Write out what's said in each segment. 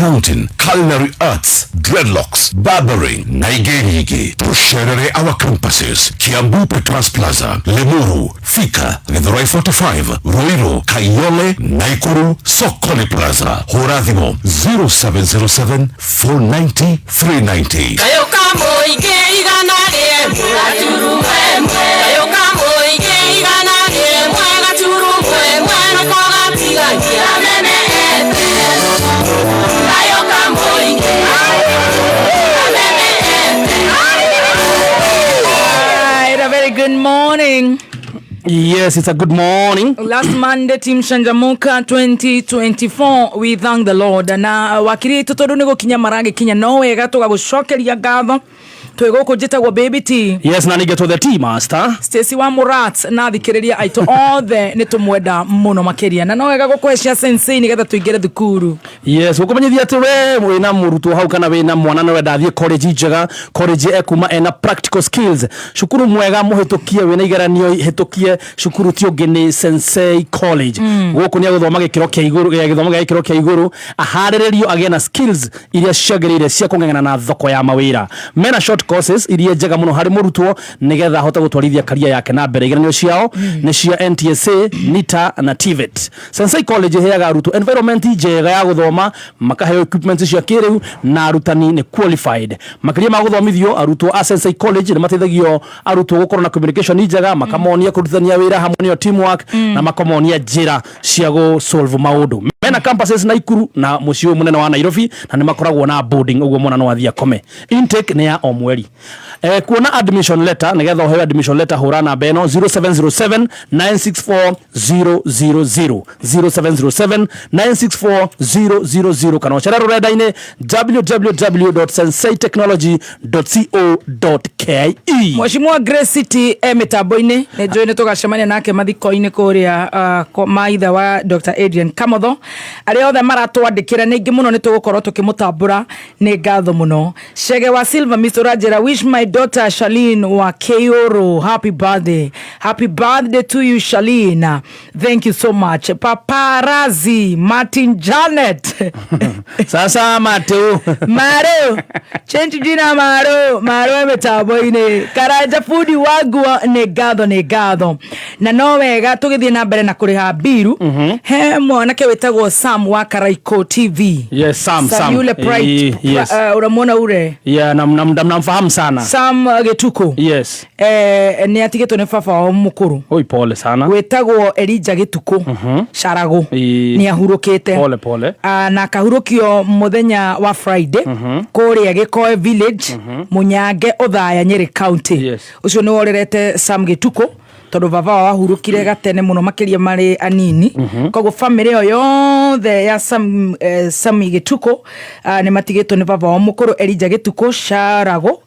accounting, culinary arts, dreadlocks, barbering, Naigeri. Tusherere our campuses, Kiambu Petras Plaza, Lemuru, Fika, Githurai 45, Ruiru, Kayole, Naikuru, Sokoni Plaza, Horadimo, 0707 490 390. A very good morning. Yes, it's a good morning. Last Monday, Team Shanjamuka 2024, we thank the Lord. Na wakiri tutoru nego kinya marage kinya nowe gato gagushokeria gatho. Twego jitagwo Baby T. Yes, na nige to the T master. Stacy wa Murat na thikiriria aito othe nitumwenda muno makiria. Na nowe gagukwesha sensei nigetha tuigere thukuru. Yes, ukomenyithia ati we na murutu hau kana we na mwana no ndathie college njega, college ekuma ena practical skills. Shukuru mwega muhitukie we na igeranio hitukie shukuru ti ungeni Sensei College. Guku ni guthoma gikiro kia iguru, githoma gikiro kia iguru, aharirerio agena skills iria ciagirire cia kung'ang'ana na thoko ya mawira. Mena short courses iria njega muno hari murutwo nigetha hota gutwarithia career yake na mbere. Igeranio ciao ni cia NTSA, NITA na TVET. Sensei College heaga arutwo environment njega ya guthoma, makaheo equipment cia kiriu na arutani ni qualified. Makiria ma guthomithio arutwo a Sensei College ni mateithagio arutwo gukorwo na communication njega, makamonia kurutania wira hamwe ni teamwork na makamonia njira cia go solve maundu. Mena campuses Naikuru na mucio munene wa Nairobi na ni makoragwo na boarding uguo mwana no athia kome. Intake ni ya omweri. Kuona admission letter nigetha uhewe admission letter hura namba eno 0707 964 000 0707 964 000 kana wachara rurenda-ini www.senseitechnology.co.ke. Mheshimiwa Grace City mitambo-ini ni joine tugacemania nake mathiko-ini kuria maitha wa Dr. Adrian Kamotho ari othe maratwandikira ningi muno ni tugukorwo tukimutambura ni ngatho muno. Shege wa Silva Mr. Rajera, wish my daughter Shalin wa Keoro happy birthday to you Shalin. Thank you so much. Paparazi Martin Janet Sasa Mateo change jina Maro mitambo-ini Karanja Fudi wangu ni ngatho na no wega tugithie na mbere na kuriha biru. He mwanake wetagwo Sam wa Karaiko TV. Yes, Sam yule pride. Yes. Unamuona ule? Yeah, namfahamu sana. Sam Getuko. Yes. Ni atigetwo ni baba wa mukuru. Oi pole sana. Wetagwo Elijah Getuko. Sharago. Ni ahurukite. Pole. Na kahurukio muthenya wa Friday. Kuria Gikoe village. Munyange Othaya Nyeri County. Yes. Ucio ni worerete Sam Getuko. Todo baba wa hurukire gatene muno makiria mari anini. Kogo family yo yothe ya Sam Getuko ni matigetwo ni baba wa mukuru Elijah Getuko Sharago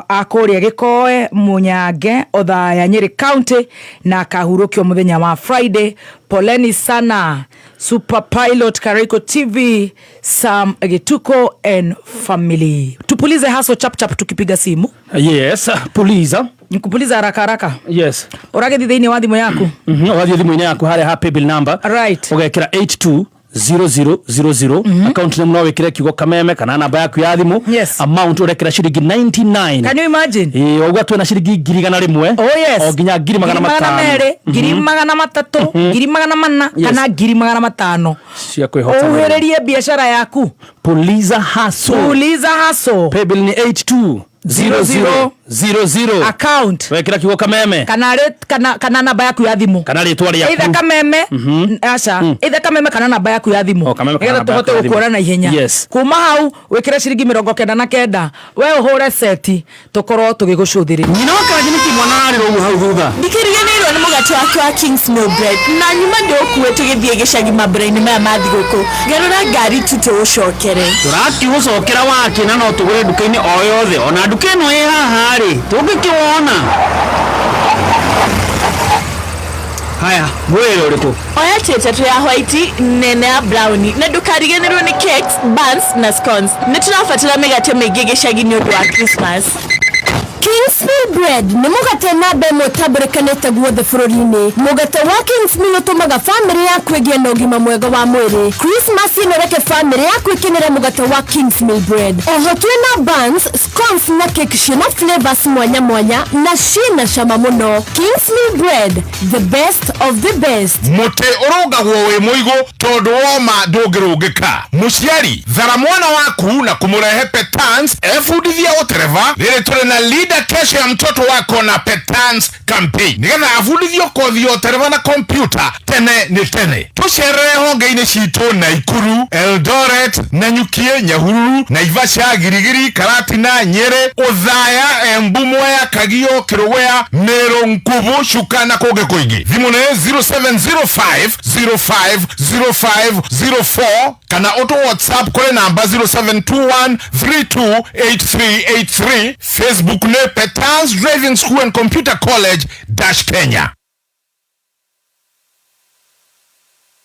akuria Gikoe Munyange Othaya Nyeri County na kahurukio muthenya wa Friday. Poleni sana Super Pilot Karaiko TV Sam Getuko and family. Tupulize haso chap tukipiga simu. Yes, puliza. Nikupuliza haraka. Yes. Urage thini wa thimu yaku. Urage thimu yaku hare happy bill number. Right. Ugekira 820000 account name no wekire kigo kameme kana namba yaku ya thimu. Yes. Amount urekira shiringi 99. Can you imagine? Ogwa tu na shiringi 1,100. Oh yes. O ginya 2,500. 2,300, 2,400 kana 2,500. Cia kwihota. Uhererie biashara yaku. Puliza haso. Pay bill ni 820000 account wekira kigo kameme kana namba yaku ya thimu kana ritwa ryaku either kameme either kameme kana namba yaku ya thimu ngetha tuhote gukuora na ihenya. Yes. Kuma hau wekira shiringi 99 we uhure seti tukorwo tugigucuthiria nyina wakaraje niki mwana ari ro hau thutha ndikiriganirwo ni mugati wake wa King's Mill Bread na nyuma ndio kuwe tugithie gicagi mabraini maya mathiguku garura ngari tutucokere turati gucokera wake na no tugure duka-ini o yothe ona duka ino ĩ haha rĩ tũngĩkĩwona haya mwĩrĩ ũrĩkũ oya tete ya white nene ya brown na ndukariganĩrwo ni cakes buns na scones nĩ tũrabatara mĩgate mĩingĩ gĩcagi nĩ ũndũ wa Christmas. King's Mill Bread ni mugate na be motaburekanete guothe bururi-ini. Mugate wa Kings Mill utumaga family yaku igie na ugima mwega wa mwiri. Christmas ino reke family yaku ikenera mugate wa Kings Mill Bread. Oho twina buns, scones na cake ciina flavors mwanya mwanya na ciina cama muno. Kings Mill Bread, the best of the best. Mute urugagwo we muigo tondu woma ndungirungika. Muciari thara mwana waku na kumurehe Petans efundithia utereva riri turi na leader kesho ya mtoto wako na Petans campaign nigetha afundithio kothi ya utereva na computer tene ni tene. Tucerere honge-ini citu Naikuru, Eldoret, Nanyukie, Nyahururu, Naivasha, Girigiri, Karatina, Nyeri, Othaya, Embu, Mwea, Kagio, Kirowea, Meru, Nkubu, Chuka na kungi kuingi. Thimune 0705050504 kana auto WhatsApp kule namba 0721328383. Facebook ne Petans Driving School and Computer College Kenya.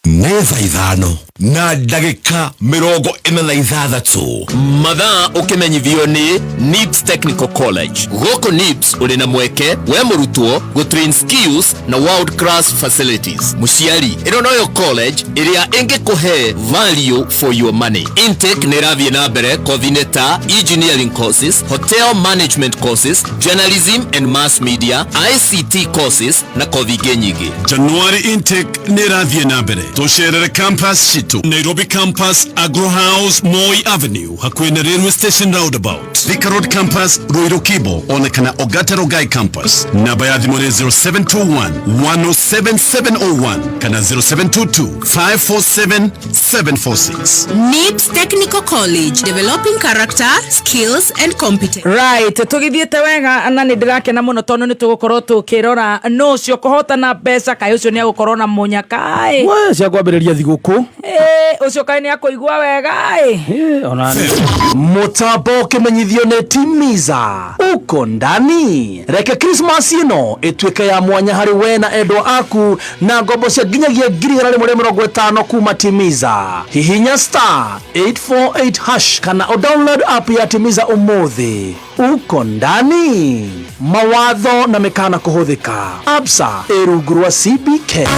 Neva ithano na dagika mirongo ina na ithathatu mathaa ukimenyithio ni NIPS Technical College. Goko NIPS uri na mweke we murutwo go train skills na world class facilities. Muciari ino noyo college iria ingikuhe value for your money. Intake ni ravie na mbere kothi ta engineering courses, hotel management courses, journalism and mass media, ICT courses na kothi nyingi. January intake ni ravie na mbere Tosherere campus chitu Nairobi campus Agro House Moi Avenue hakuina railway station roundabout. Thika Road campus Ruiru Kibo onekana Ogata Rogai campus. Namba ya thimũ 0721-107701 kana 0722-547-746. NIPS Technical College, developing character, skills and competence. Right, tugithiete wega na ni ndirakena muno tondu ni tugukorwo tukirora no cio kuhota na mbeca kai ucio ni agukorwo na munyakai cia kwambĩrĩria thigũkũ ucio kai ni akuigua wega ona mutambo ũkĩmenyithio nĩ Timiza uko ndani. Reke Christmas ino ĩtuĩke ya mwanya harĩ we na endwa aku na ngombo cia nginyagia 150 kuma Timiza. Hihinya *848# kana download app ya Timiza umuthi. Uko ndani, mawatho na mekana kuhũthĩka. Absa rungu rwa CBK.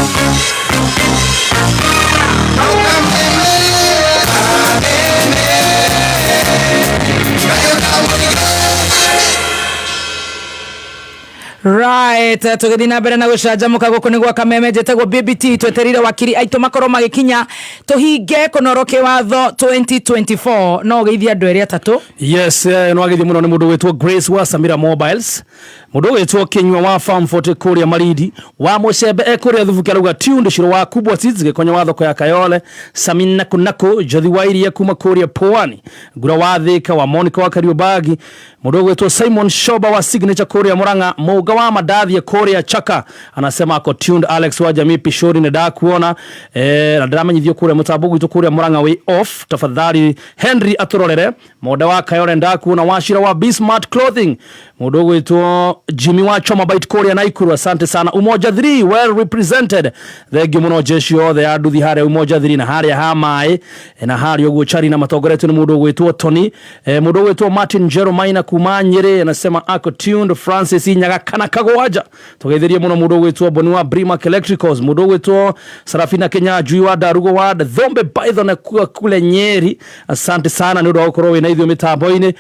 Right, tugithi na mbere na gucanjamuka guku nigwa kameme jetagwo BBT tweterire wakiri aitu makorwo magikinya tuhinge kunoroke watho 2024 no geithia andu eri atatu. Yes, no ageithia muno ni mundu wetwo Grace wa Samira Mobiles, mundu wetwo Kinywa wa Farm Forte kuria Maridi, wa Mucembe kuria Thubukia ruga Tunde Shiro wa Kubwa Sizige konya watho kwa Kayole, Samina Kunako Jothi wa Iria kuma kuria Pwani, Gura wa Thika wa Monica wa Kariobagi, mundu wetwo Simon Shoba wa Signature kuria Muranga, Muga wa Madathi ya kuria Chaka anasema ako tuned. Alex wa Jamii Pishori ne da kuona na ndiramenyithio kuria Mutabugu itu kuria Muranga way off. Tafadhali Henry aturorere moda wa Kayole nda kuona Washira wa Bismart Clothing, mudogo wetu Jimmy wa Choma Bite kuria Naikuru. Asante sana Umoja 3 well represented. Thegi muno jeshi othe aduthi hare Umoja 3 na hare hamae na hare oguo chari na matogoretu ni mudogo wetu Tony mudogo wetu Martin Jeremiah Kumanyere anasema ako tuned. Francis Inyaga kana kagwaja tugetherie muno mudogo wetu Boni wa Brimac Electricals, mudogo wetu Sarafina Kenya Jui wa Darugo wa Thombe Python kule Nyeri. Asante sana ni ndo okoro we na ithio mitambo-ini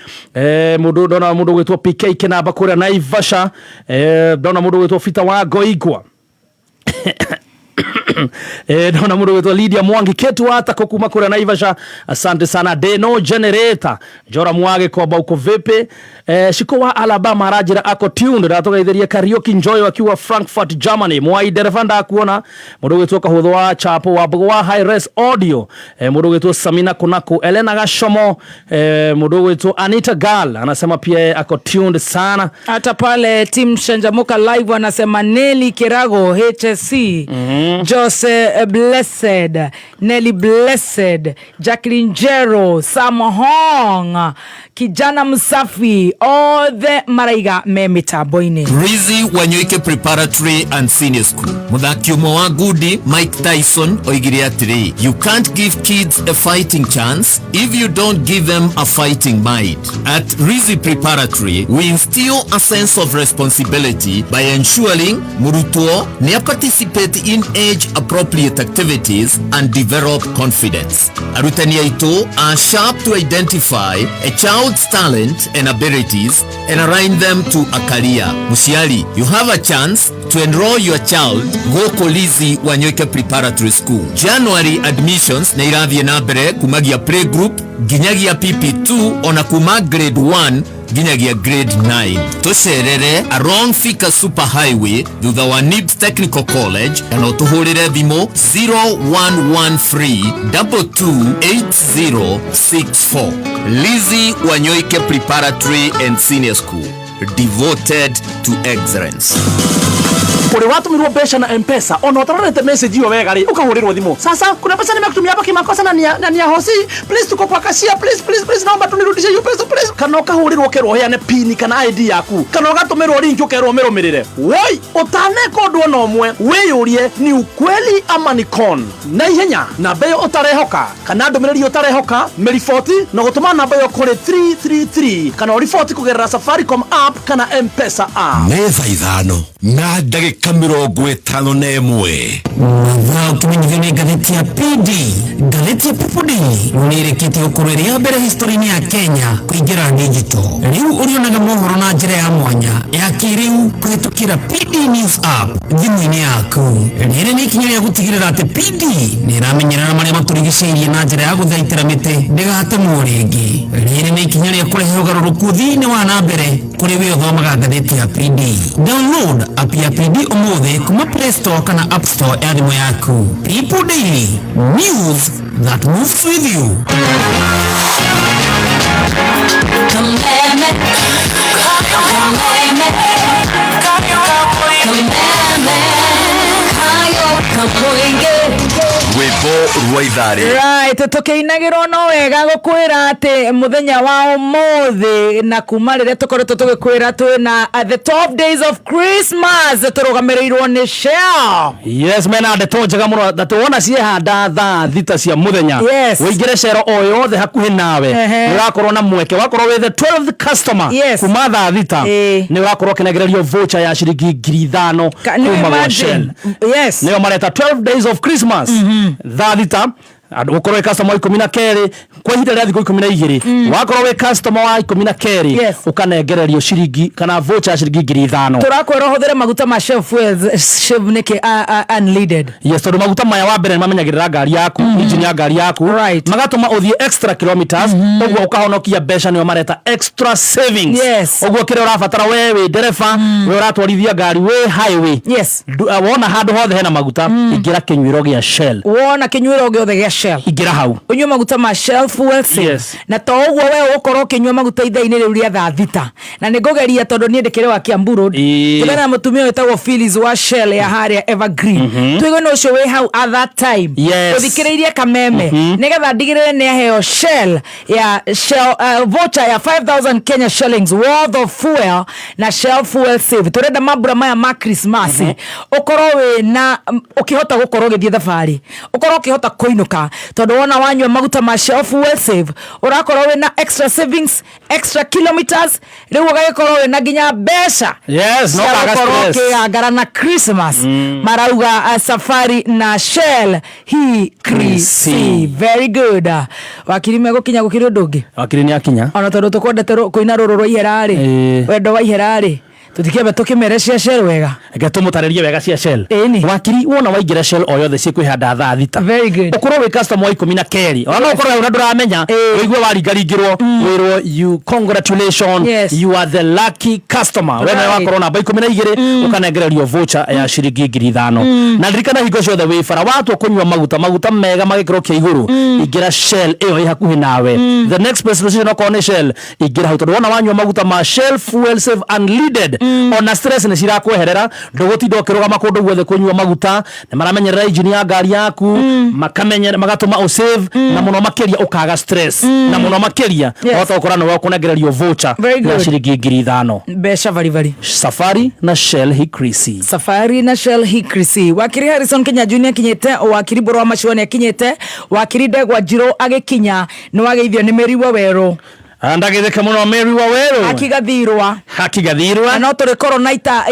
mudogo dona mudogo wetu PK Kenaba kuria Naivasha dona mudogo wetu Fita wa Goigwa dona mudogo wetu Lydia Mwangi Ketu hata kokuma kuria Naivasha. Asante sana Deno Generator Jora Mwage kwa bauko vipi Shiko wa Alabama Rajira ako tuned na toka idheria Karaoke Enjoy wakiwa Frankfurt Germany. Mwai derefanda kuona mudogo wetu kahodho wa Chapo wa Bogwa High Res Audio mudogo wetu Samina Kunako Elena Gashomo mudogo wetu Anita Gal anasema pia ako tuned sana. Hata pale Team Shanjamuka Live anasema Nelly Kirago HSC Jose Blessed, Nelly Blessed, Jacqueline Jero, Sam Hong, kijana msafi othe maraiga me mitambo-ini. Rizi Wanyoike Preparatory and Senior School. Muthaki umwe wa Gudi Mike Tyson oigire atiri, you can't give kids a fighting chance if you don't give them a fighting mind. At Rizi Preparatory, we instill a sense of responsibility by ensuring murutuo ne participate in age-appropriate activities and develop confidence. Arutani aitu are sharp to identify a child's talent and abilities and align them to a career. Musiali, you have a chance to enroll your child go Kolizi Wanyoike Preparatory School. January admissions na irathie na mbere kumagia playgroup ginyagia PP2 ona kuma grade 1 ginyagia grade 9. Tucerere along Thika Super Highway thutha wa NIBS Technical College na utuhurire thimo 0113228064. Lizi Wanyoike Preparatory and Senior School, devoted to excellence. Uri watumirwo mbeca na M-Pesa ona utarorete message hiyo wega ri ukahurirwo thimu. Sasa kuna pesa nimekutumia hapa kimakosa na ni hosi, please tuko kwa kashia, please naomba tunirudishe hiyo pesa please. Kana ukahurirwo kerwo heane pin kana ID yaku, kana ugatumirwo link ukerwo merumirire. Woi utaneko ndu ona umwe wiyurie ni ukweli ama ni con na ihenya na beyo utarehoka kana ndumiriri utarehoka meripoti na gutuma namba yo kuri 333 kana report kugerera Safaricom app kana M-Pesa app. Meza ithano na ndagika 51 Mathaa ukimenyithio nĩ ngathĩti ya PD. Ngathĩti ya PD nĩĩrĩkĩtie gũkorwo ĩrĩ ya mbere history-inĩ ya Kenya kũingĩra digital. Rĩu ũrĩonaga mohoro na njĩra ya mwanya ya kĩrĩu kũhĩtũkĩra PD News app thimũ-inĩ yaku. Rĩrĩ nĩ ikinya rĩa gũtigĩrĩra atĩ PD nĩĩramenyerera marĩa matũrigicĩirie na njĩra ya gũthaitĩra mĩtĩ ndĩgatemwo rĩngĩ. Rĩrĩ nĩ ikinya rĩa kũrehe ũgarũrũku thĩinĩ wa na mbere kũrĩ we ũthomaga ngathĩti ya PD. Download app ya PD ũmũthĩ kuma Play Store kana App Store ya thimũ yaku. People Daily, news that moves with you. Rwĩmbo rwa ithari. Right, tukiinagirwo no wega gukwira ati muthenya wa umuthi na kuma rire tukoretwo tugikwira twina the 12 days of Christmas turugamirĩirwo ni Shell. Yes man, ande to njega muno ndatuona cie handa thaa thita cia muthenya. Wĩingĩre Shell o yothe hakuhĩ nawe urakorwo na mweke wakorwo with the 12th customer kuma thaa thita ni urakorwo kinagererio voucher ya ciringi 5,000 kuma kwa Shell. Yes, nĩo mareta 12 days of Christmas thaa thita ukorwo customer wa 12 kwa ihinda rĩa thikũ 12 wakorwo we customer wa 12 ukanengererio ciringi kana voucher ya ciringi 5,000. turakwĩra ũhũthĩre maguta ma Shell fuels nĩkĩ unleaded. Yes, tondũ maguta maya wa mbere mamenyagĩrĩra ngari yaku engine ya ngari yaku magatũma ũthiĩ extra kilometers ũguo ũkahonokia mbeca nĩo mareta extra savings. Ũguo kĩrĩa ũrabatara we wĩ ndereba we ũratwarithia ngari we highway wona handũ hothe hena maguta ingĩra kĩnyuĩro gĩa Shell. Wona kĩnyuĩro gĩothe gĩa Shell ingĩra hau unyue maguta ma Shell fuel save. Na to ũguo we ũkorwo ũkĩnyua maguta ithaa-inĩ rĩu rĩa thaa thita na nĩ ngũgeria tondũ niĩ ndĩkĩrĩ wa Kiambu Road tũrĩ na mũtumia wĩtagwo Phyllis wa Shell ya harĩa Evergreen twĩgũna ũcio wĩ hau at that time ũthikĩrĩirie kameme nĩgetha ndigĩrĩre nĩ aheo Shell ya Shell voucher ya 5,000 Kenya shillings worth of fuel na Shell fuel save. Tũrenda mambura maya ma Christmas ũkorwo wĩna ũkĩhota gũkorwo ũgĩthiĩ thabarĩ ũkorwo ũkĩhota kũinũka tondũ wona wanyua maguta ma Shell fuel save urakorwo wĩna extra savings extra kilometers rĩu ũgagĩkorwo wĩna nginya mbeca no ũkĩangara na Christmas marauga safari na Shell hi Chrissy. Very good. Wakiri megũkinya gũkĩrĩ ũndũ ũngĩ wakiri nĩ akinya ona tondũ tũkwendete kũina rũrũ rwa ihera-rĩ wendo wa ihera-rĩ tutikĩambe tukĩmere cia Shell wega reke tũmũtarĩrie wega cia Shell. Wakiri wona waingĩra Shell o yothe cikwĩhanda thaa thita ũkorwo wĩ customer wa 12 ona ũkorwo ũrĩa ndũramenya wĩigue waringaringĩrwo wĩrwo you congratulations you are the lucky customer wena wakorwo namba 12 ũkanengererio voucher ya ciringi 5,000 na ririkana hingo ciothe wĩ bara watua kũnyua maguta mega magĩkĩro kĩa igũrũ ingĩra Shell ĩyo ĩ hakuhĩ nawe. The next best solution okorwo nĩ Shell ingĩra hau tondũ wona wanyua maguta ma Shell fuel save unleaded ona stress ni cirakweherera ndugutinda ukirugama kundu guothe kunyua maguta ni maramenyerera engine ya ngari yaku makamenyera magatuma o save na muno makeria ukaga stress na muno makeria wata ukora no wakunegererio voucher ya shilingi 5,000 besha vari Safari na Shell Hikrisi. Safari na Shell Hikrisi. Wakiri Harrison Kenya Junior kinyete, wakiri Boro wa Machiwane kinyete, wakiri Degwa Jiro agekinya, no wageithio ni Mary Wawero. Andagetheka muno Mary Wawero. Akigathirwa. Na turi korwo na itha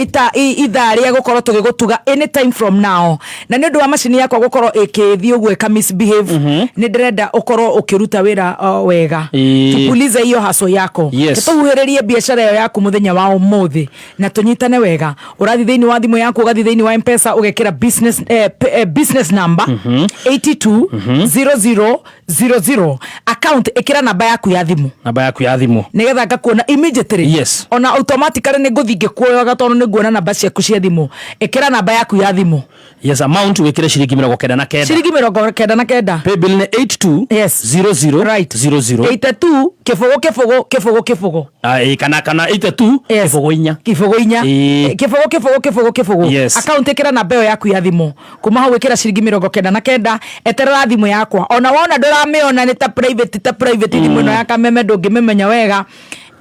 ria gukorwo tugigutuga anytime from now. Na ni ndu wa machine yakwa gukorwo ikithio gweka misbehave. Ni ndirenda ukorwo ukiruta wira wega. Tupulize hiyo haso yako. Tuhuhererie biashara yaku muthenya wa umuthi na tunyitane wega. Urathi thiini wa thimu yaku ugathi thiini wa M-Pesa ugekira business number 820000 account ikira namba yaku ya thimu. Nigetha ngakuona immediately. Yes. Ona automatically ni nguthinge kuoya gatono ni nguona namba ciaku cia thimu. Ikira namba yaku ya thimu. Yes, amount wikire shilingi 99. Shilingi 99. Pay bill ni 82 yes 00 right 00 82 kifogo. Kana 82 kifogo inya. Kifogo. Yes. Account ikira namba yaku ya thimu. Kuma hau ikira shilingi 99 eterera thimu yakwa. Ona wona nduramiona ni ta private thimu no ya kameme ndungimemenya wega.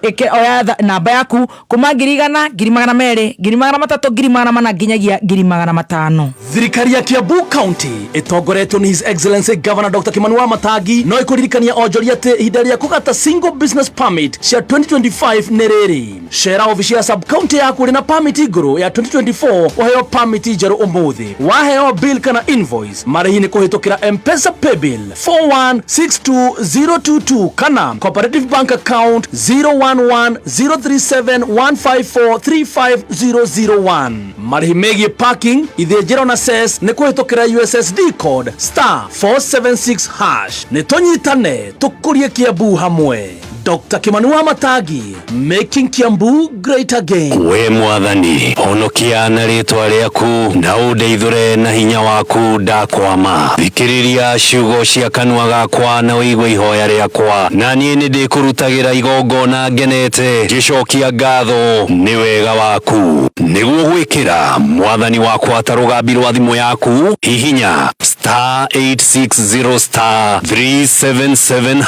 Eke oya namba yaku kuma 100 200 300 400 nginyagia 500. Thirikari ya Kiambu County itongoretwo ni His Excellency Governor Dr. Kimani Wamatangi no ikuririkania onjoria ati ihinda ria kugata single business permit cia 2025 ni riri. Shera ofisi ya sub county yaku na permit iguru ya 2024 oheo permit njeru umuthi. Waheo bill kana invoice marihi ni kuhitukira M-Pesa pay bill 4162022 kana cooperative bank account 01103715435001. Marihi megie parking ithejero na ses ni kuhitukira USSD code *476#. Ni tonyitane tukurie Kiambu hamwe. Dr. Kimani Wamatangi, making Kiambu great again. We mwathani, honokia na ritwa riaku na undeithure na hinya waku ndakwama. Thikiriria ciugo cia kanua gakwa na uigue ihoya riakwa. Na niĩ nĩ ndĩkũrutagira igongona ngenete ngicokia ngatho nĩ wega waku. Nĩguo gwĩkĩra mwathani wakwa ta rũgambi rwa thimũ yaku hihinya *860 *377#.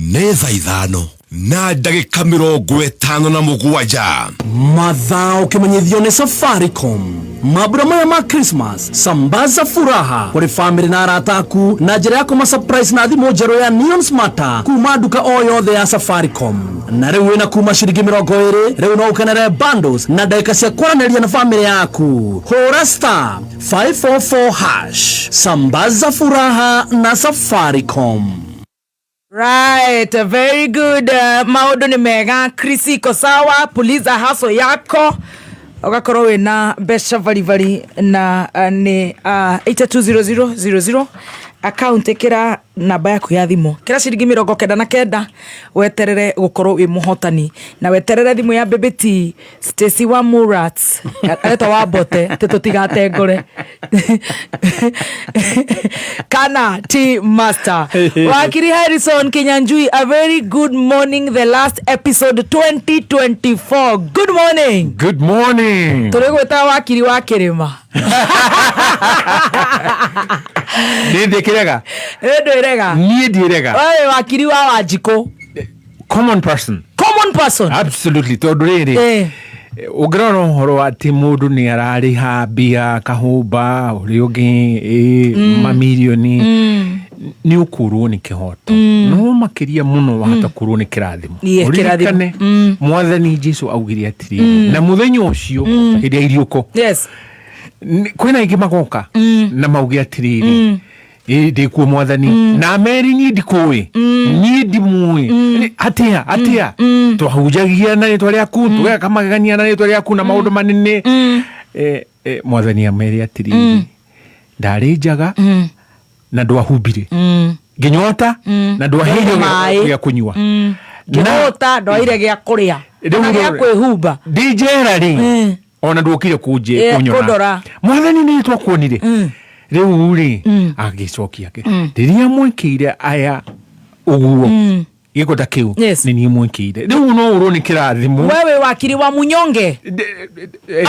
Nĩ thaa ithano na ndagĩka 57. Mathao kimenyithio ni Safaricom. Mabura maya ma Christmas sambaza furaha kuri family na arata aku na njira ya kuma surprise na thimu njeru ya Neon Smarta kuma duka o yothe ya Safaricom. Na riu wina kuma shilingi 20 riu no ukenere bundles na dakika cia kwaranĩria na family yaku. Hura *544#. Sambaza furaha na Safaricom. Right, very good. Maundu ni mega. Krisi iko sawa, puliza haso yako. Ugakorwo wina besha vari na ni 820000 account ikira namba yaku ya thimu. Kira shilingi 99 weterere gukorwo wi muhotani na weterere thimu ya Bebeti Stacy wa Murats ato wa bote tutigate ngore kana T Master Wakiri Harrison Kinyanjui. A very good morning, the last episode 2024. Good morning. Turegweta Wakiri wa Kirima. Ndirega. Oye Wakiri wa Wajiko. Common person. Absolutely. Toduriri. Ugrano horo ati mundu ni arariha bia kahumba uriugi mamilioni ni ukuru ni kihoto. No makiria muno wahata kuru ni kirathimo. Urikane mwathani Jesu augiri atiri na muthenyo ucio iria iriuko. Yes. Kwina ingi magoka na maugi atiriri ndikuo mwathani na meri ni ndikuwi ni ndimui atia twahujagia na ritwa riaku tweka magania na ritwa riaku na maundu manene mwathani ameri atiriri ndari njaga na ndwahumbire nginyota na ndwahiyo gya kunyua nginyota ndwaire gya kuria na gya kwihumba ndijerari ona ndukire kunyora mwathani ni twakuonire riu ri agicokia ke riria mwekire aya uguo giko ta kiu Yes. ni mwikire riu no uroni kirathimu wewe wakiri wa munyonge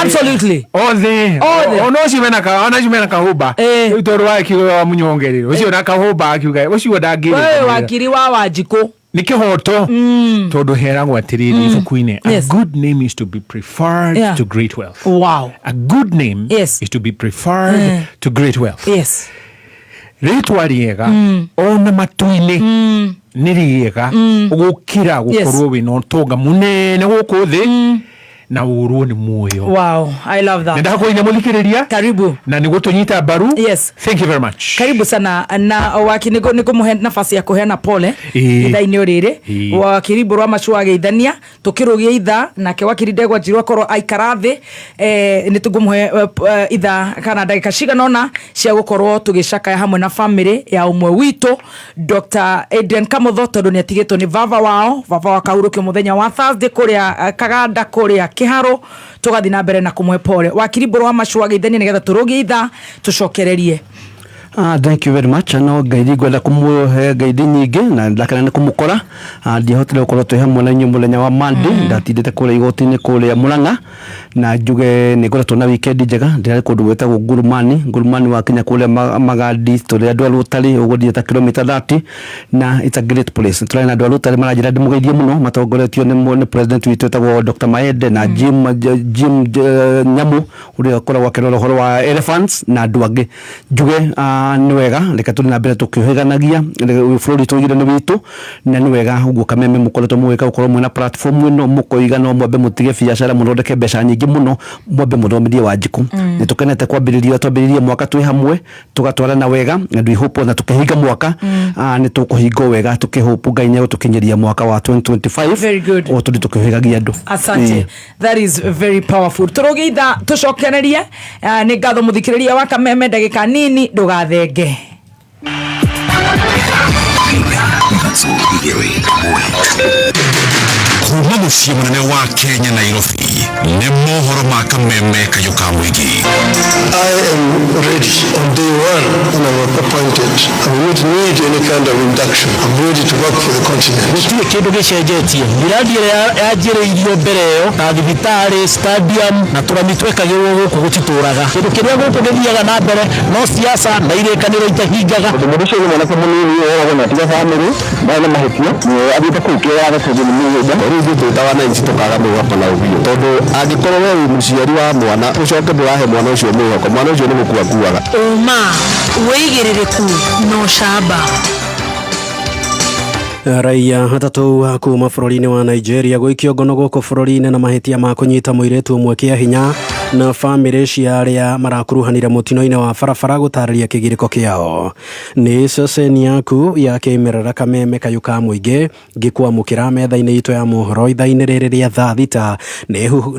absolutely othe ono cimena kahumba riu tondu wakiuga wa munyonge riu ucio na kahumba akiuga ucio ndangiri wewe wakiri wa Wanjiku ni kihoto tondu heragwo atiriri ibuku-ini a good name is to be preferred to great wealth. Wow. A good name is to be preferred to great wealth. Yes. Ritwa riega ona matu-ini ni riega gukira gukorwo wina utonga munene guku thi na urwo ni muoyo. Wow, I love that. Nenda kwa ina muthikiriria karibu na ni gutunyita baru. Yes, thank you very much. Karibu sana na niko muhe nafasi ya kuheana pole itha-ini riri wakiri Mburu wa Machu ageithania tukirugia itha nake wakiri Ndegwa Njiru akorwo aikara thi ni tungumuhe itha kana ndagika ciganona cia gukorwo tugicakaya hamwe na family ya umwe witu Dr. Eden Kamotho tondu ni atigitwo ni vava wa kahurukio muthenya wa Thursday kuria Kaganda kuria Kiharo tugathi na mbere na kumwe pole wakiri Mburu wa Machu ageithania nigetha turugie itha tucokererie. Thank you very much. Ano gaidi gwenda kumuhe gaidi nyingi na ndakana ni kumukora ndihotire gukorwo twi hamwe na nyumulenya wa Monday ndatindite kuria igoti-ini kuria Murang'a na njuge ni ngoretwo na weekend njega ndire kundu gwetagwo Ngurumani wa Kenya kuria Magadi turi andu arutari uguthie ta kilomita 30 na it's a great place. Turi na andu arutari marajira ndimugeithie muno matongoretio ni president witu etagwo Dr. Maede na Jim Nyamu uria akoragwo akirora horo wa elephants na andu angi njuge ni wega reka tuli na mbere tukiheganagia bururi tugire ni witu na ni wega uguo kameme mukoretwo muweka ukorwo mwena platform ino mukoiga no mwambe mutige biacara muthondeke mbeca nyingi muno mwambe muthomithie Wanjiku ni tukenete twambiririe mwaka twi hamwe tugatwarana wega and we hope na tukihinga mwaka ni tukuhinga wega tukihope Ngai nĩ tukinyeria mwaka wa 2025 very good o tuli tukihegagia andu. Asante. That is very powerful. Turugeitha tucokererie ni ngatho muthikiriria wa kameme ndagika nini ndugathenge. Kuma muciĩ munene wa Kenya Nairobi nĩ mohoro ma kameme kayo ka mwigi. I am ready on day one when I was appointed. I will not need any kind of induction. I'm ready to work for the continent. Gutire kindu gicenjetie miradi yajireirio mbere yo na thibitari stadium na turamitwekagirwo guku gutituraga kindu kiria guku githiaga na mbere no siasa na irekaniro itahingaga mundu ucio mwana ko munini yoragwo na tiga family bana mahitio ni abita kukira agateje ni mugunda riu twitawa na inci tukaga mwako na ubio tondu angikorwo we muciari wa mwana ucoke ndurahe mwana ucio mwihoko mwana ucio ni mukuakuaga uma wigiririku no shaba. Raia hatatu kuma bururi-ini wa Nigeria guikio ngono guku bururi-ini na mahitia ma kunyita muiretu umwe kia hinya na family cia aria marakuruhanire mutino-ini wa barabara gutariria kigiriko kiao. Ni ceceni yaku ya kimerera kameme kayo ka muingi ngikwamukira metha-ini itu ya mohoro itha-ini riri ria thaa thita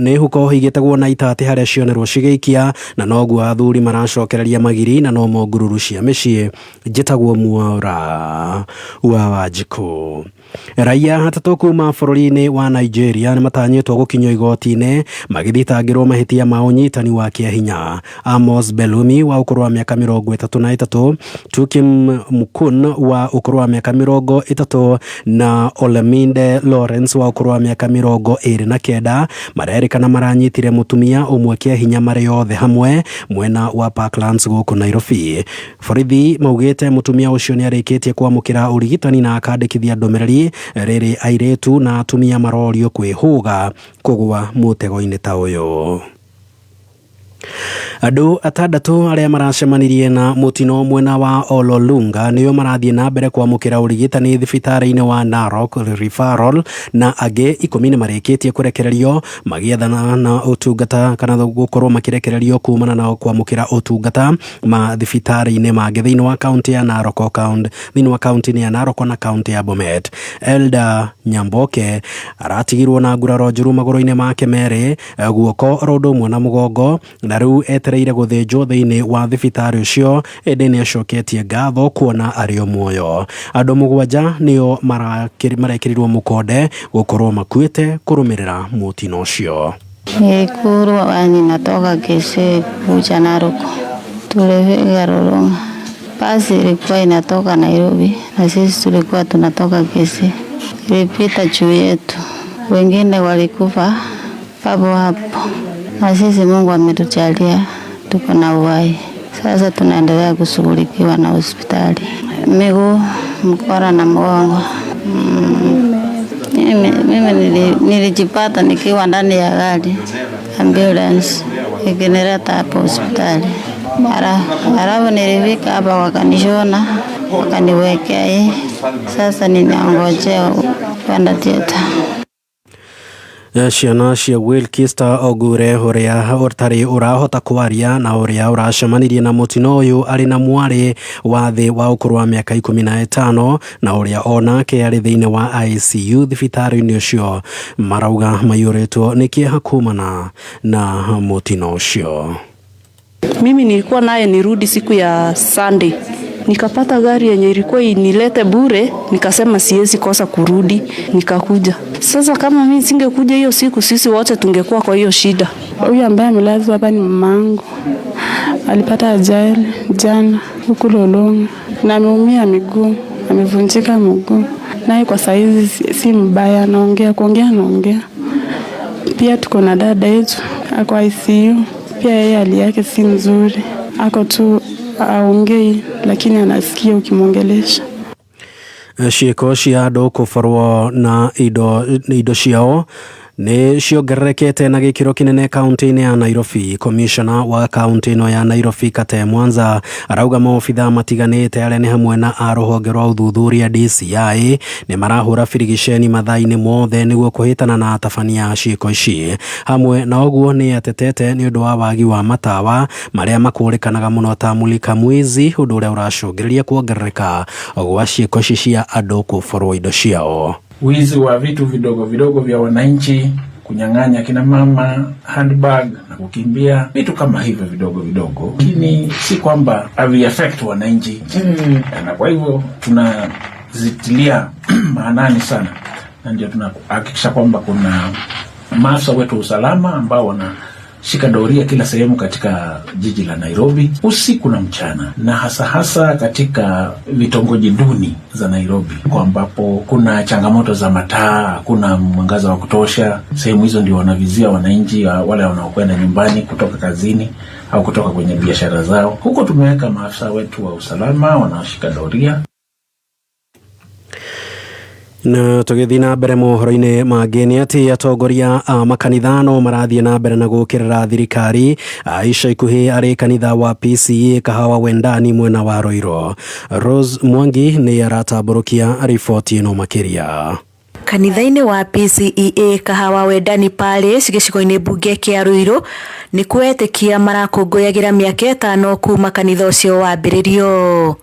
ni huko higitagwo na itati haria cionerwo cigeikia na noguo athuri maracokereria magiri na no mongururu cia micii njitagwo Mwaura wa Wanjiku. Raia hatatu kuma bururi-ini wa Nigeria ni matanyitwo gukinywo igoti-ini magithitangirwo mahitia ma unyitani wa kiahinya. Amos Belumi wa ukuru wa miaka 33, Tukim Mukun wa ukuru wa miaka 30 na Olamide Lawrence wa ukuru wa miaka 29 marerikana maranyitire mutumia umwe kiahinya mari yothe hamwe mwena wa Parklands guku Nairobi. Borithi maugite mutumia ucio ni arikitie kwamukira urigitani na akandikithia ndomereri riri airetu na atumia marorio kwihuga kugwa mutego-ini ta uyu. Andu atandatu aria maracemanirie na mutino mwena wa Ololunga niyo marathie na mbere kwamukira urigitani thibitari-ini wa Narok referral na angi 10 marikitie kurekererio magiethana na utungata kana gukorwo makirekererio kumana na kwamukira utungata ma thibitari-ini mangi thiini wa county ya Narok thiini wa county ya Narok na county ya Bomet. Elda Nyamboke aratigirwo na nguraro njuru maguru-ini make meri guoko rodo mwana mugongo na riu etereire guthinjwo thiini wa thibitari ucio indi ni acoketie ngatho kuona ario muoyo. Andu 7 nio marakirirwo mukonde gukorwo makuite kurumirira mutino ucio. Kuru wani natoka Kisii kuja Narok. Tulifika Rongo. Basi ilikuwa inatoka Nairobi na sisi tulikuwa tunatoka Kisii. ilipita juu yetu, wengine walikufa papo hapo, na sisi Mungu ametujalia tuko na uhai. Sasa tunaendelea kushughulikiwa na hospitali, miguu, mkono na mgongo. Mimi nilijipata nikiwa ndani ya gari ambulance ikinileta hapo hospitali. Halafu nilifika hapa wakanishona, wakaniwekea hii. Sasa ninaongojea kwenda theater. Ciana cia Wilkista Ogure uria urtari urahota kwaria na uria uracemanirie na mutino uyu ari na mwari wa thi wa ukuru wa miaka 15 na uria onake ari thiini wa ICU thibitari-ini ucio marauga mayuritwo ni kieha kumana na mutino ucio. Mimi nilikuwa naye nirudi siku ya Sunday. Nikapata gari yenye ilikuwa inilete bure, nikasema siwezi kosa kurudi, nikakuja. Sasa kama mimi singekuja hiyo siku, sisi wote tungekuwa kwa hiyo shida. Huyu ambaye amelazwa hapa ni mamangu. Alipata ajali jana huko Lolonga na ameumia miguu, amevunjika mguu. Naye kwa saizi si mbaya, anaongea. Pia tuko na dada yetu ako ICU. Pia yeye hali yake si nzuri. Ako tu aongei lakini anasikia ukimwongelesha. Ciiko cia andu kubarwo na indo ciao ni ciongererekete na gikiro kinene kaunti-ini ya Nairobi. Commissioner wa kaunti ino ya Nairobi Kate Mwanza arauga maofitha matiganite aria ni hamwe na aruhonge rwa uthuthuria DCI ni marahura firigisheni mathaini mothe niguo kuhitana na atabania ciiko ici. Hamwe na uguo ni atetete ni undu wa wagi wa matawa maria makurikanaga muno ta mulika mwizi, undu uria uracungiriria kuongerereka gwa ciiko ici cia andu kubarwo indo ciao. Wizi wa vitu vidogo vidogo vya wananchi, kunyang'anya kina mama handbag na kukimbia, vitu kama hivyo vidogo vidogo, lakini si kwamba havi affect wananchi. Na kwa hivyo tunazitilia maanani sana, na ndio tunahakikisha kwamba kuna maafisa wetu usalama ambao wanashika doria kila sehemu katika jiji la Nairobi usiku na mchana, na hasa katika vitongoji duni za Nairobi kwa ambapo kuna changamoto za mataa, kuna mwangaza wa kutosha. Sehemu hizo ndio wanavizia wananchi wale wanaokwenda nyumbani kutoka kazini au kutoka kwenye biashara zao. Huko tumeweka maafisa wetu wa usalama wanashika doria. Na tugithii na mbere mohoro-ini mangĩ ati atongoria a makanithano marathie na mbere na gukirira thirikari ica ikuhi ari kanitha wa PCA Kahawa Wendani mwena wa Roiro. Rose Mwangi ni aratamburukia riboti ino makiria. Kanitha-ini wa PCEA Kahawa Wendani Parish gicigo-ini bunge kia Ruiru ni kwetikia marakũngũyagira miaka 5 kuma kanitha ucio wambiririo.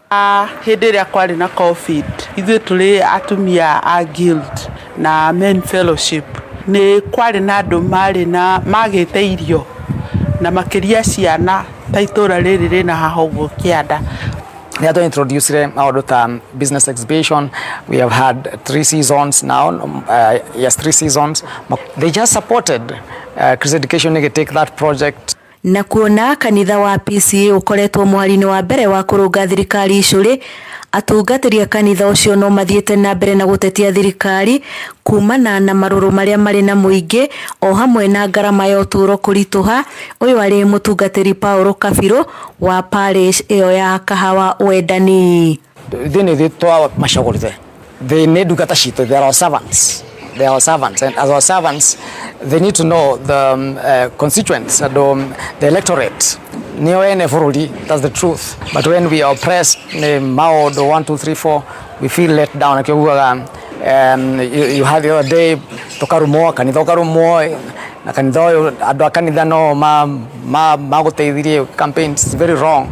Hindi iria kwari na COVID ithuĩ tuli atumia a guild na men fellowship ni kwari na andu mari na magite irio na makiria ciana ta itura riri rina hahoguo kianda. They are to introduce our business exhibition. We have had 3 seasons now. 3 seasons. They just supported Chris Education to take that project. Na kuona kanitha wa PCA ukoretwo mwari-ini wa mbere wa kurunga thirikari icuri, atungatĩri a kanitha ucio no mathiĩte na mbere na gutetia thirikari kumana na marũrũ maria mari na muingi o hamwe na ngarama ya ũtũũro kũritũha. Uyu ari mutungatĩri Paulo Kabiro wa parish iyo ya Kahawa Wendani. Thini thitwa macagũrite. They need ndungata citũ. They are our servants. They are our servants, and as our servants they need to know the constituents and the electorate. That's the truth. But when we are oppressed, Mao 1, 2, 3, 4, we feel let down. You had the other day tokarumo kanitha karumo na kanitha andu akanitha no maguteithirie campaigns. It's very wrong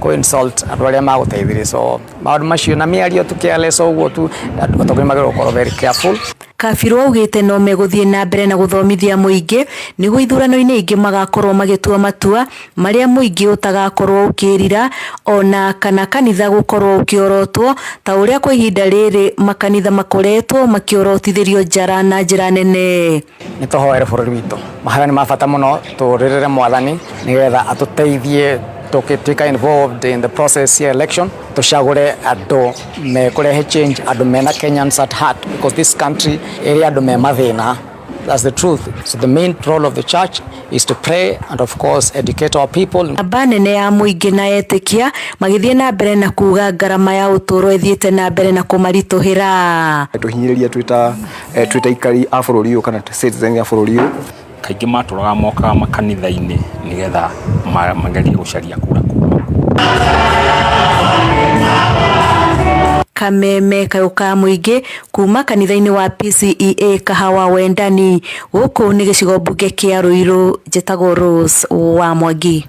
ko insult andu aria maguteithirie. So maundu macio na miario tukiale so uguo tu atongoria magero ukorwo very careful. Kabiro augite no meguthie na mbere na guthomithia muingi niguo ithurano-ini ingi magakorwo magitua matua maria muingi utagakorwo ukirira ona kana kanitha gukorwo ukiorotwo ta uria kwa ihinda riri makanitha makoretwo makiorotithirio njara na njira nene. Nitohoere bururi witu mahaya ni mabata muno turirire mwathani nigetha atuteithie tukituika involved in the process here election tushagure ando mekurehe change ando mena Kenyans at heart because this country area ando memathina. That's the truth. So the main role of the church is to pray and of course educate our people. Abanene ya muingi na etikia magithie na mbere na kuga garama ya uturo ithiete na mbere na kumarituhira. Tuhinyiriria twita ikari a bururi uyu kana citizen ya bururi uyu kaingi maturaga moka makanitha-ini nigetha magerie gucaria kura kuma. Kameme kayuka muingi kuma kanitha-ini wa PCEA Kahawa Wendani guku ni gicigo mbunge kia Ruiru jetagwo Rose wa Mwangi.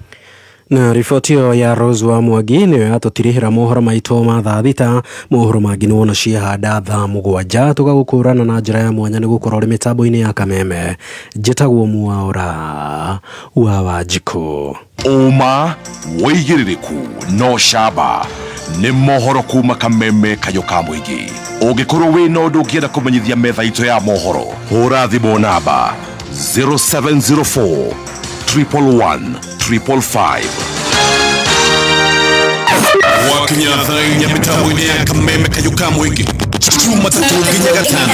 Na riboti ya Rose wa Mwangi niyo yatutirihira mohoro maito ma thaa thita. Mohoro mangi ni wona ciehanda thaa mugwanja tugagukurana na njira ya mwanya ni gukorwo ri mitambo-ini ya Kameme jetagwo Mwaura wa Wanjiku. Uma wigiririku no shaba ni mohoro kuma Kameme kayuka muingi. Ungikorwo wina undu ungienda kumenyithia metha ito ya mohoro hura thimu namba 0704 111 555. Wakinya thainya mitambo-ini ya Kameme kayuka muingi chuma tatu nginya gatano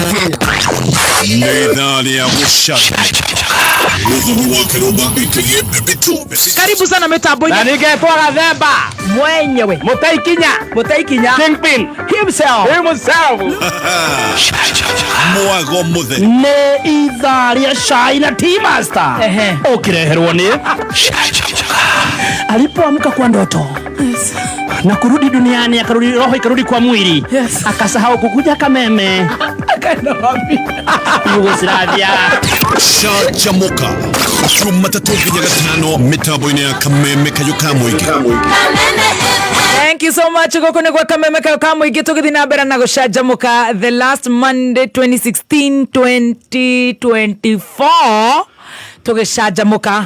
nidhani ya gushaka. Karibu sana mitambo-ini na ningetwa Gathemba mwenyewe Mutaikinya Kingpin himself mwago muthe ne idharia shai na T-Master ukireherwo ni alipoamka kwa ndoto na kurudi duniani akarudi roho ikarudi kwa mwili akasahau kukuja Kameme Yugoslavia Chachamoka chuma tatu nginya gatano mitambo-ini ya Kameme kayuka muingi. Thank you so much gukune kwa Kameme kayuka muingi tugithi na mbere na gucajamuka the last Monday 2016-2024 tugicajamuka.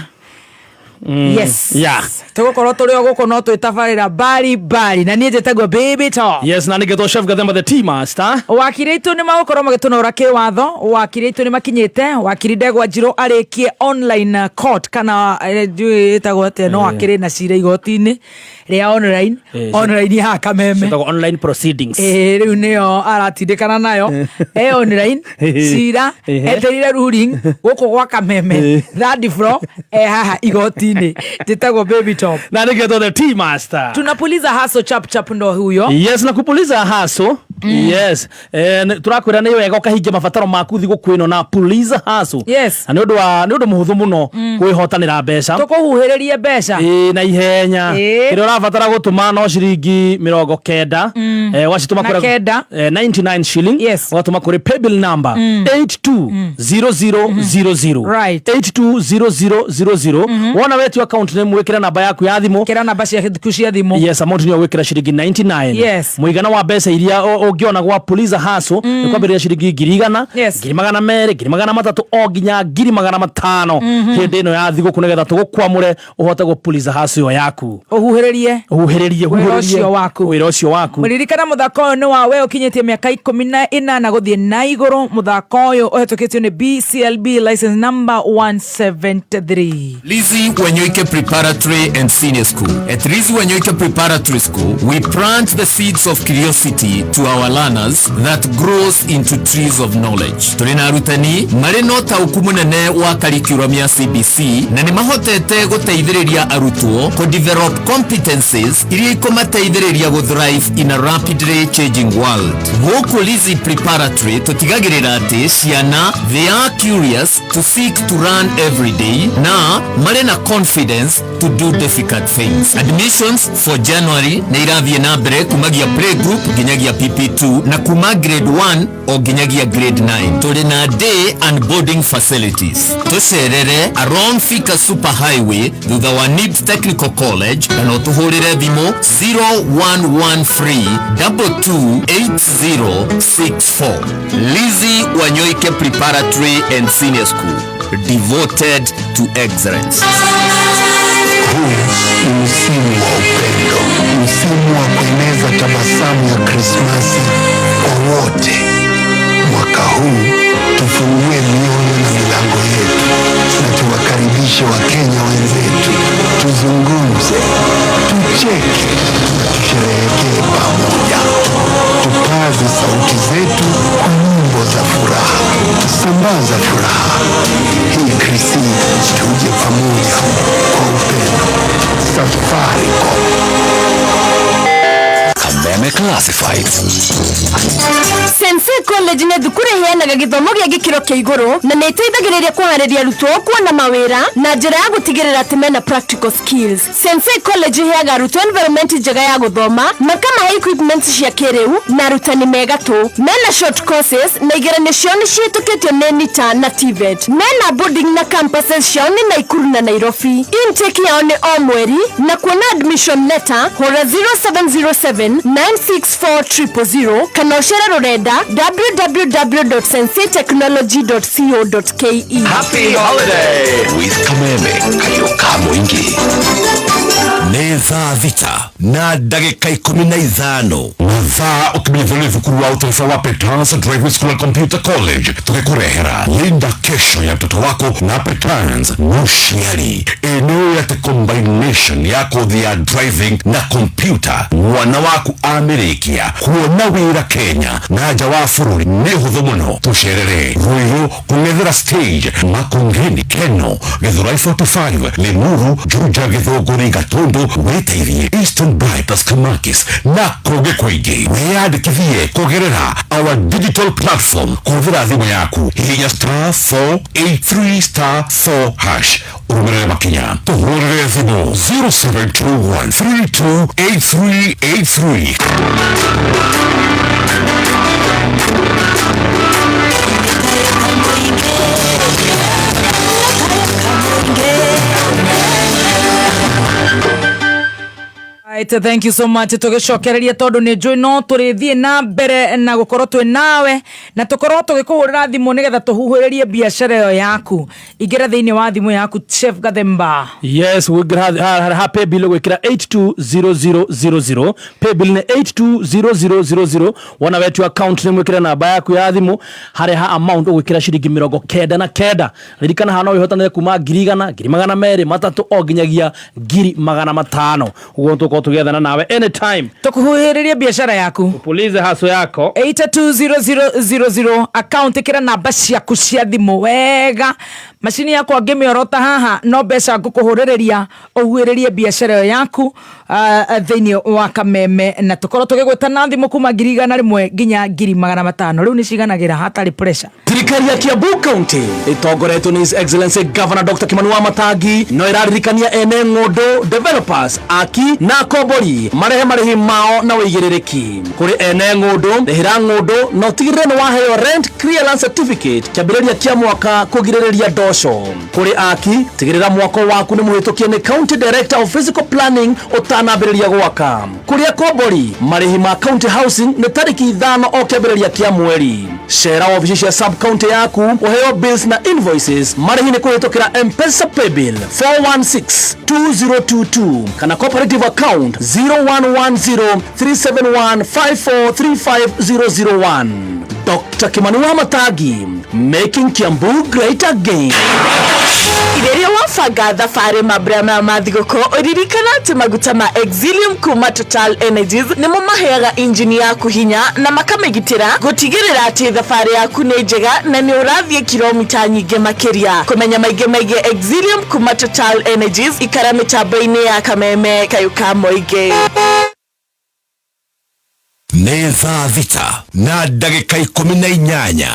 Yes. Yeah. Tugukorwo turi guko no twitabarira bari na nie jetagwo Baby Talk. Yes, na nigetwo Chef Gathemba the T-Master. Wakiri itu ni magukorwo magitunora kiwatho, wakiri itu ni makinyite, wakiri Ndegwa Njiro arikie online court kana etagwo ate no akiri na cira igoti-ini ria online ya Kameme. Etagwo online proceedings. Riu nio aratindikana nayo online cira eterire ruling guko gwa Kameme third floor haha igoti-ini jetagwo Baby Talk. Na nigetwo the T-Master. Tunapuliza haso chap ndo huyo. Yes, na kupuliza haso. Yes. Turakwira ni wega ukahingia mabataro maku thigu kwino na puliza haso. Yes. Na ni undu muhuthu muno kwihotanira mbeca. Tukuhuhiririe mbeca. Na ihenya. Kire urabatara gutuma no ciringi 90. Wacituma kuri 99 shilling. Yes. Watuma kuri paybill number 820000. Right. 820000. Wona wetu account name wekira namba yaku ya thimu. Kira namba cia thimu. Yes, amount ni wekira ciringi 99. Yes. Muigana wa mbeca iria ungiona gwa puliza haso ni kwambirira ciringi 100, 200, 300 o nginya 500 hindi ino ya thigu kunegetha tugukwamure uhote gupuliza haso yo yaku. Uhuhiririe wira ucio waku. Muririkana muthako uyu ni wa we ukinyitie miaka 14 na guthie na iguru. Muthako uyu uhetukitio ni BCLB license number 173. Lizzy Wanyoike Preparatory and Senior School. At Lizzy Wanyoike Preparatory School, we plant the seeds of curiosity to our learners that grows into trees of knowledge. Turina arutani marino tauku munene wa curriculum ya CBC na ni mahotete guteithiriria arutwo ku develop competencies iria ikomateithiriria gu thrive in a rapidly changing world. Guku Lizzy Preparatory tutigagirira ati ciana they are curious to seek to learn every day na marina confidence to do difficult things. Admissions for January na irathie na mbere kumagia playgroup ginyagia PP2 na kuma grade 1 o ginyagia grade 9. Tuli na day and boarding facilities. Tucerere around Thika Super Highway thutha wa NIBS Technical College na no tuhurire thimo 0113228064. Lizzy Wanyoike Preparatory and Senior School, devoted to excellence. Huu ni msimu wa upendo, msimu wa kueneza tabasamu ya Krismasi kwa wote. Mwaka huu tufungue mioyo na milango yetu na tuwakaribishe Wakenya wenzetu, tuzungumze, Sambaza furaha hii Krismasi, tuje pamoja kwa upendo. Safaricom. Kameme Classifieds. Sensei College ne thukuru iheanaga githomo gĩa gĩkĩro kĩa igũrũ na nĩ ĩteithagĩrĩria kũharĩria arutwo kuona mawĩra na njĩra ya gũtigĩrĩra atĩ mena practical skills. Sensei College iheaga arutwo environment njega ya gũthoma, makamahe equipment cia kĩrĩu na arutani mega tu. Mena short courses na igeranio ciao nĩ ciĩtũkĩtio nĩ NITA na TVET. Mena boarding na campuses ciao nĩ Naikuru na Nairobi. Intake yao nĩ o mweri na kuona admission letter hora 0707 964 kana ucera rurenda www.senseitechnology.co.ke. Happy holiday with Kameme Kayoka Mwingi. Neza vita na dakika 15 mathaa ukimithoni thukuru wa utaifa wa Petans Driving School and Computer College tukikurehera linda kesho ya mtoto wako na Petans Mushiari. Eneo ya the combination ya kothi ya driving na computer mwana waku amerikia kuona wira Kenya na aja wa fururi nihuthu muno. Tusherere Ruiru kungethera stage Makongeni Keno Githurai 45 Limuru Juja Githogori Gatundu Wetairie Eastern Bypass Kamakis na Koge Kwege. Weyandikithie kugerera our digital platform kuthira thimu yaku hihinya *483*4# urumerere makinya tuhurire thimu 0721328383. Right, thank you so much. Tugicokereria tondu ni njui no turithie na mbere na gukorwo twi nawe na tukorwo tugikuhurira thimu nigetha tuhuhuririe biashara yo yaku. Igira thiini wa thimu yaku Chef Gathemba. Yes, we ha pay bill gwikira 820000. Pay bill ni 820000. Wana wetu account ni mwikira namba yaku ya thimu hari ha amount gwikira shiringi 99. Ririkana hano wihotanire kuma 100, 200, 300 o ginyagia 500. Ugo tuko together nawe anytime tukuhuhiririe biashara yaku upulize haso yako 820000 account ikira namba ciaku cia thimu wega machini yako angimiorota haha no mbeca ngukuhuriria uhuhiririe biashara yaku thiini wa Kameme na tukorwo tugigwita na thimu kuma 100 nginya 500 riu ni ciganagira hatari pressure. Thirikari ya Kiambu County itongoretwo ni His Excellency Governor Dr. Kimani wa Matangi no iraririkania ene ng'ondo developers aki na kombori marehe mao na wigirereki kuri ene ng'ondo rehera ng'ondo no tigirire no waheo rent clearance certificate kiambiriria kia mwaka kugiririria ndosho kuri aki tigirira mwako waku ni muhitukie ni County Director of Physical Planning utanambiriria gwaka kuri kombori marehi ma county housing ni tariki 5 o kiambiriria kia mweri share office cia sub county yaku uheo bills na invoices marehi ni kuhitukira M-Pesa pay bill 4162022 kana cooperative account 01103715435001. Dr. Kimani wa Matangi, making Kiambu great again. Ireria wafanga thabari mabrama mathigoko uririkana ati maguta ma Exilium kuma Total Energies nimo maheaga engine yaku hinya na makamegitira gutigirira ati thabari yaku ni njega na ni urathie kilomita nyingi makiria. Kumenya maige Exilium kuma Total Energies ikara mitambo-ini ya Kameme Kayuka Mwingi. Neza vita na dakika 18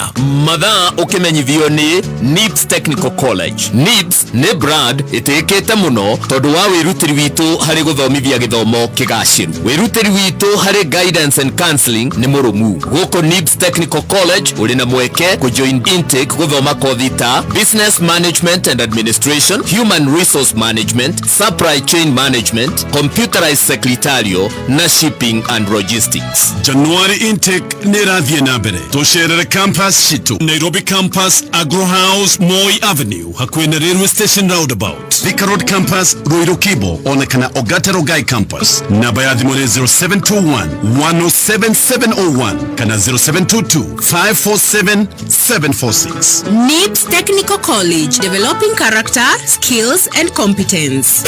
mathaa ukimenyithio ni NIPS Technical College. NIPS ni brand itikite muno tondu wa wirutiri witu hari guthomithia githomo kigaciru. Wirutiri witu hari guidance and counseling ni murumu. Guko NIPS Technical College uri na mweke kujoin intake guthoma kothi ta Business Management and Administration, Human Resource Management, Supply Chain Management, Computerized Secretarial na Shipping and Logistics. January intake nirathie na mbere. Tusherere campus shitu Nairobi campus Agro House Moi Avenue hakwena railway station roundabout. Thika Road campus Ruiru Kibo onekana Ogate Rogai campus. Namba ya thimu 0721 107701 kana 0722547746. NIPS Technical College, developing character, skills and competence.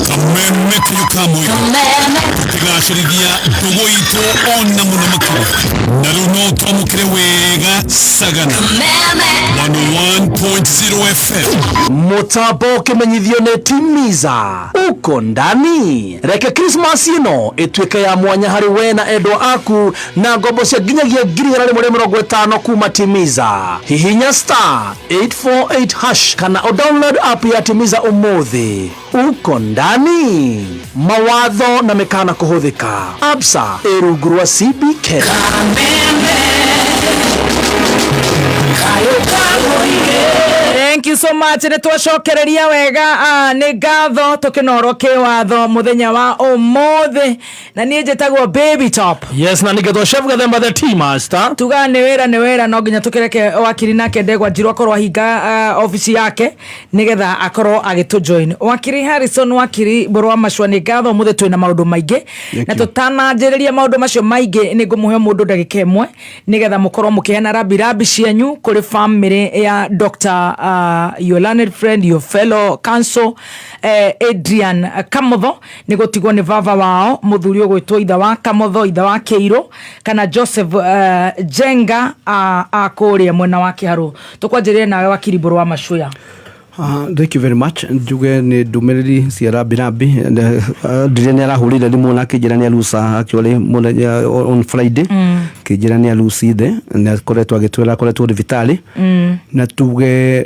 Kameme Kayuka Mwingi. Tigashirigia ndugu ito ona muno makuru. Naruno tomukire wega sagana. 91.0 FM. Mutambo kimenyithio ne timiza uko ndani reke Christmas ino itwike ya mwanya hari we na endwa aku na ngombo cia nginyagia 150 kuma timiza hihinya *848# kana o download app ya timiza umuthi uko ndani mawatho na mekana kuhuthika absa erugurwa CBK Thank you so much. Nitwacokereria wega ni ngatho tukinoroke watho muthenya wa umuthi na nie njitagwo Baby Top. Yes, na nigetho chef gathemba the team master. Tuga ni wera no nginya tukireke wakiri nake Ndegwa Njirũ akorwo hinga office yake nigetha akorwo agitu join. Wakiri Harrison wakiri Borwa Macua ni ngatho muthe twina maundu maingi na tutananjiriria maundu macio maingi ni ngumuhe mundu ndagika imwe nigetha mukorwo mukihena rabi cianyu kuri family ya Dr. Your learned friend, your fellow counsel Adrian Kamotho ni gutigwo ni vava wao muthuri ogwitwo itha wa Kamotho itha wa Kĩirũ kana Joseph Jenga akuria mwena wa Kĩharũ tukwanjirie nawe wakiri Borwa Macua. Thank you very much. Njuge ni ndumiriri cia Rabi ndirene arahurire limu na kijirani alusa actually on Friday kijirani aluside na koretwa gitwera koretwa vitali na tuge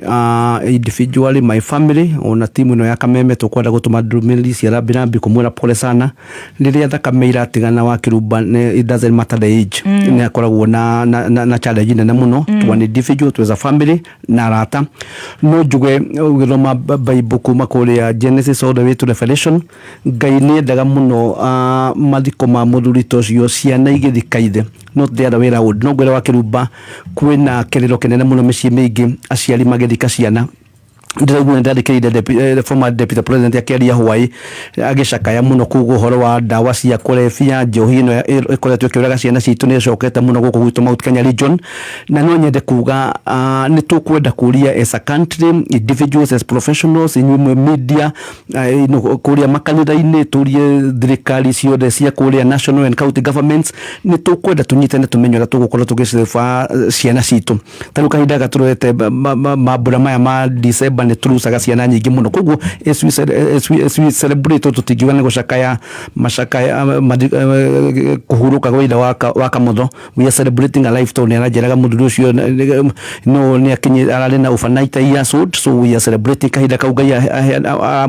individually my family ona timu ino ya Kameme tukwenda gutuma ndumiriri cia Rabi kumwira pole sana riria thakameira tigana wa Kiruba it doesn't matter the age ni akoragwo na challenge nene muno to an individual to as a family na rata no njuge ugithoma Bible kuma kuria Genesis all the way to Revelation Ngai ni endaga muno mathiko ma muthuri tocio ciana igithikaithe not the other way around no gwera wa Kiruba kwina kiriro kinene muno micii mingi aciari magithika ciana ndiraigua ndandikirire the former deputy president ya Kenya Hawaii agicakaya muno kugo horo wa dawa cia kulefia njohi ino ikoretwe kiuraga ciana citu ni cokete muno guku gwitu Mount Kenya region na no nyende kuga ni tukwenda kuria as a country individuals as professionals in media kuria makanitha-ini turie thirikari ciothe cia kuria national and county governments ni tukwenda tunyitane tumenyora tugukorwo tugicifa ciana citu taruka hinda gaturete mabura maya ma December ne turusaga ciana nyingi muno koguo as we celebrate tutigiwa ne gucakaya mashakaya kuhuruka gwa ida wa Kamotho we are celebrating a life tone na jeraga muthuri ucio no ni akinyi arari na ufanaita ya so we are celebrating kahida kaugai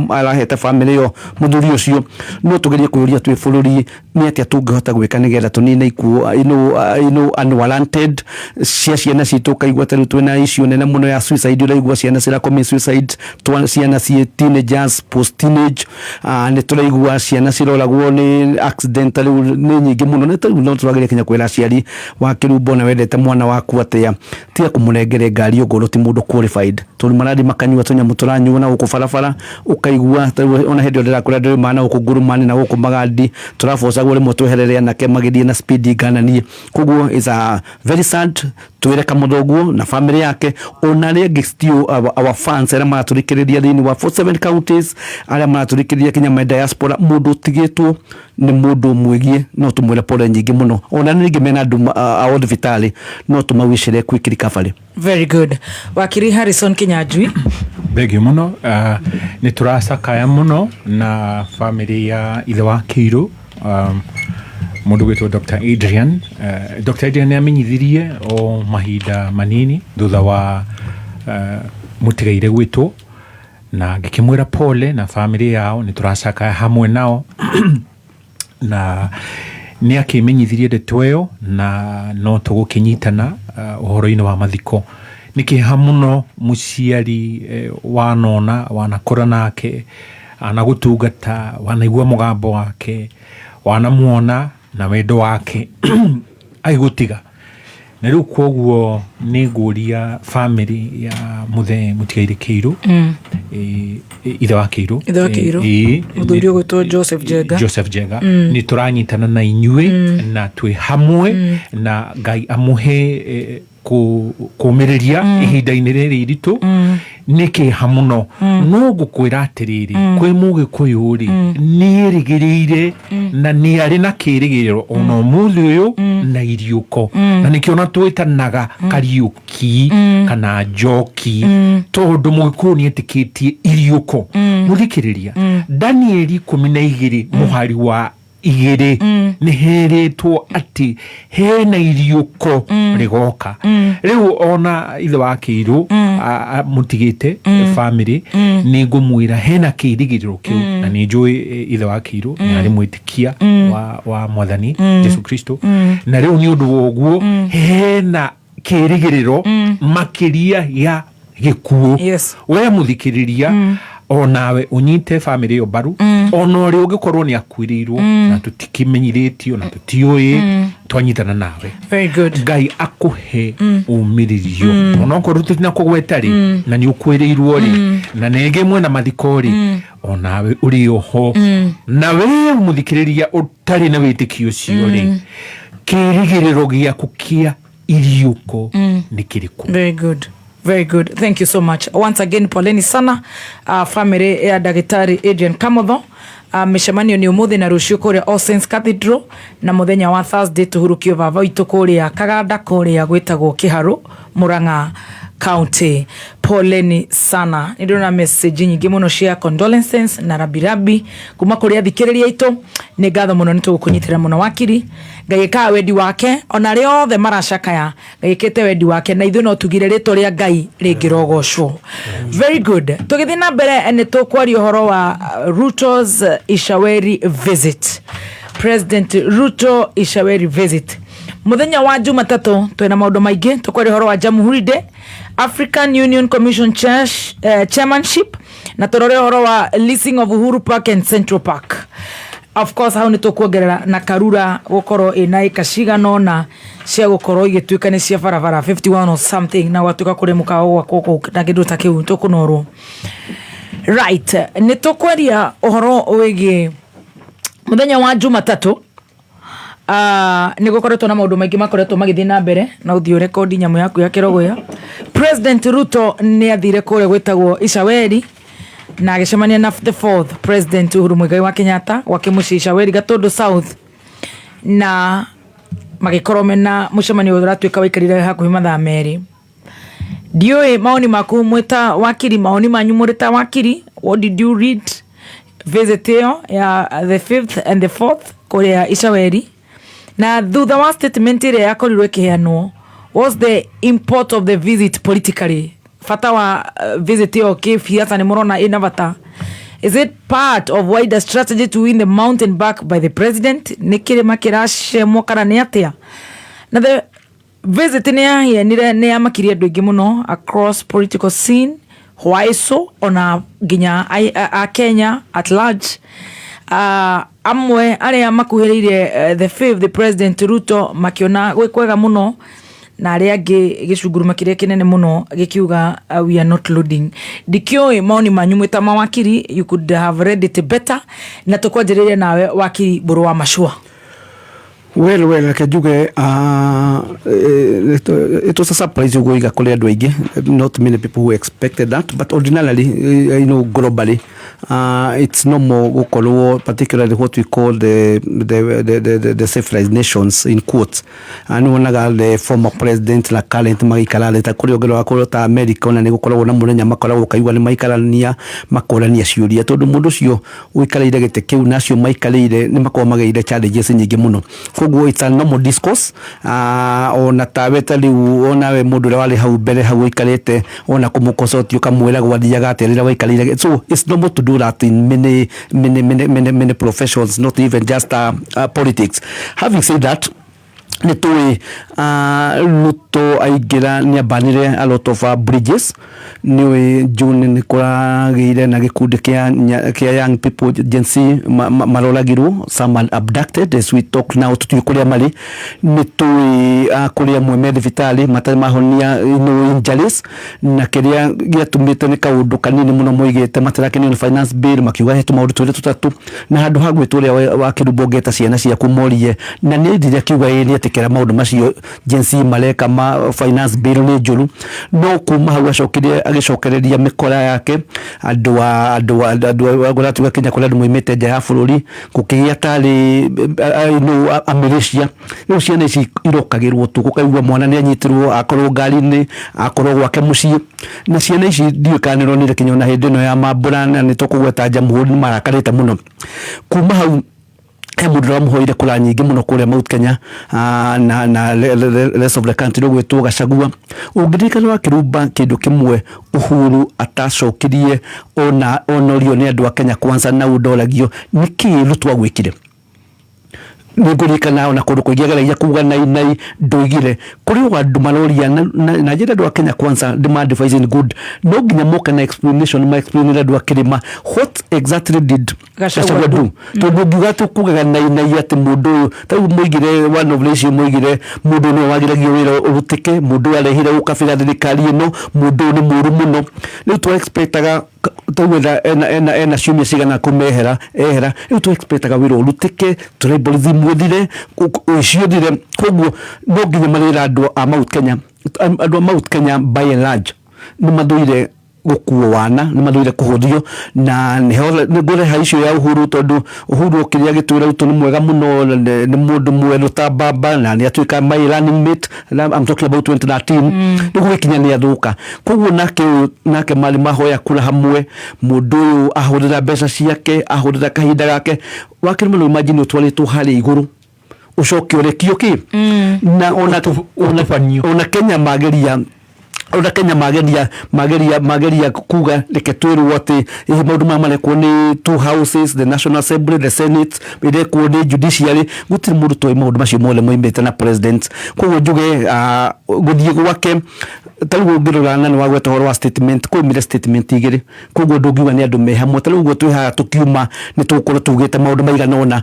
araheta family yo muthuri ucio no tugerie kuuria twi bururi ni atia tungihota gwika nigetha tunine ikuo unwarranted ciana citu kaigwa taru twina issue nene muno ya suicide uraigwa ciana cira commit suicide ciana cie teenagers post teenage ni turaigwa ciana ciroragwo ni accidentally ni nyingi muno ni taru no turageria kinya kwira ciari wa Kirubo na wendete mwana waku atia tia kumunengere ngari ogoro ti mundu qualified tuli maradi makanywa tonya muturanyu na guku farafara ukaigwa ona hedio ndira kura ndiri mana guku gurumani na guku magadi turafosa gore mutuhererea na kemagidi na speed ganani kuguo is a very sad tuwire Kamotho na family yake ona rege still our fans era maturikiriria thini wa 47 counties ara maturikiriria Kenya diaspora mundu tigitwo ni mundu mwegie no tumwire pole nyingi muno ona ningi mena award vitali no tumawishire quick recovery. Very good. Wakiri Harrison Kinyanjui begi muno ni turasakaya muno na family ya ithe wa Kĩirũ mundu gwitwo Dr. Adrian Dr. Adrian amenyithirie o mahinda manini thutha wa mutigaire gwitwo na ngikimwira pole na family yao ni turacaka hamwe nao na ni akimenyithirie ndetweyo na no tugukinyitana uhoro-ini wa mathiko nikiha muno muciari wanona wanakora nake anagutungata wanaigua mugambo wake wanamuona na wendo wake aigutiga na riu koguo ni nguria family ya muthe mutigaire Kĩirũ ithe wa Kĩirũ muthuri ogwitwo Joseph Jenga ni turanyitana na inyue na twi hamwe na Ngai amuhe kumiriria ihinda-ini riri iritu niki hamuno no gukwira atiriri kwi mugikuyu ri ni rigirire na ni ari na kirigiriro ono muthi uyu na iriuko na nikiona twitanaga kariuki kana njoki tondu mugikuyu ni etikitie iriuko muthikiriria Danieli 12 muhari wa igere ni heretwo ati hena iriuko rigoka riu ona ithe wa Kiiru mutigite family ni ngumwira hena kirigiriro kiu na ni njui ithe wa Kiiru ni ari mwitikia wa Mwathani Yesu Kristo na riu ni undu woguo hena kirigiriro makiria ya gikuo we muthikiriria onawe unyite family yo baru onore ugikorwo ni akwirirwo na tutikimenyiritio na tutioi twanyitana nawe very good Ngai akuhe umiririo onokorwo tutina kugwetari na ni ukwirirwo ri na nege mwe na mathikori onawe uri oho na we muthikiriria utari na witikio cio ri kirigiriro giaku kia iriuko ni kiriku. Very good. Very good. Thank you so much. Once again, poleni sana family ya Dagitari Adrian Kamotho. Mishamanio ni umuthi na rucio kuria All Saints Cathedral na muthenya wa Thursday tuhurukio vava itu kuria Kaganda kuria gwitagwo Kiharu Murang'a County. Poleni sana. Ndirona message nyingi muno cia condolences na rabirabi kuma kuri athikiriria itu. Ni ngatho muno nitugukunyitira muno wakiri. Ngai ka wedi wake ona ri othe maracakaya Ngai kete wedi wake na ithu no tugire rito ria Ngai ringirogocwo. Very good. Tugithi na mbere ni tukwari uhoro wa Ruto's Ishaweri visit. President Ruto Ishaweri visit. Muthenya wa Jumatatu twina maundu maingi tukwari uhoro wa Jamhuri Day, African Union Commission chairmanship na turore uhoro wa leasing of Uhuru Park and Central Park. Of course hau nitukuongerera na Karura gukorwo ina ikacigano na cia gukorwo igituika ni cia barabara 51 or something na watuka kuri mukao gwa na kindu ta kiu tukunorwo. Right, nitukwaria uhoro wigi muthenya wa Jumatatu ni gukoretwo na maundu maingi makoretwo magithii na mbere na uthio record nyamu yaku ya kirogo ya President Ruto ni athire kure gwitagwo Ishaweri na agicemania na the fourth President Uhuru Muigai wa Kenyatta wakimuci Ishaweri Gatundu South na magikorwo mena mucemanio uratuika waikarire hakuhi mathaa meri. Ndioi maoni maku mwita wakiri, maoni manyu murita wakiri, what did you read visit ya the 5th and the 4th kuria Ishaweri na thutha wa statement ile yakorirwe kiheanwo, what's the import of the visit politically? Fata wa visit yo kifiasa ni murona ina bata, is it part of wider strategy to win the mountain back by the president? Nikire makirashe mwakara ni atia na the visit ni ya makiria nduingi muno across political scene. Why so? Ona ginya a Kenya at large. Amwe aria makuhiriire the 5th the President Ruto makiona gwekwega muno na aria angi gicunguruma kiria kinene muno gikiuga we are not loading. Dikioi maoni manyu mwita mawakiri, you could have read it better na tukwanjiriria nawe wakiri Buru wa Mashua. Well, kajuge it was a surprise you going kule andu aingi, not many people who expected that, but ordinarily globally it's normal gukorwo, particularly what we call the civilized nations in quotes, and wonaga the former president la current magikarale ta kuri ogero akoro ta America na ni gukorwo na munenya makoragwo kaigwa ni maikarania makorania ciuria tondu mundu cio uikaraire gite kiu nacio maikarire ni makorwo mageire challenges nyingi muno. Koguo it's a normal discourse. Ona taweta liu ona we mundu wale hau mbere hau ikarete ona kumukosotio kamwira gwathiaga aterira waikarire. So it's normal to do that in many professions, not even just politics. Having said that, nitui Ruto aigira ni abanire a lot of bridges. Niwe June ni kuragire na gikundi kia young people Gen Z marolagiru, some are abducted as we talk now. Tutu kuria mali nitui kuria mwemedi vitali matari mahonia injuries na kiria giatumite ni kaundu kanini muno moigete matarake ni finance bill makiuga hetu maundu twire tutatu na handu hagwe turia wa kirubogeta ciana cia kumorie na ni ndiria kiuga ni atikira maundu macio jinsi maleka ma finance bill ni njuru no kuma hau agicokereria mikora yake andu aguratu Kenya kula muimete nja ya bururi gukigia tari no Americia no ciana ici irokagirwo tu gukaigwa mwana ni anyitirwo akorwo ngari-ini akorwo gwake mucii na ciana ici ndiukanirwo ni Kenya na hindi no ya mambura na ni tukugweta Jamhuri marakarite muno kuma hau mundu ramuhoire kura nyingi muno kuria Mount Kenya na rest of the country gwetwo Gachagua ungiririkana wakirumba kindu kimwe Uhuru atacokirie onorio ni andu a Kenya Kwanza na udoragio niki rutwa gwikire ningurikana ona kundu kuigiagera kuga nai ndoigire kuri wandu maroria na njira andu a Kenya Kwanza demand advising good no nginya moka na explanation ma explain andu a kirima what exactly did Gachagua do tondu ngiuga tukugaga nai ati mundu tau muigire one of these muigire mundu no wagiragio wira urutike mundu arehire ukabira thirikari ino mundu ni muru muno ni tu expectaga tawetha ena ciumia cigana kumehera riu tu expectaga wira urutike tribalism muthire uciuthire koguo no nginya marira andu a Mount Kenya by and large ni mathuire gukuo wana ni mathuire kuhuthio na ngore haicio ya Uhuru tondu Uhuru kiria gitwira utu ni mwega muno ni mundu mweru ta baba na ni atuika my running mate I'm talking about 2013 niguo kinya ni athuka koguo nake mali mahoya kula hamwe mundu uyu ahurira mbeca ciake ahurira kahinda gake wakirimo no imagine utwaritwo hari iguru ucoke urekio ki na ona Kenya mageria kuga reke twirwo ati maundu marekwo ni two houses the National Assembly the Senate irekwo ni judiciary gutiri mundu toi maundu macio mole moimite na president koguo njuge guthie gwake tarugo ngirora nani wagweta horo wa statement kumire statement igiri koguo ndungiuga ni andu me hamwe tarugo twihaga tukiuma ni tukorwo tugite maundu maigana ona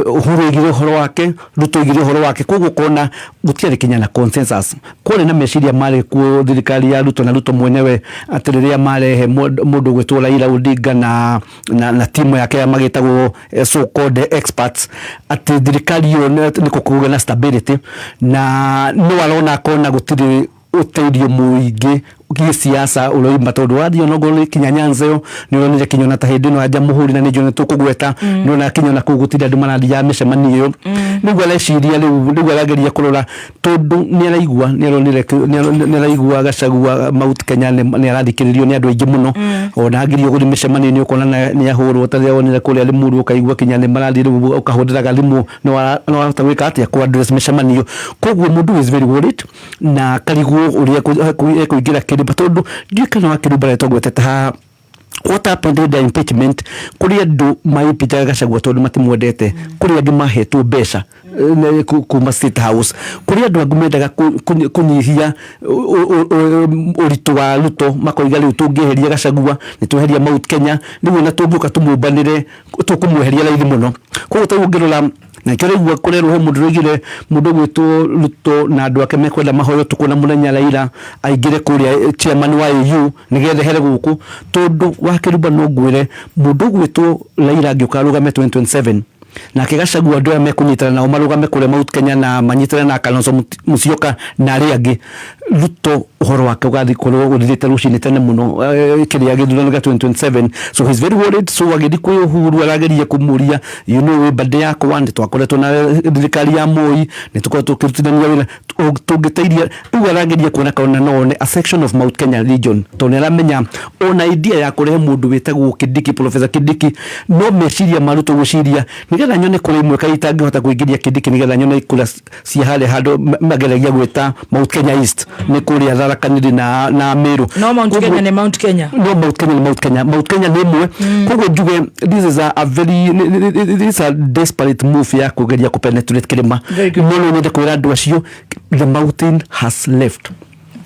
Uhuru igire horo wake Ruto igire horo wake koguo kona gutiari Kenya na consensus kone na meciria mari ku thirikari ya Ruto na Ruto mwenyewe atiriria marehe mundu gwetwo Raila Odinga na timu yake ya magitagwo so called experts ati thirikari yo ni kukuga na stability na no arona kona gutiri uteithio muingi gisiasa uroimba tondu wathio nogoro Kinya Nyanzeo ni uronire kinyona ta hindi no Jamhuri na nijo tukugweta ni ona kinyona kugutira andu marathia micemaniyo niguo areciria niguo arageria kurora tondu ni araigua ni aronire ni araigua Gachagua Mount Kenya ni arathikiririo ni andu aingi muno ona agirio guri micemaniyo ni ukona ni ahurwo taria onire kuria limuru ukaigua Kinya ni marathia riu ukahundira galimu no arata gwika atia ku address micemaniyo koguo mundu is very worried na kariguo uria kuingira tondu ndikana wakirumba reto gweteta what happened with the impeachment kuri andu maipita Gachagua tondu matimwendete kuri andu mahetwo mbeca kuma State House kuri andu agumendaga kunyihia uritu wa Ruto makoiga riu tungiheria Gachagua ni tweheria Mount Kenya niwe na tungiuka tumumbanire tukumweheria raithi muno koguo tawugirora na kirigwa kurerwo mundu rigire mundu gwitwo Ruto na andu ake mekwenda mahoyo tukuna munenya Raila aigire kuria chairman wa EU nigethe here guku tondu wakirumba no ngwire mundu gwitwo Raila angiukarugame 2027 na Gachagua ndio amekunyitana na umarugame kure Mount Kenya na manyitana na Kalonzo Musyoka na ari angi Ruto uhoro wake ugathi kurwo uthite rucini tene muno kiria githurano ga 2027 so he's very worried so agidi kwi Uhuru arageria kumuria you know bade yako wande twakoretwo na thirikari ya Moi ni tuko tukirutithania wira tungiteiria ugu arageria kuona kaona none a section of Mount Kenya region tonera menya ona idea ya kurehe mundu witagwo Kidiki Professor Kidiki no meciria maruto guciria nigetha nyone kuri imwe kaitanga hota kuingiria Kidiki nigetha nyone ikula cia hale hado mageragia gweta Mount Kenya East ni kuria Tharaka Nithi na Meru no Mount Kenya ni Mount Kenya no Mount Kenya ni mwe koguo njuge this is a very this is a desperate move ya kugeria kupenetrate kirima muno nende kwira andu acio the mountain has left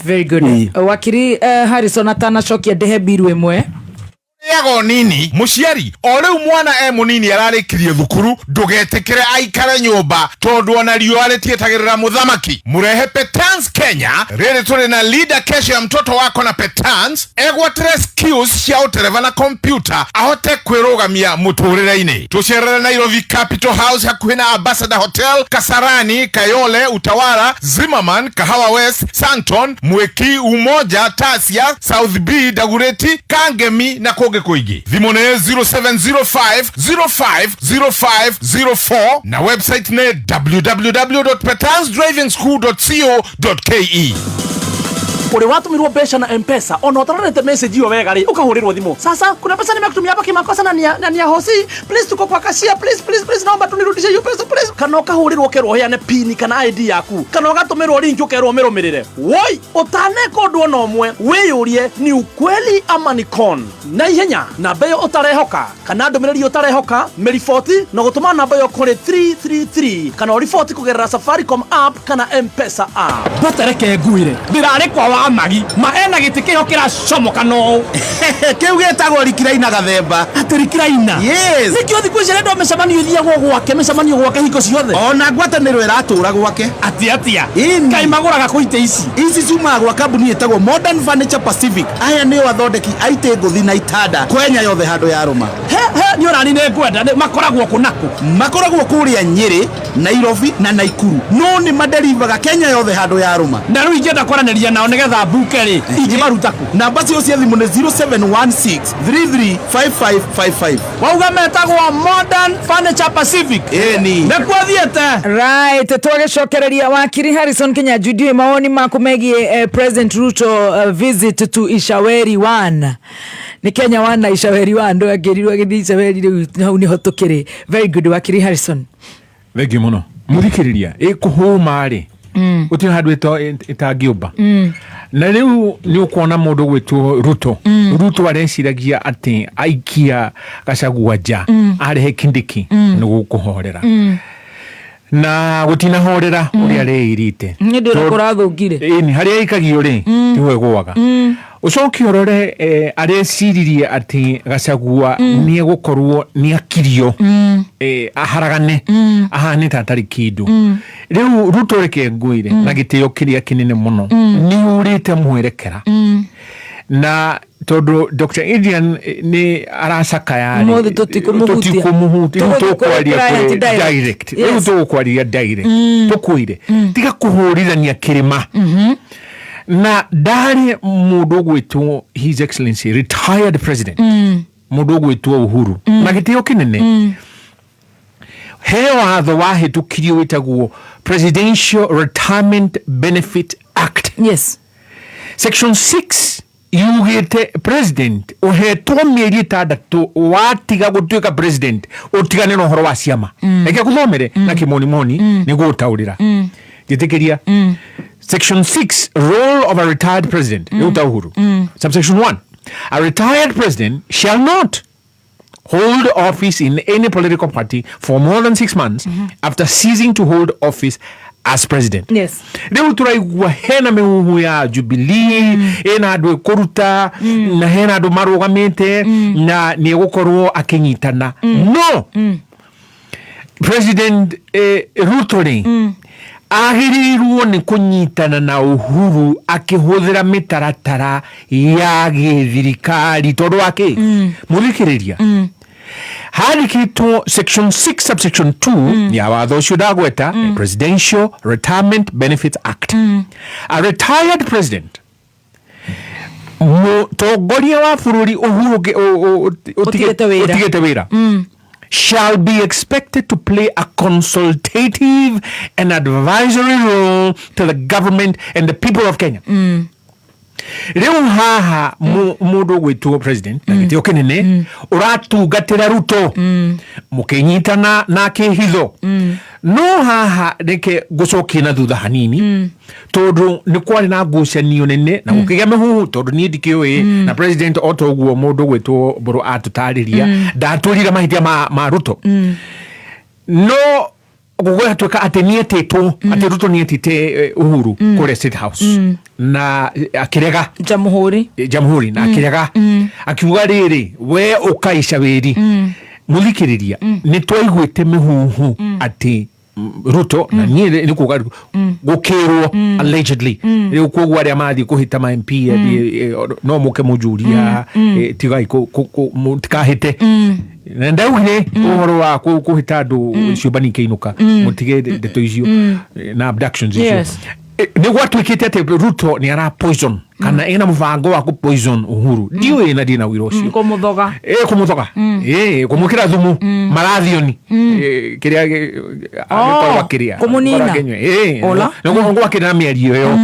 very good wakiri Harrison atana cokia ndehe biru imwe yago nini muciari o riu mwana munini ararikirie thukuru ndugetikire aikare nyumba tondu ona riua ritietagirira muthamaki. Murehe Petans Kenya riri turi na leader kesho ya mtoto wako na Petans egwatire skills cia utereva na computer ahote kwirugamia muturire-ini. Tucerere Nairobi Capital House hakuhi na Ambassador Hotel, Kasarani, Kayole, Utawala, Zimmerman, Kahawa West, Santon, Mweki, Umoja, Tasia, South B, Dagureti, Kangemi na Koge Koigi. Thimone 0705050504 na website ne www.petansdrivingschool.co.ke. uri watumirwo mbeca na M-Pesa ona utarorete message iyo wega ri ukahurirwo thimu. Sasa kuna pesa nimekutumia hapa kimakosa na nia hosi, please tuko kwa cashier, please naomba tunirudishe hiyo pesa please. Kana ukahurirwo kerwo heane pin kana ID yaku, kana ugatumirwo link ukerwo mirumirire. Woi utaneko ndu ona umwe wiyurie ni ukweli ama ni con na ihenya namba yo utarehoka kana ndumiriri utarehoka meripoti na gutuma namba yo kuri 333 kana report kugerera Safaricom app kana M-Pesa app. Batareke nguire ndirari kwa magi maena gitikio kira comoka no kiu getagwo rikiraina gathemba ati rikiraina. Yes nikio thiku ici ndo mecamanio thiagwo gwake mecamanio gwake hingo ciothe ona ngwataniro iratura gwake atia kai maguraga kuite ici cuma gwa kambuni etagwo Modern Furniture Pacific. Aya ni wathondeki aite nguthi na itada Kenya yothe handu ya ruma ni orani ne ngwenda makoragwo kunaku makoragwo kuria Nyeri, Nairobi na Naikuru no ni maderivaga Kenya yothe handu ya ruma na riu ingenda kwaranĩria nao nigetha bukeri ingimarutaku. Namba cio cia thimu ni 0716335555. Wauga metagwo Modern Furniture Pacific. Ni nekwathiete right. Twagicokereria wakiri Harrison Kenya Judy maoni maku megie President Ruto visit to Ishaweri 1 ni Kenya 1 na Ishaweri 1 ndo agerirwo agithi Ishaweri riu hau ni hotukiri. Very good wakiri Harrison. Thegi muno muthikiriria ikuhuma ri uti handu itangiumba na riu ni ukuona mundu gwitwo Ruto areciragia ati aikia Gachagua nja arehe Kindiki ni gukuhorera na gutina horera uri areirite ni ndira kurathungire ni hari aikagio ri tiwe gwaga ucoki orore areciririe ati Gachagua ni gukorwo ni akirio aharagane ahani tatari kindu riu Ruto reke nguire na gitio kiria kinene muno ni urite mwerekera na todo Dr. Indian ni aracaka yani no tutikumuhutia direct riu tukwaria direct tukwire tiga kuhurirania kirima na ndari mundu gwitwo His Excellency retired president mundu gwitwo Uhuru na gitio kinene heo watho wahitukirio witagwo Presidential Retirement Benefit Act. Yes. Section 6 yugite president uhetwo mieri 6 watiga gutuika president utigane no horo wa ciama eke kuthomere na kimoni ni gutaurira gitikiria Section 6 role of a retired president Uhuru. Subsection 1 a retired president shall not hold office in any political party for more than 6 months after ceasing to hold office as president. Yes. Riu turaigua hena mihuhu ya Jubilee ena andu kuruta na hena andu marugamite na ni gukorwo akinyitana no President Ruto agirirwo ni kunyitana na Uhuru akihuthira mitaratara ya githirikari tondu wake muthikiriria handikitwo Section 6 subsection 2 ya watho ucio ndagweta Presidential Retirement Benefits Act. A retired president mutongoria wa bururi Uhuru utigete wira shall be expected to play a consultative and advisory role to the government and the people of Kenya. Riu haha mundu gwitwo president na gitio kinene uratungatira Ruto mukinyitana na kihitho no haha reke gucokia na thutha hanini tondu ni kwari na ngucanio nene na gukigia mihuhu tondu ni ndikiwe na president otoguo mundu gwitwo Mburu atutariria ndaturira mahitia ma Ruto no gugwe tuka atenietitwo ati Ruto nietite Uhuru kule State House na akirega jamhuri na akirega akiuga riri we ukaisha wiri muthikiriria ni twaiguite mihuhu ati Ruto na nie ni kuga gukirwo allegedly riu koguo aria mathi kuhita ma MP no muke mujuria tigai mutikahite na ndaugire uhoro wa kuhita andu ciumbani keinuka mutige ndeto icio na abductions icio ni gwatuikite ati Ruto ni ara poison kana ina muvango wa ku poison Uhuru ndiwe na dina wiro cio kumuthoga kumukira thumu marathioni kiria agikora kiria kumunina ola no gwakira miario yo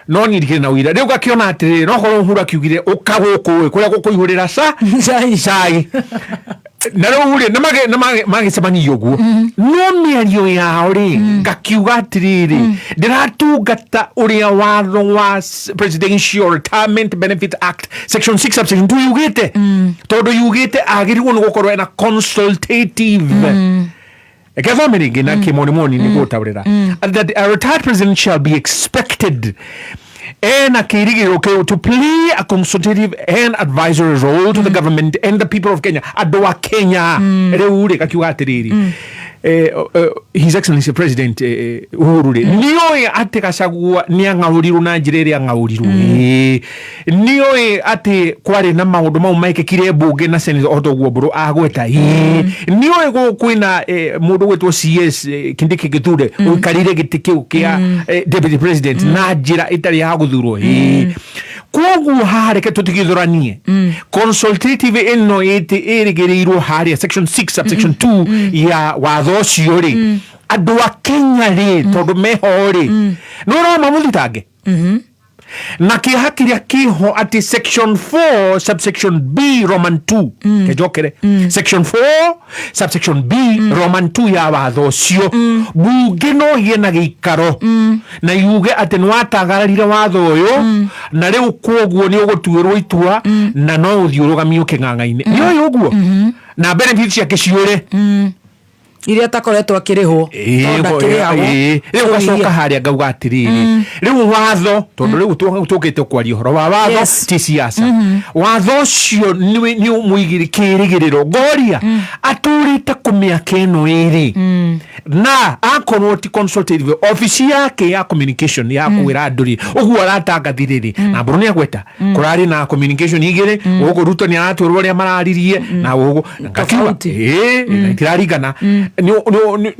no ndirikire na wira riu gakiona ati no horo Uhuru akiugire ukaguku kuria gukuihurira sai na ruri magicemania uguo no miario yao ri ngakiuga atiriri ndiratungata uria watho wa Presidential Retirement Benefit Act section 6 subsection 2 yugite tondu yugite agirwo ni gukorwo na consultative Ekethomeringi na kimonimoni ni gutaurira that a retired president shall be expected to play a consultative and advisory role to the government and the people of Kenya. Adoa Kenya reure kakiuga atiriri His Excellency President Uhuru niyo ate kacagua ni angaurirwo na njira iria angaurirwo niyo ate kwari na maundu mau maikekire bunge na Senator Otto Guoburu agweta niyo kwina mundu gwetwo CS Kindiki Kithure ukarire giti kiu kia Deputy President na njira itari ya guthurwo koguo hareke tutigithuranie consultative ino irigirirwo haria section 6 subsection 2 ya watho cio ri andu a Kenya ri tondu meho ri no mamuthitange na kiha kiria kiho ati section 4 subsection B Roman 2 kejokere section 4 subsection B Roman 2 ya watho cio bunge no yena giikaro na yuge ati nwatagararire watho uyu na riu koguo ni ugutuirwo itua na no uthiurugamio king'ang'a-ini yo uguo na benefits ya kiciure iria takoretwo akirihwo riu gacoka haria ngauga atiriri riu watho tondu riu tukite kwaria uhoro wa watho ti siasa watho cio ni muigiri kirigiriro ngoria aturite kumiaka ino iri na akorwo ti consultative office yake ya communication ya kwira anduri uguo aratangathiriri na mburu ni agweta kurari na communication igire uguo Ruto ni aratwirwo ria mararirie na uguo ngakiuga itirarigana ni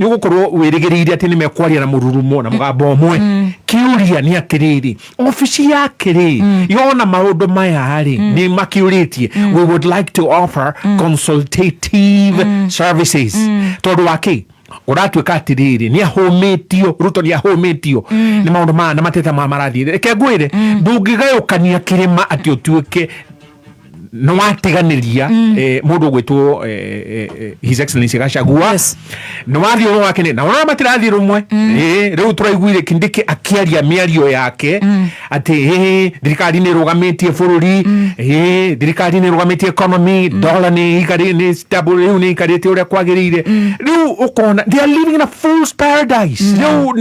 gukorwo wirigiriire ati ni mekwaria na mururumo na mugambo omwe kiuria ni atiriri office yake ri yona maundu maya ri ni makiuritie we would like to offer consultative services tondu waki uratuika atiriri ni ahometio Ruto ni ahometio ni maundu ma na mateta ma marathi reke ngwire ndungigayukania kirima ati utuike no watiganiria mundu gwitwo His Excellency Gachagua no wathio wake ni na ona matirathi rumwe riu turaiguire Kindiki akiaria miario yake ati thirikari ni rugamitie bururi thirikari ni rugamitie economy dollar ni ikari ni stable riu ni ikarite uria kwagirire riu ukona they are living in a fool's paradise riu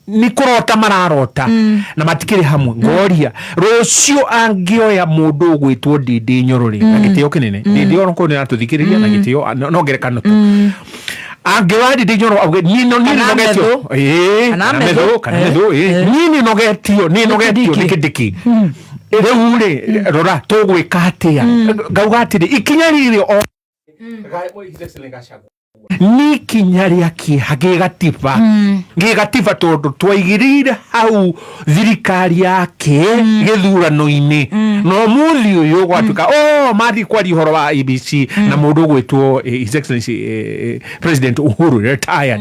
ni kurota mararota na matikiri hamwe ngoria rucio angioya mundu gwitwo Ndindi Nyoro na gitio kinene Ndindi Nyoro ko ni atuthikiriria na gitio no ngerekano tu angewa Ndindi Nyoro auge nini nogetio nini nogetio ni Kindiki reure rora tugwika atia ngauga atiri ikinya riri o ni kinya ria kiha gigatiba tondu twaigirire hau thirikari yake githurano-ini no muthi uyu gwatuka mathi kwaria uhoro wa IBC na mundu gwitwo His Excellency President Uhuru retired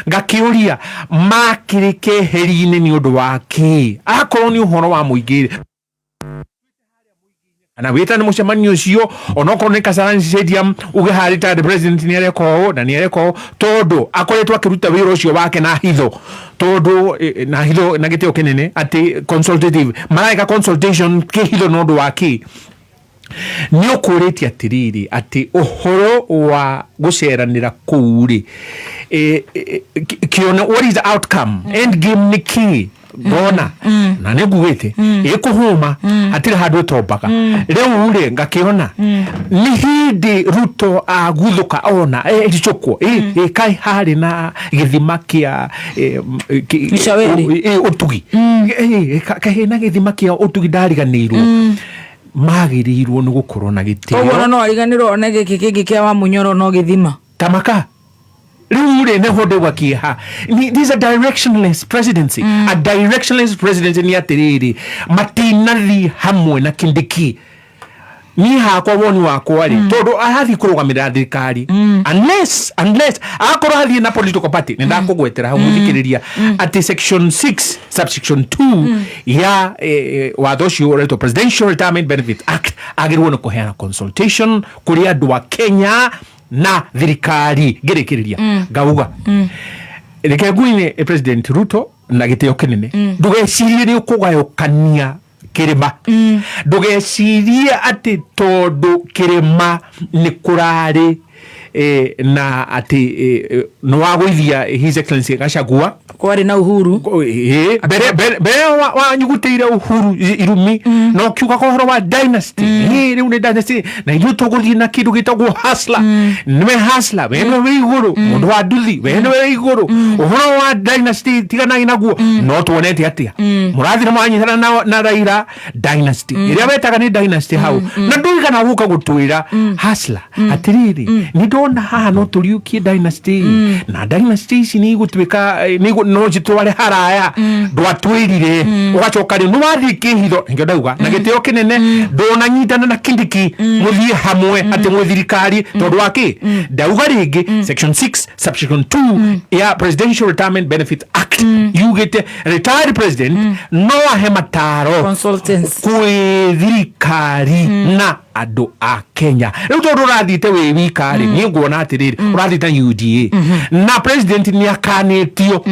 ngakiuria makirike heri-ini ni undu wake akorwo ni uhoro wa muingire ana wita ni mucemanio cio onokorwo ni Kasarani Stadium uge harita the president ni areko na ni areko tondu akoretwo akiruta wira ucio wake na hitho tondu na hitho na gitio kinene ati consultative malaika consultation ke hitho nondu wake ni ukuriti atiriri ati uhoro wa guceranira kuuri kiona what is the outcome end game ni ki gona na negwete ikuhuma atira handu tombaka riu ri ngakiona ni hindi Ruto aguthuka ona icukwo kai hari na githima kia utugi kai na githima kia utugi ndariganirwo magirirwo ni gukorwo na gitio oguo no ariganirwo na giki kingi kia wa munyoro no githima tamaka riure ne hodo wakiha these are directionless presidency a directionless presidency ni atiriri matinathi hamwe na Kindiki ni hakwa woni wakwa ri todo arathi kurugamira thirikari unless akoro hathi na political party ni ndakugwetera muthikiriria ati section 6 subsection 2 ya wathocio reto Presidential Retirement Benefit Act agirwo no kuheana consultation kuri andu wa Kenya na thirikari ngirikiriria ngauga reke gwine President Ruto na giteo kinene ndugecirie ni ukugayukania kirima ndugecirie ati tondu kirima ni kurari na ati no wagwithia His Excellency Gachagua kwari na Uhuru bere wa nyugutire Uhuru irumi no kiuga kohoro wa dynasty riu ni dynasty na ithu tuguthie na kindu gitagwo hustler nime hustler wene we iguru mundu wa nduthi wene we iguru uhoro wa dynasty tigana inaguo no tuonete atia murathire mwanyitana na Raila dynasty iria wetaga ni dynasty hau na nduigana guka gutwira hustler atiriri ni ndona haha no turiukie dynasty na dynasty ici ni gutwika ni no jitware haraya ndwatwirire ugacoka ri no wathi kihitho ngio ndauga na gitio kinene ndona nyitana na Kindiki muthie hamwe ati muthirikari tondu waki ndauga ringi section 6 subsection 2 ya Presidential Retirement Benefit Act yugite retired president no ahe mataro consultants kwi thirikari na andu a Kenya riu tondu rathite wi wikari ni nguona atiriri urathita UDA na president ni akanitio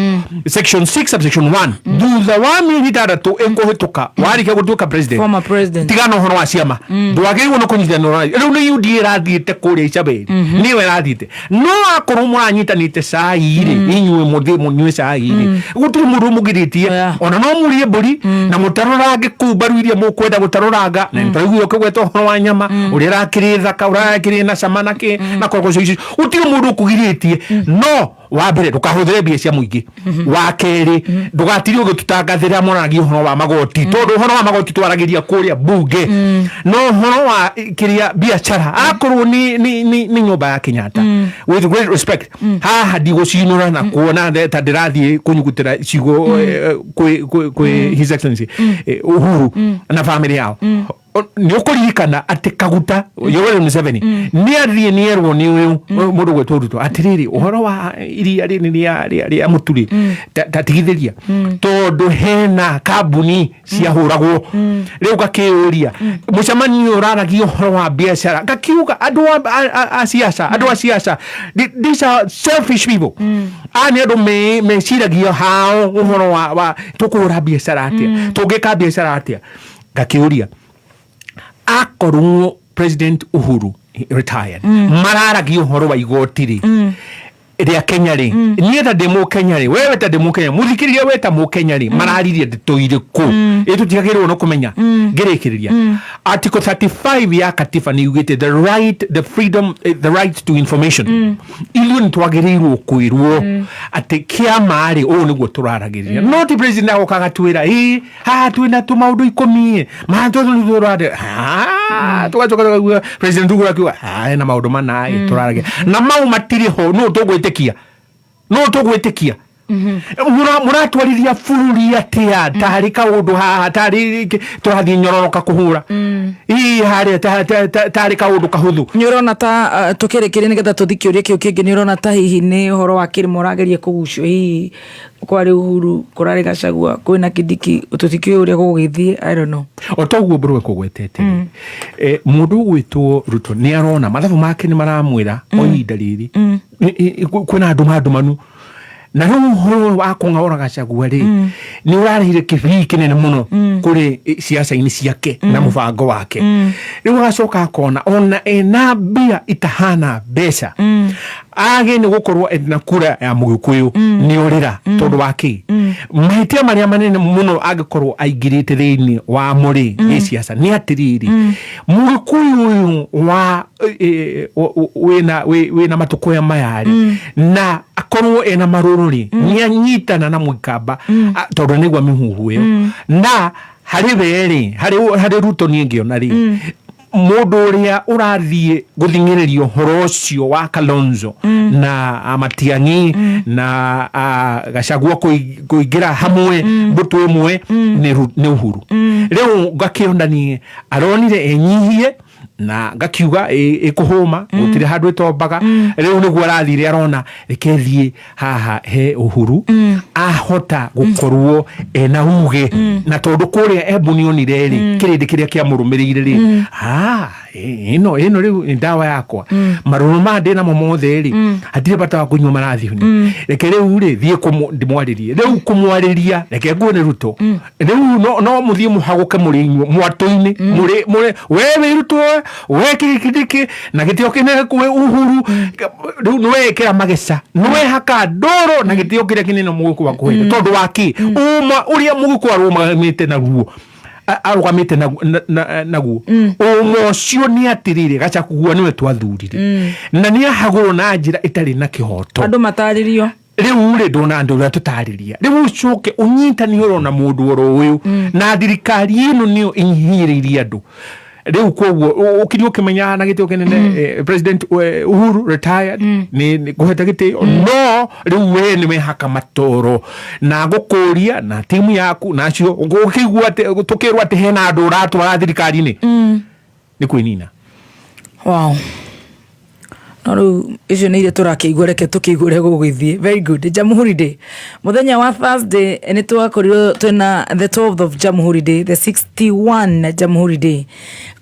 section 6 subsection 1 thutha wa mieri ithathatu ikuhituka warike gutuika president former president tigana uhoro wa ciama ndwagiriirwo no kunyitana riu ni UDA rathiite kuria icaberi niwe rathite no akorwo muranyitanite sairi inyue munyue sairi gutiri mundu mugiritie ona no murie mburi na mutarorange kumbaru iria mukwenda gutaroranga na ntarigwo ukigweta uhoro wa nyama urira kiri thaka urakiri na samana ki na kogoco ici utiri mundu kugiritie no wa mbere ndukahuthire mbia cia muingi wa keri ndugatiri ugitutangathira monagi uhoro wa magoti tondu uhoro wa magoti twaragiria kuria bunge no uhoro wa kiria biashara akorwo ni nyumba ya Kenyatta with great respect haha ndigucinura na kuona ta ndirathie kunyugutira cigo kwi His Excellency Uhuru na family yao ni ukurikana ati Kaguta Yoweri Museveni ni athie ni erwo ni mundu gwetwo Ruto atiriri uhoro wa iria ria muturi tatigithiria tondu hena kambuni ciahuragwo riu gakiuria mucemanio uraragia uhoro wa biashara gakiuga andu a siasa these are selfish people ani andu meciragia hao uhoro wa tukura biashara atia tungika biashara atia gakiuria akorwo President Uhuru retired mararagia uhoro wa igoti ri ria Kenya ri nie ta demo Kenya ri wewe ta demo Kenya muthikiriria we ta mu Kenya ri mararirie ndetoire ku ititigagirwo no kumenya ngirikiriria article 35 ya katiba ni yugite the freedom the right to information ilu ntwagirirwo kwirwo ati kiama ri o niguo turaragiriria no ti president agokaga twira ha twina tu maundu ikomie manto turade tugacoka president Uhuru akiuga na maundu mana turaragia na mau matiri ho no tugwitikia muratwarithia bururi atia tari kaundu haha tari turathie nyororoka kuhura haria tari kaundu kahuthu ni urona ta tukirikiri nigetha tuthikiuria kiu kingi ni urona ta hihi ni uhoro wa kirimo rageria kugucio hihi kwari Uhuru kurari Gachagua kwina Kindiki tuthikiuria uria gugithie I don't know otoguo mburu kugwetete mundu gwitwo Ruto ni arona mathabu make ni maramwira o ihinda riri kwina andu mandumanu na huru wa kung'aura Gachagua ri ni urarihire kibii kinene muno kuri siasa-ini ciake na mubango wake riu agacoka akona ona ena mbia itahana mbeca age ni gukorwo ena kura ya Mugikuyu ni urira tondu waki mahitia maria manene muno agikorwo aingirite thiini wa muri siasa ni atiriri Mugikuyu wa wina matuko mayari na akorwo ena marururi ni anyitana na Mwikamba tondu nigwa mihuhu iyo na hari beri hari Ruto ni ngiona ri mundu uria urathie guthingiririo horo ucio wa Kalonzo na Matiang'i na Gachagua kuingira hamwe mbutu imwe ni Uhuru riu ngakionani aronire enyihie na ngakiuga ikuhuma gutire handu itombaga riu niguo arathire arona rekethie haha he Uhuru ahota gukorwo ena uge na tondu kuria Ebunionire ri kirindi kiria kia murumirire ri ino riu ndawa yakwa maruru mande na momothe ri hatire bata kunywa marathi huni reke riu ri thie ndimwaririe riu kumwariria reke nguone Ruto riu no muthie muhaguke muri mwatu-ini muri wewe Ruto weke kidiki na gitio kinene kuwe Uhuru riu niwe kira mageca niwe haka ndoro na gitio kiria kinene muguku wa kuhira tondu waki uma uria muguku arugamite naguo arugamite naguo umocio ni atirire Gachagua niwe twathurire na ni ahagurwo na njira itari na kihoto andu mataririo riu ri ndona andu ria tutariria riu coke unyitani urona mundu oro uyu na thirikari ino niyo inyihiririe andu riu koguo ukirio kimenya na gitio kinene President Uhuru retired ni kuheta gitio no riu we ni mehaka matoro na gukuria na timu yaku nacio ukigua tukirwa ati hena andu uratwara thirikari-ini ni kwinina no icio nä iria tå rakä reke tå kä igå re gå gä thiä very good Jamhuri Day muthenya wa Thursday nä twakorirwo twina the 12th of Jamhuri Day the 61 Jamhuri Day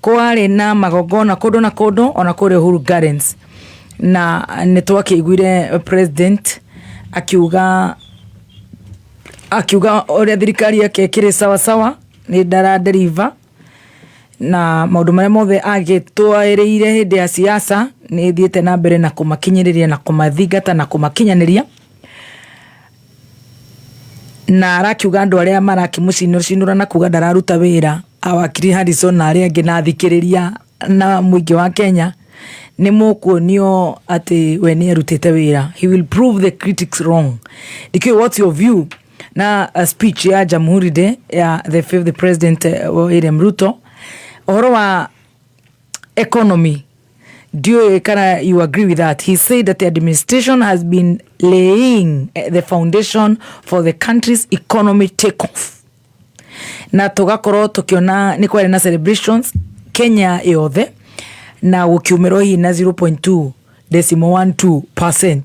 kwarä na magongona kũndũ na kũndũ ona kũrĩa Uhuru Gardens na nä twakä iguire president akiuga å rä a thirikari yake kä rä sawasawa nä ndaraderiva na maundu maria mothe agitwairiire hindi ya siasa ni thiete na mbere na kumakinyiriria na kumathingata na kumakinyaniria na arakiuga andu aria marakimucinura na kuga ndararuta wira awakiri Harrison na aria angi na thikiriria na muingi wa Kenya ni mukuonio ati we ni arutite wira. He will prove the critics wrong. Dikio, what's your view na speech ya Jamhuri Day ya the 5th president William Ruto ohoro wa economy? Do you you agree with that? He said that the administration has been laying the foundation for the country's economy takeoff. Na tugakorwo tukiona ni kwari na celebrations Kenya yothe na gukiumirwo hi na 0.212%.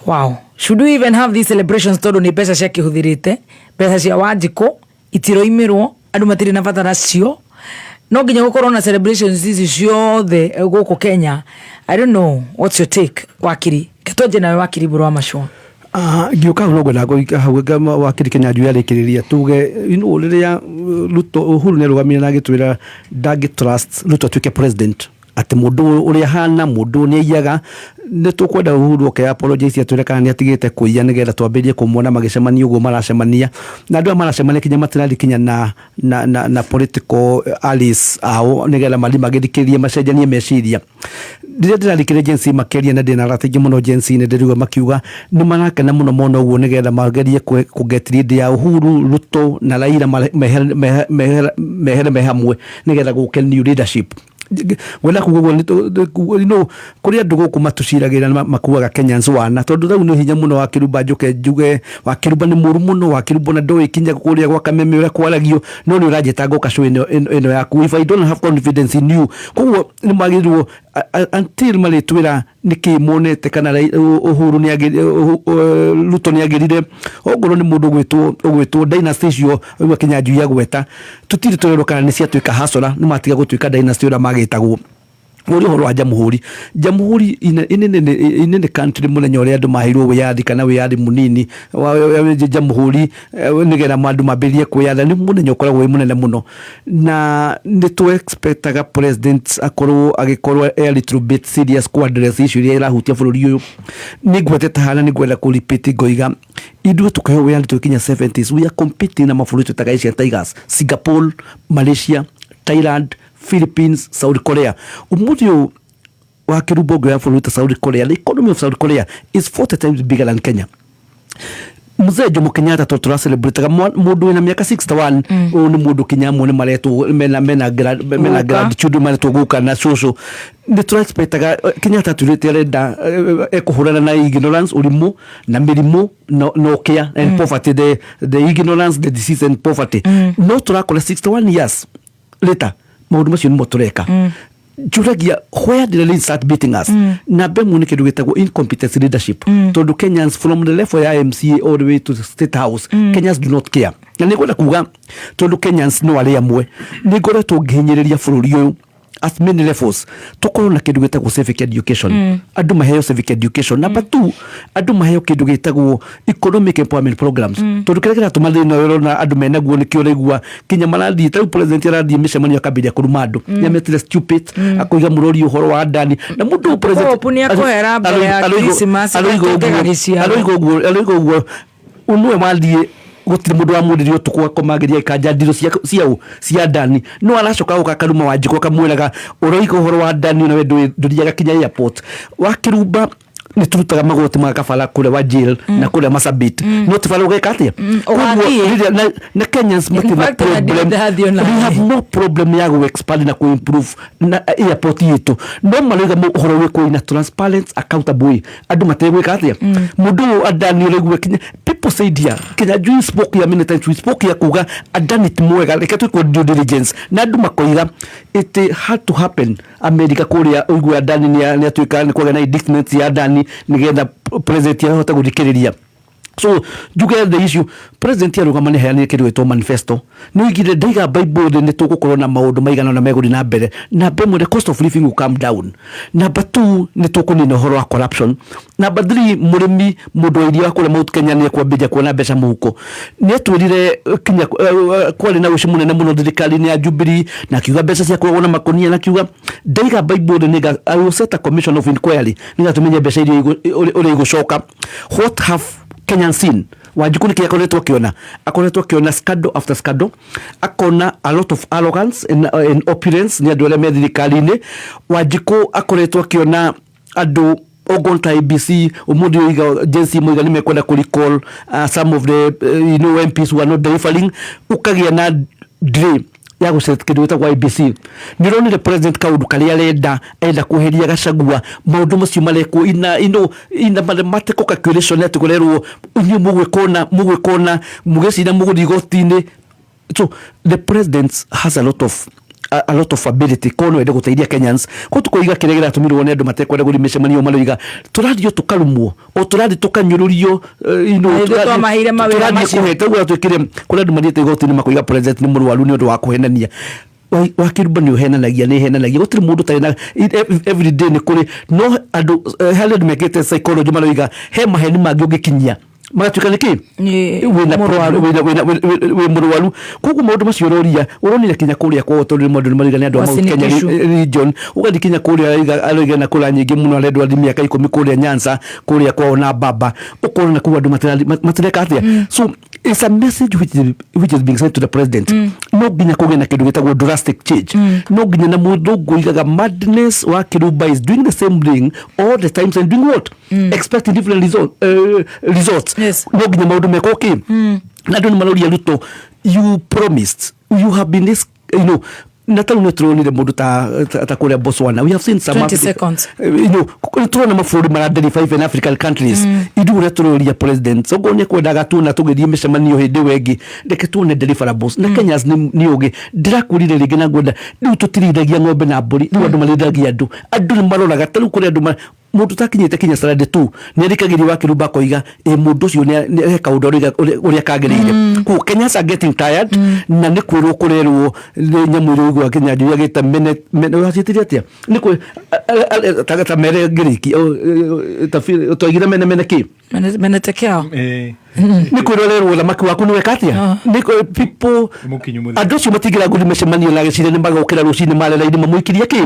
Wow. Should we even have these celebrations tondu ni pesa cia kihuthirite, pesa cia Wanjiku itiroimirwo andu matiri na bata nacio? No nginya gukorwo na celebrations ici ciothe guku Kenya? I don't know, what's your take wakiri ketwenje nawe wakiri buru wa mashwa? Gioka no gwenda goika hauga wakiri Kenya ndu yarikiriria tuge riria Ruto Uhuru ne rugamira na gitwira ndagi trust Ruto tuke president ati mundu uria hana mundu ni iyaga ni tukwenda Uhuru oke apologize atwira kana ni atigite kuiya nigetha twambirie kumwona magicemania uguo maracemania na andu maracemania kinya matirari kinya na political allies ao nigetha magithikirie macenjanie meciria ndiye ndirarikiria agency makeria na ndina ratingi muno agency ne ndirigo makiuga ni marakena muno uguo nigetha magerie kugetiri ndi ya Uhuru Ruto na Raila mehere hamwe nigetha guke new leadership wala kuguo no kuria ndugu kumatuciragira makuaga Kenyans wana tondu rau no hinya muno wakiruba njuke njuge wakiruba ni muru muno wakiruba na ndoi kinya kuria gwa kameme ura kwaragio no ni urajeta ngoka show ino yaku if I don't have confidence in you kuguo ni magirwo until malitwira nikimonete kana Uhuru ni Ruto ni agirire ogoro ni mundu gwitwo dynasty cio wa Kenya nju ya gweta tutiri twero kana ni ciatwika hasora ni matiga gutwika dynasty ura magitagwo uri horo wa Jamhuri inene country munenya uri andu mahirwo wiyathi kana wiyathi munini Jamhuri nigera mandu mabirie kwiyatha ni munenya ukoragwo wi munene muno na ni tu expectaga president akorwo agikorwo a little bit serious ku address issue iria irahutia bururi uyu ni gwetete hana ni gwenda ku repeat goiga idwe tukayo wiyathi tukinya 70s we are competing na mabũrũri tutaga Asian Tigers Singapore, Malaysia, Thailand, Philippines, South Korea. Umudio wa kirubongo ya bũrũri South Korea, the economy of South Korea is 40 times bigger than Kenya. Mzee Jomo Kenyatta to celebrate mundu ina miaka 61 ni mundu kinyamu ni maretu mena gratitude maretu guka na social ni expectaga Kenyatta tulete renda ekuhurana na ignorance urimu na mirimu no care and poverty the ignorance the disease and poverty no turakora 61 years later maundu macio ni motureka Juragia, where did the start beating us? Na bemu ni kidu gitagwo incompetence leadership. Tondu Kenyans from the level ya MCA all the way to the State House, Kenyans do not care. Na nigwenda kuga tondu Kenyans no ari amwe. Nigwenda tugihinyereria bururi uyu at many levels. Tukorwo na kidu gitagwo civic education. Andu maheo civic education. Number 2, andu maheo kidu gitagwo economic empowerment programs. Tondu kirekera tumathina na andu menaguo ni kioregua kinya marathi ta president arathi micemania akabiria kuruma andu nyametire stupid akoiga murori uhoro wa ndani na mundu president opuni akoera mbere ya Christmas aloigo unwe mathie gutire mundu wa mundirio tukwa komageria ikanja ndiro cia ndani no aracoka guka karuma wanjiko kamwiraga uroiga uhoro wa ndani na wendu nduriaga kinya airport wakirumba ni turutaga magoti makafala kule wa jail na kule Masabit no tufalo gekatia na Kenyans matina problem we have no problem ya go expand na ku improve na airport yetu no maliga mo horo we ko ina transparent accountable adu mategwe katia mudu adani legwe Kenya people say dia Kenya you spoke ya minute we spoke ya kuga adani timwega leketu ko due diligence na adu makoiga it had to happen America Korea ugu adani ni atuika ni kwa na indictment ya adani nigetha president ya hota gudikiriria so you get the issue president ya rugamane heani kidu to manifesto no igire daiga bible ne to gukorwo na maundu maigana na meguri na mbere na bemwe the cost of living will come down number 2 ne to kunina horo wa corruption number 3 murimi mundu iria akore Mount Kenya ne kwambia kuona mbeca muhuko ne twirire kinya kwali na wishimu ne muno thirikari ni ya Jubilee na kiuga mbeca cia kuona makonia na kiuga daiga bible nega I will set a commission of inquiry niga tumenye mbeca iria uri gucoka what have Kenyan seen Wanjikuni kia akoretwo kiona scandal after scandal akona a lot of arrogance and opulence ni adole medicalini Wanjiku akoretwo kiona adu ogonta IBC umundi iga jensi moiga nimekwenda ku recall some of the MPs who are not delivering ukagia na dream ya gusetkedu ta IBC nironire president Kaudu kali arenda kuheria Gachagua maundu macio mareko ina mathematical calculation ya tukorerwo unyu mugwikona mugecina mugudi gotine so the president has a lot of ability kono ende guteidia Kenyans ko tukoiga kiregera tumirwo ne andu matekwenda guri micemanio maloiga turadio tukarumwo o turadio tukanyururio mahire mawira macio tegwa twikire kula andu mathiete gotine makoiga president ni murwaru ni undu wa kuhenania wakirumba ni uhenanagia gutire mundu tarina every day ni kuri no andu held megete psychology maloiga he maheni mangi ungikinyia magatuika niki wina murwaru koguo maundu macio roria uronire kinya kuria kwa tondu mundu marigane andu a Mount Kenya region ugathi kinya kuria aloiga na kula nyingi muno alendu athimi miaka 10 kuria Nyanza kuria kwa ona baba ukona na kuwa andu matireka atia so it's a message which is being sent to the president no ginya kugena kindu gitagwo drastic change no ginya na mundu nguigaga madness wa Kiruba is doing the same thing all the time and doing what expecting different results no ginya maundu mekoki na ndu maloria Ruto you promised you have been this nataru neturonire mundu ta kuria Botswana we have seen some 20 seconds turona mafuri mara 35 in African countries idu returoria president so gonye kwendaga tuna tugithie micemanio hindi wengi reke tuone deliverables na Kenyans ni uge ndirakurire ringi na gwenda riu tutiriragia ng'ombe na mburi riu andu marithagia andu ni maroraga taru kuria andu mundu takinyite kinya standard 2 ni arikagiri wake rumba koiga mundu ucio ni eka undu uria kagirire ku Kenyans are getting tired na ni kwirwo kurerwo nyamu iru gwa Kenya ndia gita minute wasitiria atia ni kwe tagata mere giriki toigira mene ki menete kiao ni kwirorerwo thamaki waku ni wekatia ni people andu acio matigira ngudi mecemanio na gicire ni magokira rucini marera-ini mamuikirie ki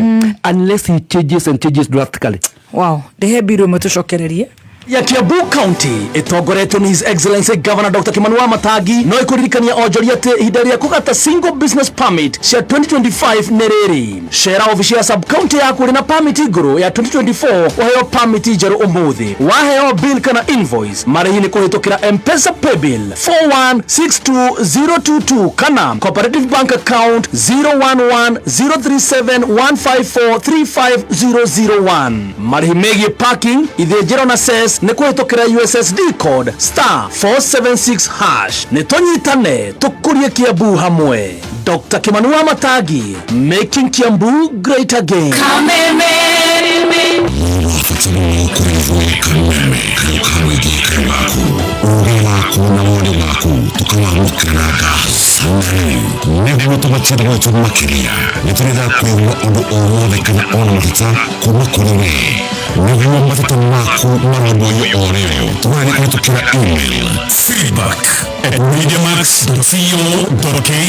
unless he changes drastically. Wow, dehe biro metucokererie ya Kiambu County itongoretwo ni His Excellency Governor Dr. Kimani Wamatangi no ikuririkania onjoria ati ihinda ria kugata single business permit cia 2025 neriri shera ofisi ya sub county yaku na permit iguru ya 2024 waheo permit njeru umuthi waheo bill kana invoice marihini kuhitukira M-Pesa pay bill 4162022 kana cooperative bank account 011037154350001 marihi megie parking ithejero na ses ne kuhitukira USSD code *476# ne tonyitane tukurie Kiambu hamwe. Dr. Kimani Wamatangi, making Kiambu great again. feedback@mediamax.co.ke.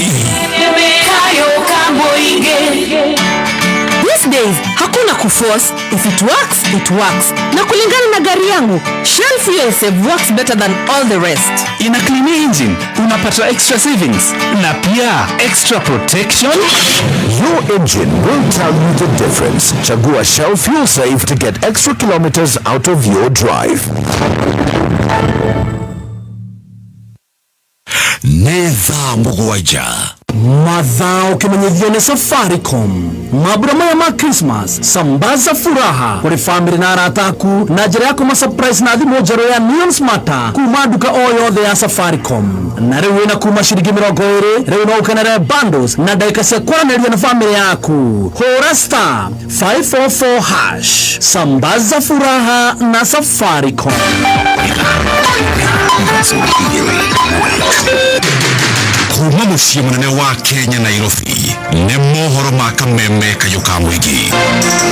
These days, hakuna kuforce. If it works, it works. Na kulingana na gari yangu, Shell Fuel Save works better than all the rest. Ina clean engine, unapata extra savings na pia extra protection. Your engine will tell you the difference. Chagua Shell Fuel Save to get extra kilometers out of your drive. Netha Mugwaja Madhao kimenyithio ni Safaricom. Mabura maya ma Christmas sambaza furaha kuri family na arata aku na njira ya kuma surprise na thimu njeru ya Neon Smarta kuma duka o yothe ya Safaricom. Na riu ina kuma shiringi 20 riu no ukenere bundles na dakika cia kwaranĩria na family yaku. Hura star 544#. Sambaza furaha na Safaricom. kuma muciĩ munene wa Kenya Nairobi nĩ mohoro ma kameme kayuka mwingi.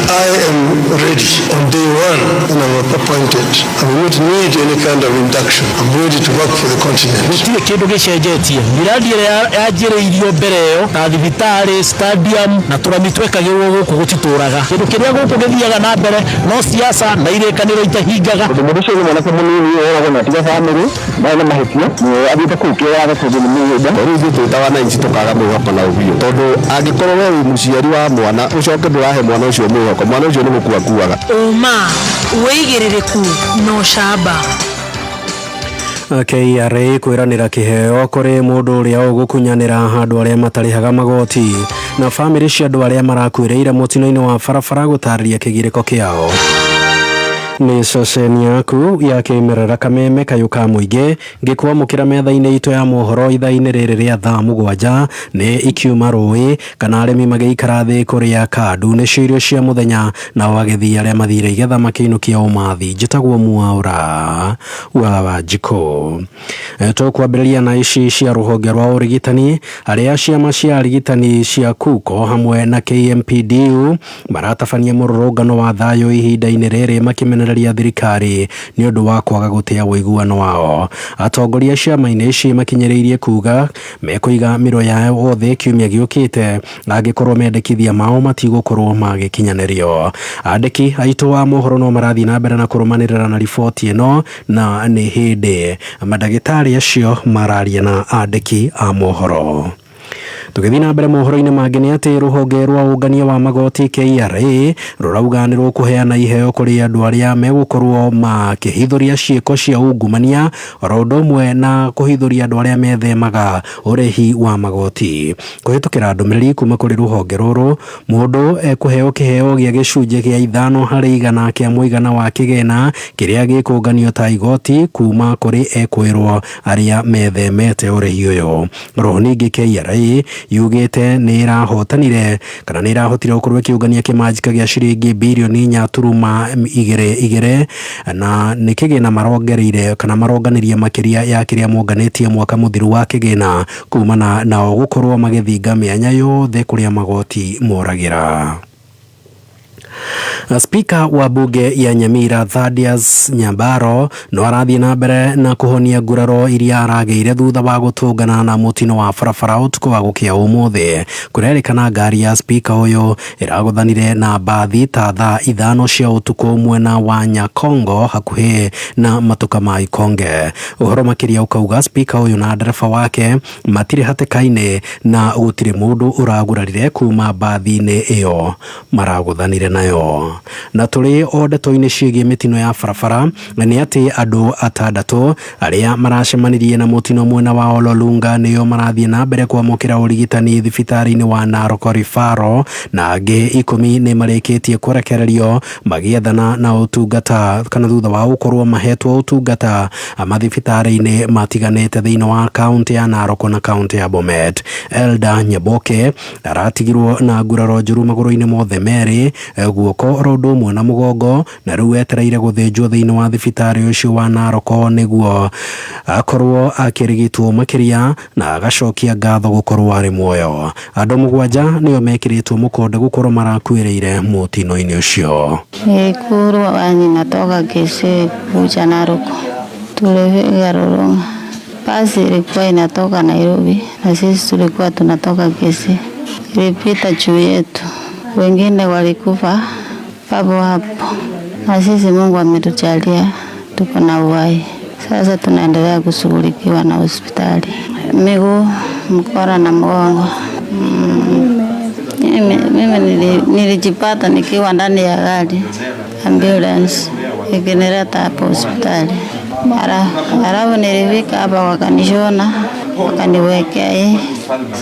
I am ready on day one and I'm appointed. I will not need any kind of induction. I'm ready to work for the continent. Gutire kindu gicenjetie miradi yanjiriirio mbere yo na thibitari stadium na turamitwekagirwo guku gutituraga kindu kiria guku githiaga na mbere no siasa na irekaniro itahingaga mundu ucio ni mwanake munini yoragwo na tiga family na mahitio ni athite kukia agatondu ni mugunda riu twitaga na inci tukaga mwihoko na ubio tondu angikorwo we muciari wa mwana ucoke ndurahe mwana ucio mwihoko mwana ucio ni gukuakuaga Uma, uigiririku no shaba. KRA kwiranira kiheo kuri mundu uria ugukunyanira handu aria matarihaga magoti na family cia andu aria marakuireire mutino-ini wa barabara gutariria kigiriko kiao. Ni ceceni yaku ya kimerera kameme kayuka muingi ngikwamukira metha-ini itu ya mohoro itha-ini riri ria thaa 7 ni ikiuma rui kana arimi magiikara thi kuria kadu ni cirio cia muthenya na wagethi aria mathire igetha makiinukia umathi njitagwo Mwaura wa Wanjiko. Tukwambĩrĩria na ici cia ruhonge rwa urigitani aria ciama cia arigitani cia KUKO hamwe na KMPDU maratabania mururungano wa thayo ihinda-ini riri makimenereria thirikari ni undu wa kwaga gutia uiguano wao. Atongoria ciama-ini ici makinyĩrĩirie kuga mekuiga miro yao othe kiumia giukite angikorwo mendekithia mao matigũkorwo magikinyanĩrio. Andĩki aitũ wa mohoro no marathi na mbere na kũrũmanĩrĩra na riboti ĩno na nĩ hĩndĩ mandagĩtarĩ acio mararia na andĩki a mohoro. Tugithi na mbere mohoro-ini mangĩ nĩ atĩ rũhonge rwa ũngania wa magoti KRA rũrauga nĩ rũkũheana iheo kuri andu aria megũkorwo makĩhithũria ciĩko cia ungumania oro ũndũ ũmwe na kũhithũria andu aria methemaga ũrĩhi wa magoti. Kũhĩtũkĩra ndũmĩrĩri kuma kuri rũhonge rũrũ, mũndũ ekũheo kĩheo gĩa gĩcunjĩ gĩa 5% kĩa mũigana wa kĩgĩna kĩrĩa gĩkũnganio ta igoti kuma kuri ekwĩrwo aria methemete ũrĩhi ũyũ. Roho ningĩ KRA yugite ni irahotanire kana ni irahotire gukorwo kiungania kimanjika gia ciringi bilioni 4.2 na ni kigina marongereire kana maronganirie makiria ya kiria monganitie mwaka muthiru wa kigina kumana nao gukorwo magithinga mianya yothe kuria magoti moragira. Spika wa bunge ya Nyamira Thaddeus Nyambaro no arathie na mbere na kuhonia nguraro iria arageire thutha wa gutungana na mutino wa barabara utuku wa gukia umuthi. Kurerikana ngari ya spika uyu iraguthanire na bathi ta thaa 5 cia utuku mwena wa Nyakongo hakuhi na matuka ma Ikonge. Uhoro makiria ukauga spika uyu na ndereba wake matire hatikaine na gutire mundu uragurarire kuma bathi-ini iyo maraguthanire nayo. Na tuli o ndeto-ini ciĩgiĩ mitino ya barabara ni ati andu 6 aria maracemanirie na mutino mwena wa Ololunga niyo marathie na mbere kwamũkĩra ũrigitani thibitari-ini wa Narok Referral na angĩ 10 ni marĩkĩtie kũrekererio magĩethana na ũtungata kana thutha wa gũkorwo mahetwo ũtungata mathibitari-ini matiganĩte thĩinĩ wa kaunti ya Narok na kaunti ya Bomet. Elda Nyaboke aratigirwo na nguraro njũru magũrũ-inĩ mothe merĩ, guoko rondo ũmwe na mũgongo, na rĩu etereire gũthĩnjwo thĩinĩ wa thibitari ũcio wa Narok nĩguo akorwo akĩrigitwo makĩria na agacokia ngatho gũkorwo arĩ muoyo. Andũ 7 nĩo mekĩrĩtwo mũkonde gũkorwo marakuĩrĩire mũtino-inĩ ũcio. Kuru ani natoka Kisii kuja Narok, tulifika Rongo. Basi ilikuwa inatoka Nairobi na sisi tulikuwa tunatoka Kisii. Ilipita juu yetu, wengine walikufa papo hapo, na sisi Mungu ametujalia tuko na uhai. Sasa tunaendelea kushughulikiwa na hospitali. Miguu, mkono na mgongo. Mimi nilijipata nikiwa ndani ya gari ambulance ikinileta hapo hospitali. Halafu nilifika hapa wakanishona, wakaniwekea hii.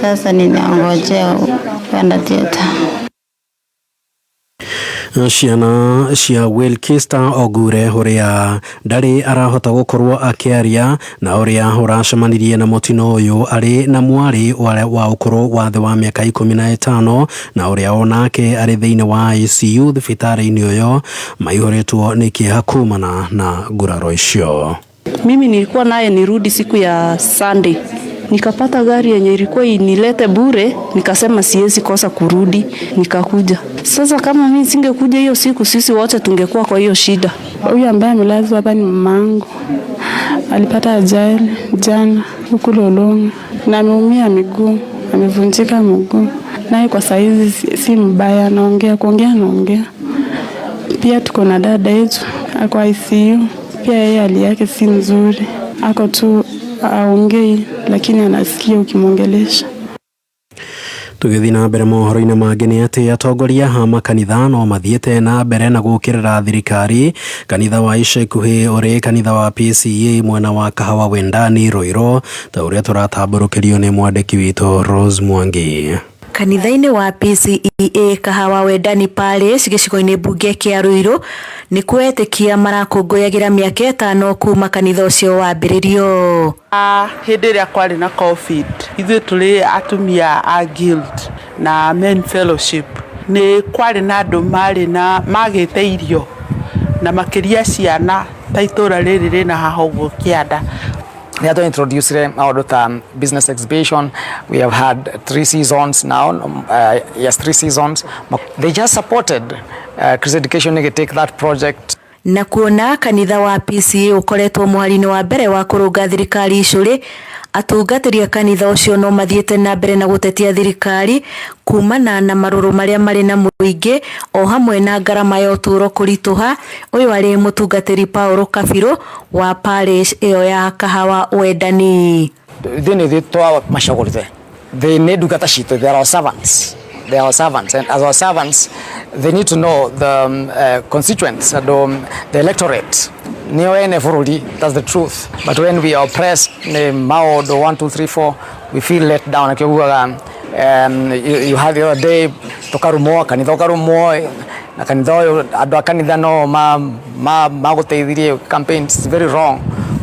Sasa ninangojea kwenda theater. Ciana cia Wilkista Ogure uria ndari arahota gukorwo akiaria na uria uracemanirie na mutino uyu ari na mwari wa ukuru wa thĩ wa miaka 15 na uria onake ari thiini wa ICU thibitari-ini uyo maihoretwo ni kĩeha kumana na nguraro icio. Mimi nilikuwa naye nirudi siku ya Sunday, nikapata gari yenye ilikuwa inilete bure, nikasema siwezi kosa kurudi, nikakuja. Sasa kama mimi singekuja hiyo siku, sisi wote tungekuwa kwa hiyo shida. Huyu ambaye amelazwa hapa ni mamangu, alipata ajali jana huku Lolongo na ameumia miguu, amevunjika mguu. Naye kwa saizi si mbaya, anaongea anaongea. Pia tuko na dada yetu ako ICU, pia yeye hali yake si nzuri, ako tu aongei lakini anasikia ukimwongelesha. Tugithi na mbere mohoro-inĩ mangĩ nĩ atĩ atongoria a makanitha no mathiĩte na mbere na gũkĩrĩra thirikari. Kanitha wa ica ikuhĩ ũrĩ kanitha wa PCEA mwena wa Kahawa Wendani Roiro, ta ũrĩa tũratambũrũkĩrio nĩ mwandĩki witũ Rose Mwangi. Kanitha-inĩ wa PCEA Kahawa Wendani Parish gĩcigo-inĩ mbunge kĩa Ruiru nĩ kwetĩkia marakũngũyagĩra mĩaka 5 kuma kanitha ũcio wambĩrĩrio. Hĩndĩ ĩrĩa kwarĩ na COVID, ithuĩ tũrĩ atumia a Guild na Men Fellowship, nĩ kwarĩ na andũ magĩte irio na makĩria ciana ta itũra rĩrĩ rĩna haha ũguo kĩanda. They had to introduce our business exhibition. We have had 3 seasons now. 3 seasons. They just supported Chris Education to take that project. Na kuona kanitha wa PCA ukoretwo mwari-inĩ wa mbere wa kũrũnga thirikari icũrĩ, atungatĩri a kanitha ũcio no mathiĩte na mbere na gũtetia thirikari kumana na marũrũ marĩa marĩ na mũingĩ o hamwe na ngarama ya ũtũũro kũritũha. Ũyũ arĩ mũtungatĩri Paulo Kabirũ wa parish ĩyo ya Kahawa Wendani. Thĩinĩ thitũ macagũrĩte, they need ndungata citũ, they are our servants. They are our servants, and as our servants, they need to know the constituents and the electorate. That's the truth. But when we are oppressed, Mao, 1, 2, 3, 4, we feel let down. You had the other day, Tokarumo, Kanitha Karumo, na kanitha andu a kanitha no maguteithirie campaigns. It's very wrong.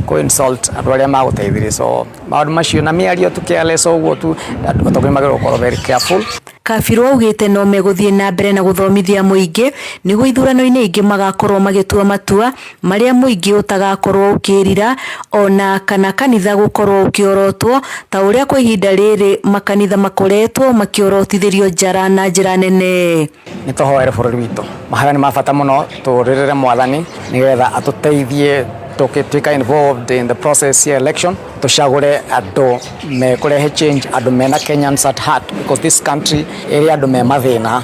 ko insult andu aria maguteithirie so maundu macio na miario tukiale so uguo tu atogimagirwo gukorwo very careful. Kabiru augite no meguthie na mbere na guthomithia muingi niguo ithurano-ini ingi magakorwo magitua matua maria muingi utagakorwo ukirira ona kana kanitha gukorwo ukiorotwo ta uria kwa ihinda riri makanitha makoretwo makiorotithirio njara na njira nene. Nitohoere bururi witu mahaya ni mabata muno turirire mwathani nigetha atuteithie tukituika involved in the process here election tushagure andu mekurehe change andu mena Kenyans at heart because this country area andu me mathina.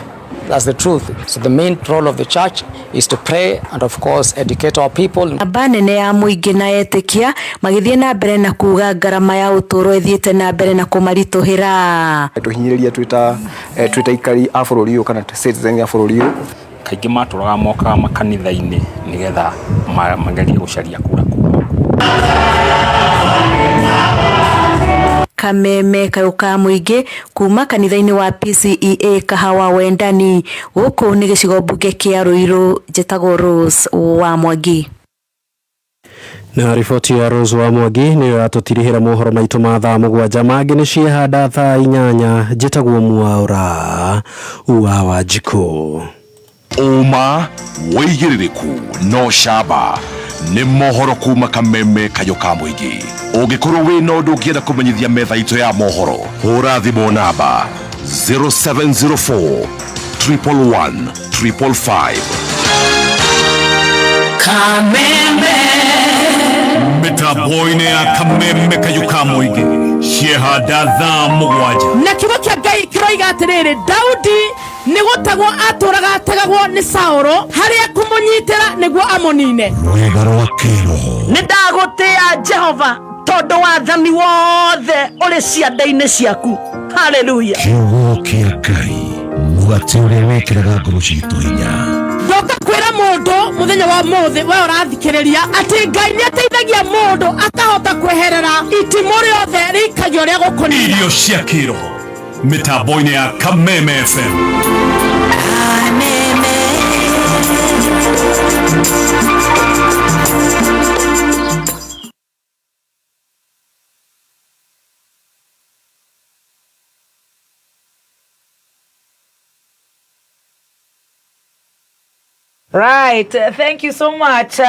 That's the truth. So the main role of the church is to pray and of course educate our people. Abanene ya muingi na etikia magithie na mbere na kuga garama ya uturo ethiete na mbere na kumarituhira. Tuhinyiriria twita ikari a bururi uyu kana citizen ya bururi uyu kaingĩ matũraga moka makanitha-inĩ nĩgetha magerie gũcaria kura kuma. Kameme kayuka muingi kuma kanitha-inĩ wa PCEA Kahawa Wendani guku nĩ gĩcigo mbunge kĩa Ruiru njĩtagwo Rose wa Mwangi. Na riboti ya Rose wa Mwangi nĩyo yatũtirihĩra mohoro maitũ ma thaa mũgwanja mangĩ nĩ ciehanda thaa 8 njĩtagwo Mwaura wa Wanjikũ. Uma wĩigĩrĩrĩku no camba nĩ mohoro kuma Kameme kayuka muingi. Ũngĩkorwo wĩna ũndũ ũngĩenda kũmenyithia metha itũ ya mohoro hũra thimũ namba 0704 111 555. Kameme mĩtambo-inĩ ya Kameme kayuka muingi ciehanda thaa mũgwanja. Na kiugo kĩa Ngai kĩroiga atĩrĩrĩ, Daudi nĩgũtagwo atũraga ategagwo nĩ Saũlũ harĩa kũmũnyitĩra nĩguo amunine. Wega rwakĩro Nĩndagũtĩĩa Jehova tondũ wathani wothe ũrĩ cianda-inĩ ciaku. Haleluya. Kiugo kĩa Ngai mũgate ũrĩa wĩkĩraga ngoro citũ hinya. Ndoka kwĩra mũndũ mũthenya wa mũthĩ we ũrathikĩrĩria atĩ Ngai nĩateithagia mũndũ akahota kweherera itimũ rĩothe rĩikagio rĩa gũkũnina. Irio cia kĩroho mĩtambo-inĩ ya Kameme FM. Right, thank you so much.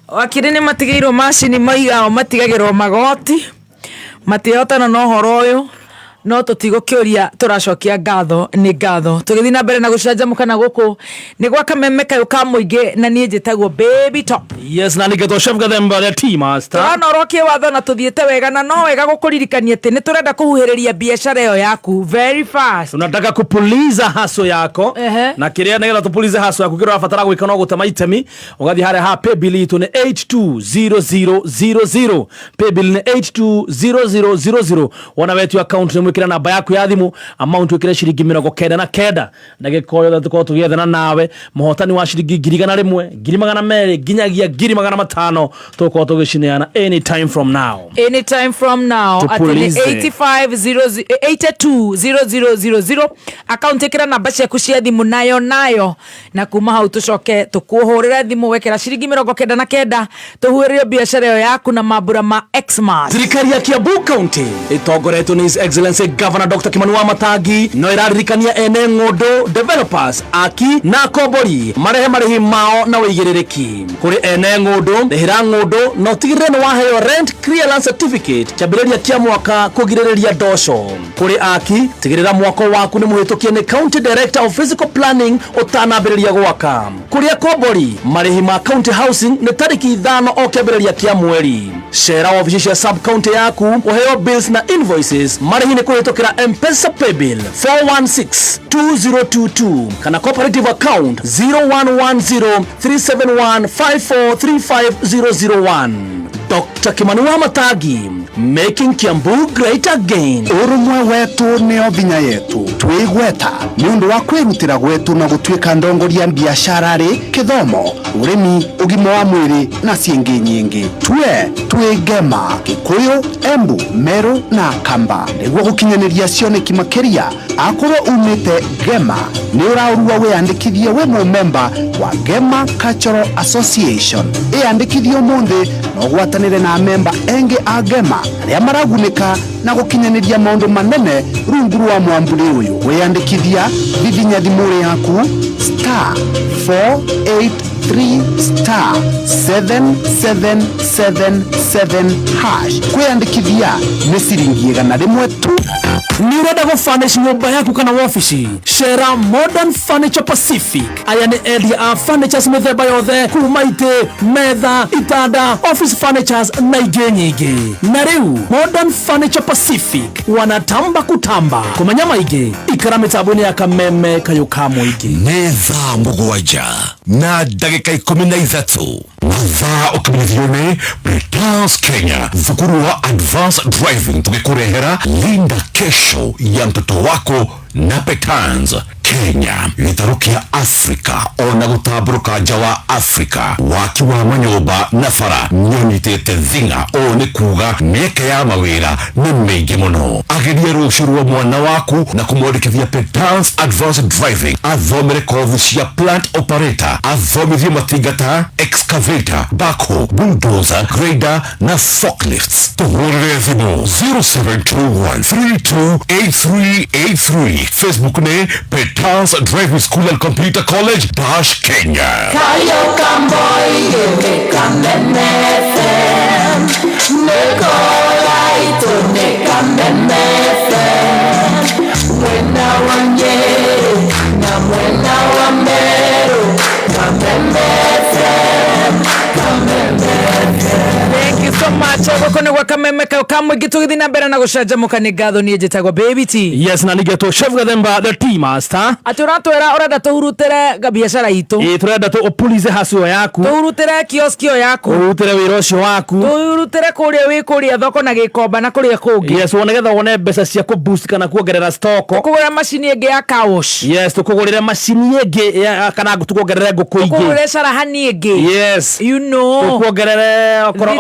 Wakiri nĩ matigĩirwo macini maigao matigagĩrwo magoti matihotana no horo ũyũ no tutigũkĩũria tũracokia ngatho nĩ ngatho tũgĩthiĩ na mbere na gũcanjamũkana gũkũ nĩ gwa Kameme kayuka muingi na niĩ njĩtagwo Baby Top. Yes, na nĩgetwo Chef Gathemba the tea master. Tũranorokie watho na tũthiĩte wega na no wega gũkũririkania atĩ nĩ tũrenda kũhuhĩrĩria biashara ĩyo yaku very fast. Tunataka kupuliza haso yako na kĩrĩa nĩgetha tupulize haso yaku kĩrĩa ũrabatara gwĩka no gũtema itemi ũgathiĩ harĩa ha paybill itũ nĩ 820000 paybill nĩ 820000 wana wetu account nĩ mwĩkĩra namba yaku ya thimũ amount wĩkĩre ciringi 99 na gĩko yothe tũkorwo tũgĩethana nawe mũhotani wa ciringi 1,100 2,200 nginyagia 5,500 tũkorwo tũgĩcineana anytime from now at 820000 account ĩkĩra namba ciaku cia thimũ nayo na kuma hau tũcoke tũkuhũrĩre thimũ wekĩra ciringi 99 tũhuhĩrĩrie biashara ĩyo yaku na mambura ma Xmas. Thirikari ya Kiambu County ĩtongoretwo nĩ His Excellency Governor Dr. Kimani wa Matangi no ĩraririkania ene ng'ũndũ developers aki na kombori marehe marĩhi mao na wĩigĩrĩrĩki kũrĩ ene ng'ũndũ rĩhĩra ng'ũndũ no tigĩrĩre nĩ waheo rent clearance certificate kĩambĩrĩria kĩa mwaka kũgirĩrĩria ndosho kũrĩ aki tigĩrĩra mwako waku nĩ mũhĩtũkie nĩ County Director of Physical Planning ũtanambĩrĩria gwaka kũrĩa kombori marĩhi ma county housing nĩ tarĩki 5 o kĩambĩrĩria kĩa mweri cera ofici cia sub county yaku ũheo bills na invoices marĩhi nĩ kũhĩtũkĩra M-Pesa paybill 4162022 kana cooperative account 01103715435001. Dr. Kimani wa Matangi, making Kiambu great again. Urumwe wetu nĩyo thinya yetu twĩgweta nĩ ũndũ wa kwĩrutĩra gwetu na gũtuĩka ndongoria biashara rĩ kithomo ũrĩmi ũgima wa mwĩrĩ na ciĩngĩ nyingĩ twĩngema Gĩkũyũ, Embu, Meru na Kamba nĩguo gũkinyanĩria cioneki makĩria akorwo umite Gema ni uraurua wiyandikithie we member wa Gema Cultural Association. Iyandikithie umuthi na ugwatanire na member engi a Gema aria maragunika na gukinyaniria maundu manene rungu rwa mwamburi uyu. Wiyandikithia vivinya thimuri yaku *483*7777# kwiyandikithia ni ciringi 100 tu. Ni urenda gufurnish nyumba yaku kana wafici? Shera Modern Furniture Pacific. Aya ni endia a furnitures mithemba yothe kuma ite, metha, itanda, office furnitures na ingĩ nyingĩ. Na rĩu Modern Furniture Pacific wanatamba kutamba kumenya maingĩ ikara mitambo-inĩ ya kameme kayo ka mũingĩ. Netha mũgwanja na ndagĩka 13 mathaa ũkinyithio nĩ Britannia's Kenya, thukuru wa Advanced Driving tũgĩkũrehera Linda Kesho ya mtoto wako na Petans Kenya, gĩtarukia Afrika ona gũtambũrũka nja wa Afrika, waki wa manyũmba na bara nĩũnyitĩte thing'a. Ũũ nĩ kuga mĩeke ya mawĩra nĩ mĩingĩ mũno. Ageria rũciũ rwa mwana waku na kũmwandĩkithia Petans Advanced Driving, athomere kothi cia plant operator, athomithie matingata, excavator, backhoe, bulldozer, grader na forklifts. Tũhũrĩre thimũ 0721328383. Facebook nĩ Petans Driving School and Computer College Dash Kenya. Kayo Kamboy Kameme FM Nekola ito Kameme FM Mwena Wanyeru na Mwena Wamberu Kameme FM Kameme FM. Thank you so much. Wako ni wakameme kamwe gitugithi na mbere na gucanjamuka ni ngatho nie njitagwo Baby T. Yes, na nigeto Chef Gathemba the tea master. Aturatwera urenda tuhurutire biashara itu. Turenda tu upulize hasio yaku. Tuhurutire kioskio yaku. Tuhurutire wira ucio waku. Tuhurutire kuria wi kuria thoko na gikomba na kuria kungi. Yes, wonegetha wone mbeca cia ku boost kana kuongerera stock. Tukugura machine ingi ya kawosh. Yes, tukugurire machine ingi kana tukuongerere nguku ingi. Tukugurire carahani ingi. Yes. You know. Tukuongerere okoro.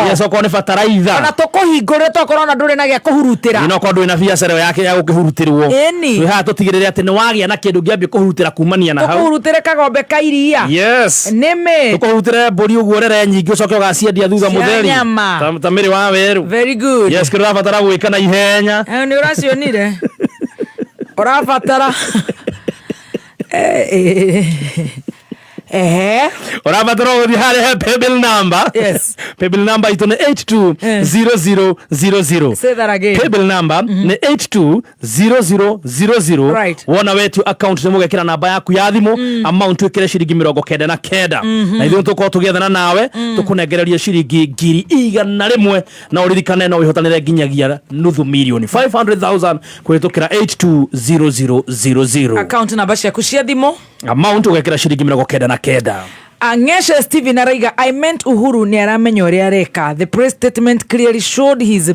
Yes, okoro ni fertilizer. Kana tukuhingure tokoro na nduri na gia kuhurutira. Ino kwa nduri na biashara yake ya gukihurutirwo. Eni. We ha tutigirire ati ni wagia na kindu ngiambi kuhurutira kumania na hau. Tukuhurutire kagombe ka iria. Yes. Nime. Tukuhurutire mburi uguorere nyingi ucoke ugaciendia thutha mutheri. Tamiri wa weru. Very good. Yes, kira batara gwika na ihenya. Ni uracionire. Urabatara. Urabatara uthi hare paybill number. Yes. Paybill number ito ni 820000. Say that again. Paybill number ni 820000. Right. Wona wetu account ni mugekira namba yaku ya thimu, amount wikire ciringi 99. Na ithu tuko tugethana nawe tukunengereria ciringi 100,000 na uririkane no wihotanire nginyagia nuthu milioni 500,000 kuhitukira 820000. Account namba ciaku cia thimu. Amount ugekira ciringi 99. Angesha Steven Araiga, I meant Uhuru ni aramenya uria areka. The press statement clearly showed these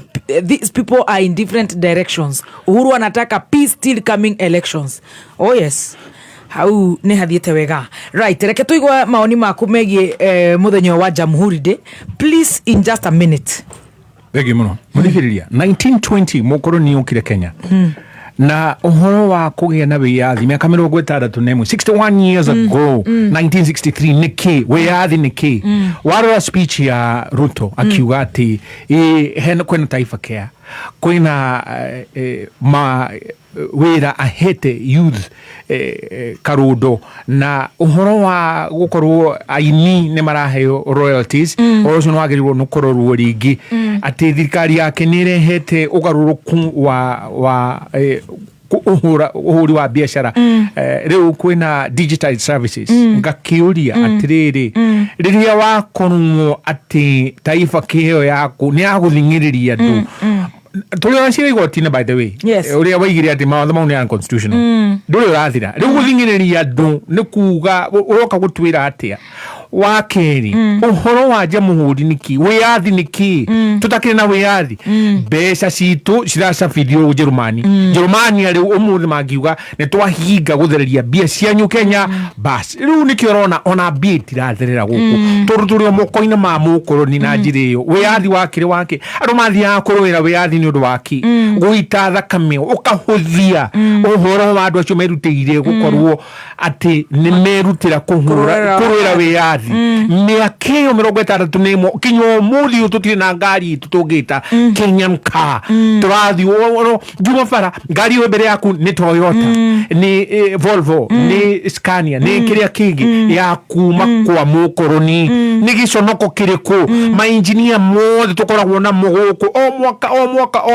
people are in different directions. Uhuru anataka peace still coming elections. Oh yes. Hau ni hathiete wega. Right, reke tuigwa maoni maku megie muthenya wa Jamhuri Day. Please in just a minute. Thegi muno. Muthikiriria 1920 mukoroni ukire Kenya. Na uhoro wa kugia na wiyathi miaka 61 years ago 1963 niki wiyathi niki warora speech ya Ruto akiuga ati hena kwena taifa care kwena wira ahete youth karudo na uhoro wa gukorwo aini ni maraheo royalties oroso no agirirwo no kororwo ringi ati thirikari yake ni rehete ugaruruku wa uhuri wa biashara riu kwina digital services ngakiuria atiriri riria wakorwo ati taifa kiheo yaku ni aguthingiriria ndu Tulio nshira igotine by the way. Yes. Uria waigire ati mawatho mau ni unconstitutional. Nduri urathira. Riu guthingiriria ndu ni kuga uroka gutwira atia. wa keri uhoro wa Jamhuri niki wiyathi niki tutakire na wiyathi mbeca citu ciracabithio Jerumani ari umuthi mangiuga ne twahinga guthereria mbia cianyu Kenya bas riu niki urona ona mbia itiratherera guku turi moko-ini ma mukoroni na njira iyo wiyathi wakire wake andu mathiaga kuruira wiyathi ni undu waki guita thakame ukahuthia uhoro wa andu acio merutĩire gukorwo ati ni merutĩra kuruira wiyathi miaka iyo 61 kinyo muthi tutire na ngari tutungita Kenyan car turathi juma bara ngari yo mbere yaku ni Toyota ni Volvo ni Scania ni kiria kingi ya kuma kwa mukoroni ni giconoko kiriku ma engineer mothe tukoragwo na muguku o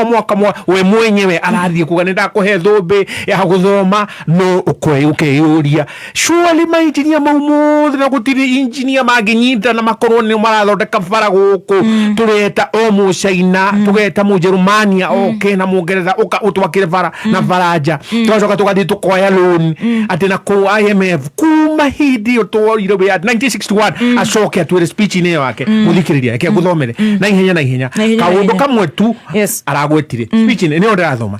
mwaka we mwenyewe arathie kuga ni ndakuhe thumbi ya guthoma no ukeyuria surely ma engineer mothe na gutiri engineer manginyita na makorwo ni marathondeka bara guku tureta o mucaina tugeta mu Jerumania na Mungeretha utwakire bara na Faraja tugacoka tugathie tukoya loan ati na ku IMF kuma hindi utworire we 1961 acoke atwire speech ine yake muthikiriria ke guthomere na ihenya kaundu kamwe tu aragwetire speech ine ni ndirathoma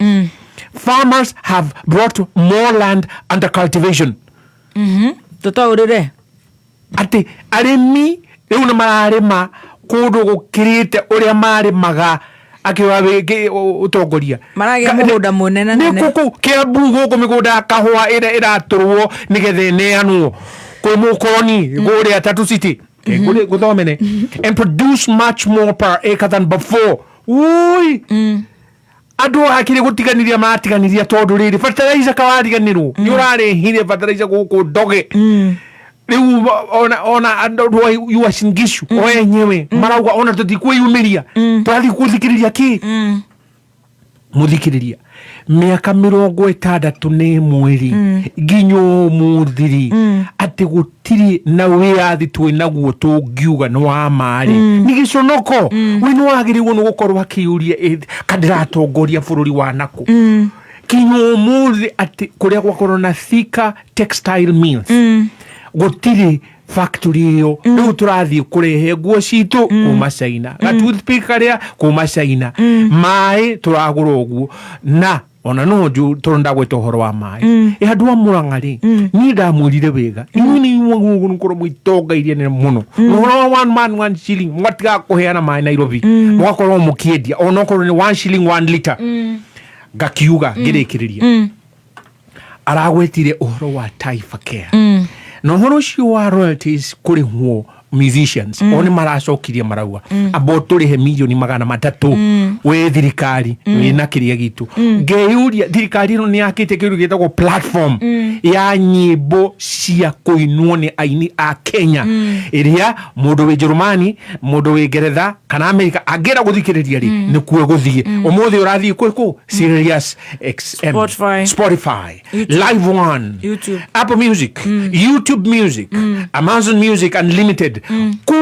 farmers have brought more land under cultivation tutaurire ati arimi riu ni mararima kundu gukirite uria marimaga akiwa utongoria maragia mugunda munene nene nikuku Kiambu guku migunda kahua iraturwo nigethe neanwo kwi mukoroni guria Tatu City guthomene and produce much more per acre than before ui andu hakiri gutiganiria matiganiria tondu riri fertilizer kawariganirwo ni urarehire fertilizer guku ndoge riu ona andu yuacingishu wenyewe marauga ona tutikwiyumiria twathi kuthikiriria ki muthikiriria miaka 60 ni mweri nginyo muthiri ati gutiri na wiyathi twinaguo tungiuga no wa mari ni giconoko we no agiriwo no gukorwa kiuria kadiratongoria bururi wa naku kinyo muthi ati kuria gwakorwo na Thika Textile Mills gutiri factory iyo riu turathie kurehe nguo citu kuma China toothpick karia kuma China mai turagura uguo na ona no turonda gweta uhoro wa mai andu amuranga ri ni ndamwirire wega ni ngugu nkorwo mwitongairie ne muno uhoro wa 1 man 1 shilling mwatiga kuheana mai Nairobi mwakorwo mukiendia ona korwo ni 1 shilling 1 liter gakiuga ngirikiriria aragwetire uhoro wa Taifa Care no horo ucio wa royalties kuri huo musicians oni maracokirie marauga abo turihe milioni 300 we thirikari wina kiria gitu ngeyuria thirikari no ni yakite kiru gitagwo platform ya nyimbo cia kuinwo ni aini a Kenya iria mundu we Jerumani mundu we Ngeretha kana America agira guthikiriria ri ni kuo guthie umuthi urathie ku Sirius XM Spotify Live One YouTube Apple Music YouTube Music Amazon Music Unlimited ku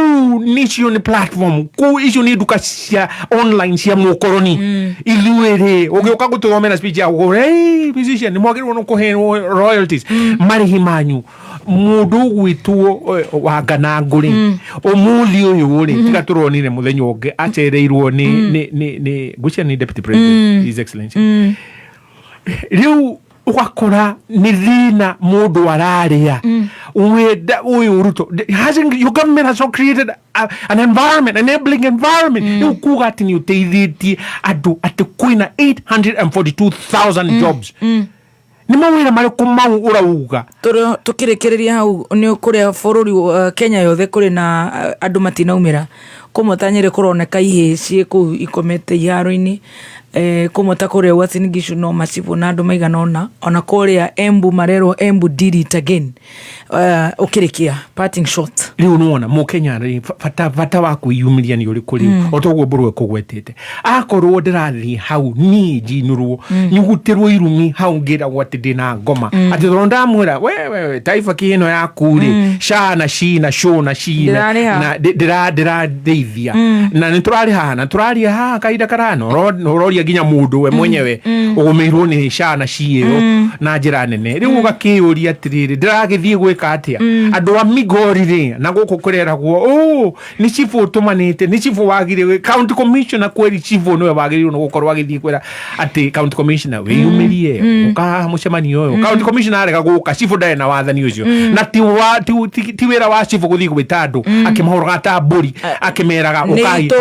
nicio ni platform ku icio ni duka cia online cia mukoroni iluere ugiuka gututhomera speech ya hey musician ni mwagirwo no kuhe royalties marihi manyu mundu gwitwo wangana nguri umuthi uyu ri tiga turonire muthenya ungi acereirwo ni gucia ni deputy president his excellency riu wakora ni thina mundu araria weda uyu Ruto your government has created an environment, enabling environment ukuga ati ni uteithiti andu ati kwina 842,000 jobs ni mawira mari kumau urauga tukirikiria hau ni kuria bururi Kenya yothe kuri na andu matinaumira kumotanyire kuroneka ihe cie ku ikomete iharo-ini kumota kuria Uasin Gishu no macibu na andu maigana ona kuria Embu marero Embu did it again ukirikia parting shot riu nuona mu Kenya ri fata wa kuiyumiria ni uri kuri otogwo burwe kugwetete akorwo ndirathi hau ni jinurwo nyugutirwo irumi hau ngira gwati dina ngoma ati ronda mwira we Taifa kino ya kuri shana shina shona shina na dira deithia na ni turari ha kaida karano roria nginya mundu we mwenyewe ugumirwo ni cana ciyo na njira nene riu ugakiuria atiriri ndiragithie gwika atia andu a Migori na guku kureragwo ni chifu tumanite ni chifu wagire county commissioner kweri chifu no wagire no gukorwo agithie kwera ati county commissioner wiyumirie uka mucemanio uyu county commissioner arega guka chifu ndae na wathani ucio na ti wira wa chifu guthie gwita andu akimahoroga ta mburi akimeraga ukai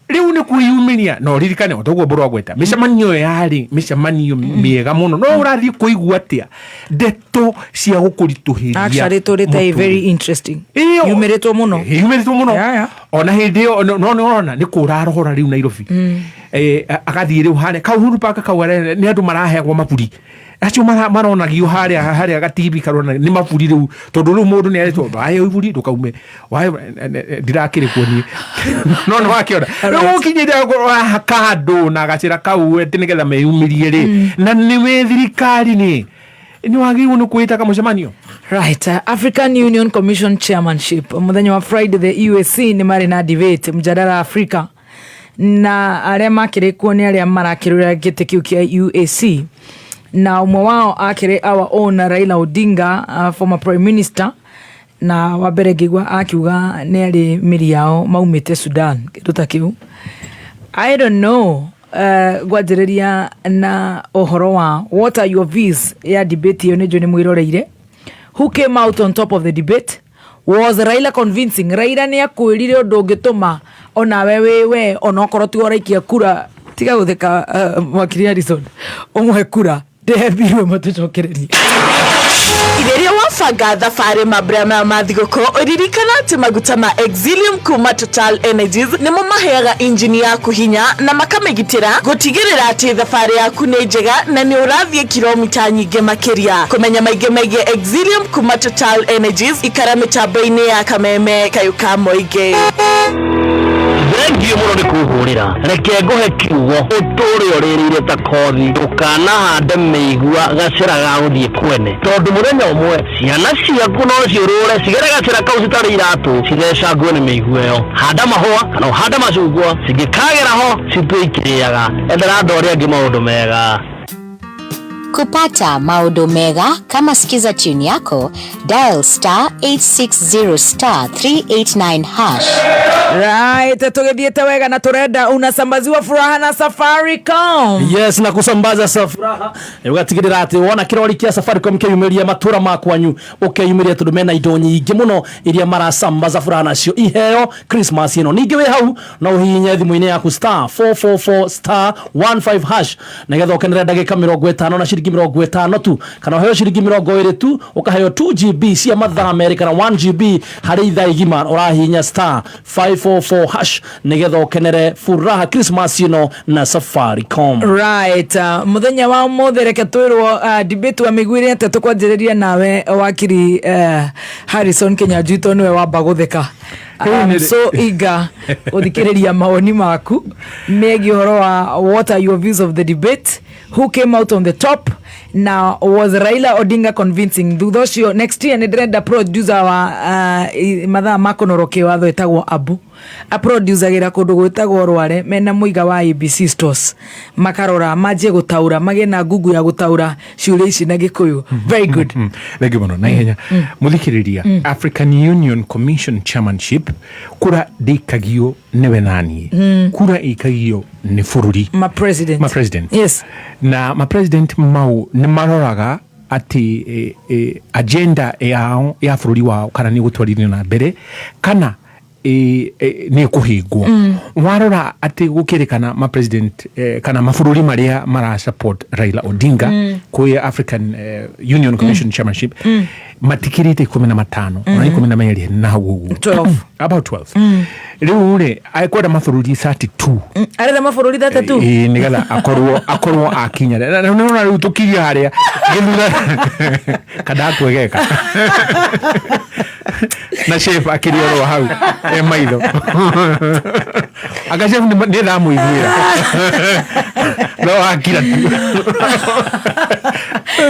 riu ni kwiyumiria no ririkane otoguo mburu agweta micemanio yari micemanio miega muno no urathi kuigua atia ndeto cia gukurituhiria actually torete very interesting yumiritwo muno ona hindi no ni kurarohora riu Nairobi agathie riu hane Uhuru Park kaware ni andu marahegwa maburi acio maronagio haria gatibi karona ni maburi riu tondu riu mundu ni aretwo wae iburi ndukaume wae ndirakire kuoni no wakiona riu kinyira kando na gacira kau eti nigetha meyumirie ri na ni we thirikari ni wagiriwo ni kuita kama mucemanio right. African Union Commission chairmanship muthenya wa Friday the UAC ni mari na debate mjadala Afrika na aria makirikwo ni aria marakirura gite kiu kia UAC na umwe wao akire our own Raila Odinga former prime minister na wabere gigwa akiuga ni ari miri yao maumite Sudan kitu kiu I don't know gwajiriria na ohoro wa what are your views ya debate yo nejo ni mwiroreire who came out on top of the debate was Raila convincing Raila ni akwirire undu ngituma ona wewe ona okorwo ti oraikia kura tiga gutheka mwakiri Harrison umwe kura ndehebirwe matucokereria itheria wabanga thabari mabura ma thigũkũ ũririkana atĩ maguta ma Exilium kuma Total Energies nĩmo maheaga injini yaku hinya na makamĩgitĩra gũtigĩrĩra atĩ thabarĩ yaku nĩ njega na nĩ ũrathiĩ kilomita nyingĩ makĩria. Kũmenya maingĩ megiĩ Exilium kuma Total Energies ikara mĩtambo-inĩ ya Kameme Kayuka Moingĩ. Thengiũ mũno nĩ kũhũrĩra reke ngũhe kiugo ũtũũre ũrĩrĩire ta kothi ndũkanahande mĩigua gacĩra ga gũthiĩ kwene tondũ mũthenya ũmwe ciana ciaku no ciũrũre cigere gacĩra kau citarĩ iratũ cithecangwo nĩ mĩigua ĩyo. Handa mahũa kana ũhande macungwa cingĩkagera ho citue ikĩrĩaga endera andũ arĩa angĩ maũndũ mega. Kupata maodo mega kama sikiza tune yako dial *860*389#. Right, tugithiete wega na turenda unasambaziwa furaha na Safaricom. Yes, na kusambaza furaha ugatigirira ati wona kirori kia Safaricom kiyumiria matura makwanyu ukiyumiria tudumena indo nyingi muno iria marasambaza furaha nacio iheo Christmas ino ningi we hau na uhinye thimu-ini yaku *444*15# nigetha ukenera ndagika 50 na shiringi 50 tu kana uheo shiringi 20 tu ukaheo 2GB cia mathaa America na 1GB hari ithaa igima urahinya *544# nigetha ukenere furaha Christmas ino na Safaricom. Right, muthenya wa mothe reke twirwo debate wa migwire ate tukwanjiriria nawe wakiri Harrison Kenyajuto niwe wamba gutheka. So eager uthikiriria maoni maku megi horo wa what are your views of the debate, who came out on the top, now was Raila Odinga convincing thutha ucio. Next year ni ndĩrenda producer wa mathaa makonoroke watho etagwo Abu a producer gira kundu gwitagwo Rware mena muiga wa ABC stores makarora maje gutaura magena ngugu ya gutaura ciuria ici na Gikuyu. Very good. Thank you na ihenya muthikiriria African Union Commission chairmanship kura ndikagio newe nani kura ikagio ni bururi ma president. Yes, na ma president mau ni maroraga ati agenda yao ya bururi wao kana ni gutwarithio na mbere kana ni kuhingwo. Warora ati gukirikana ma president kana mabũrũri maria mara support Raila Odinga kwa African Union Commission chairmanship matikirite 15 na 12 na hugu 12 about 12 riu ri aikwenda mabũrũri 32 arenda mabũrũri 32 nigetha akorwo akinya na nona riu tukiria haria githura kada kwegeka na chef akiriorwo hau maitho aga chef ni thamu iguira no akira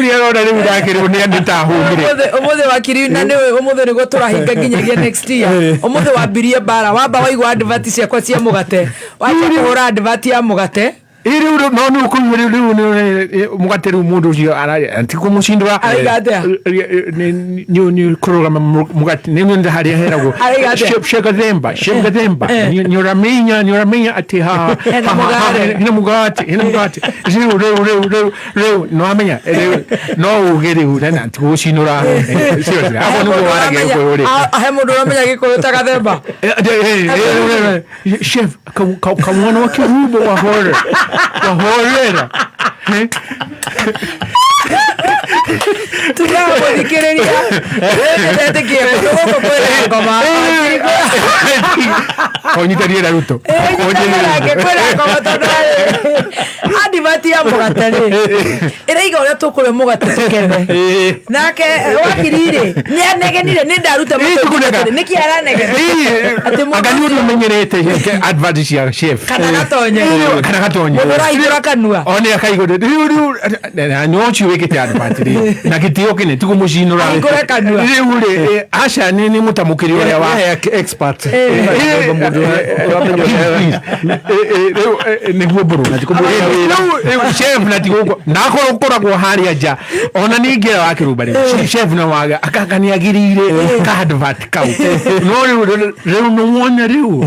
ria rona riu ndakiriwo ni andita hungire omothe wakiri na niwe omothe nigo turahinga nginyagia next year omothe wambirie bara wamba waigwa advert ciakwa cia mugate wacha kuhura advert ya mugate Iri no no ko iri mugate ru mundu cio anti ko mushindwa ni programa mugate ni nda hari herago sheka demba nyoramenya ati ha ina mugate reu no amenya no ugeri urana anti ko shinura sio hapo no wara ge ko uri he mundu amenya ge ko tagathemba chef kamwana wa kirubo wa horror tunapothikĩrĩria ndetĩkie mũndũ gũkũ kwĩra ngoma konyitarie Naruto kwĩra ngoma tondũ adivati ya mũgate rĩ ĩraiga ũrĩa tũkũrĩa mũgate tũkene nake wakiri-rĩ nĩanegenire nĩ ndaruta mũgate nĩkĩ aranegena anga nĩ ũndũ ũmenyerete advantage ya chef kana gatonye mũndũ ũraihũra kanua one akaigũrĩ no ciũ wĩkĩte advantage na gĩtĩo kĩnene tigo mũcinũra rĩu rĩ aca nĩ mũtamũkĩri ũrĩa wa expert nĩguo mbũrũ chef na tigo nakorwo ũkoragwo harĩa nja ona ningĩ wa kĩrũmba chef na waga akakaniagĩrĩire ka advert kau no rĩu no wona rĩu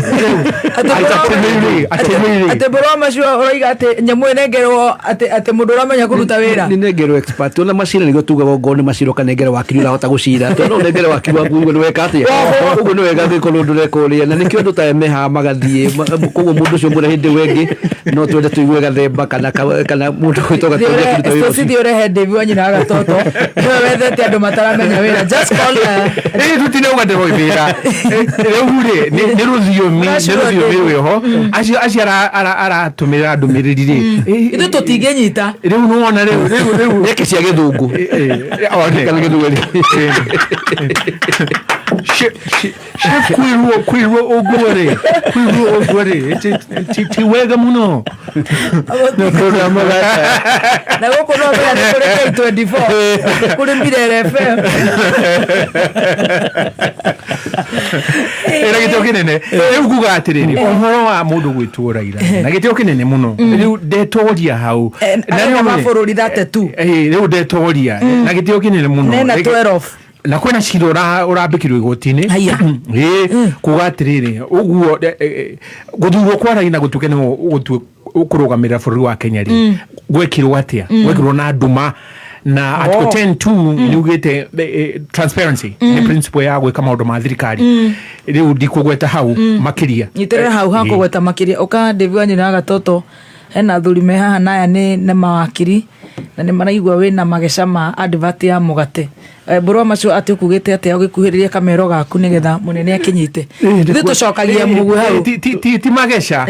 atĩ mbũrũ macio ũraiga atĩ nyamũ ĩnengerwo atĩ mũndũ ũramenya kũruta wĩra nĩ nengerwo expert ona macira nĩguo tugaga ngone maciro kanengere wakiri ũrahota gũcira to no nengere wakiri waku nĩ weka atĩa ũguo nĩ wega gĩkorwo ndũreka ũrĩa na nĩkĩo andũ ta meha magathiĩ koguo mũndũ ũcio mũre hĩndĩ wengĩ no twende tũigue gathemba kana mũndũ gwĩtoga tũthi ũrehe David Wanyina Gatoto nĩwe wethete andũ mataramenya wĩra just call tutinauga ndĩroi wĩra rĩu-rĩ nĩ rũthiomi rwĩho acio aratũmĩra ndũmĩrĩri-rĩ ithuĩ tũtingĩnyita rĩu nĩwona rĩu reke cia gĩthũngũ kana gĩthweri kwĩrwo ũguo-rĩ ti wega mũno na gũkũ no wĩra nĩ kũrĩ K24 kũrĩ Mbirere FM na gĩtĩo kĩnene rĩu kuga atĩrĩrĩ ũhoro wa mũndũ gwĩtwo Raila na gĩtĩo kĩnene mũno rĩu ndetoria hau na mabũrũri 32 rĩu ndetoria na gĩtĩo kĩnene mũno nena 12 na kwĩna cira ũrambĩkirwo igoti-inĩ kuga atĩrĩrĩ ũguo gũthurwo kwa Raila gũtuĩke nĩ kũrũgamĩrĩra bũrũri wa Kenya rĩ gwekirwo atĩa gwekirwo na nduma na article 10(2) niugite transparency ni principle ya gwika maundu ma thirikari riu ndikugweta hau makiria nyitere hau hakugweta makiria uka David Wanyina Gatoto hena thuri me haha naya ni mawakiri na ni maraigua wina magecama advert ya mugate mbũrũ macio ati ukugite ati ugikuhiriria kamero gaku nigetha munene akinyite ithu tucokagia mugu hau ti mageca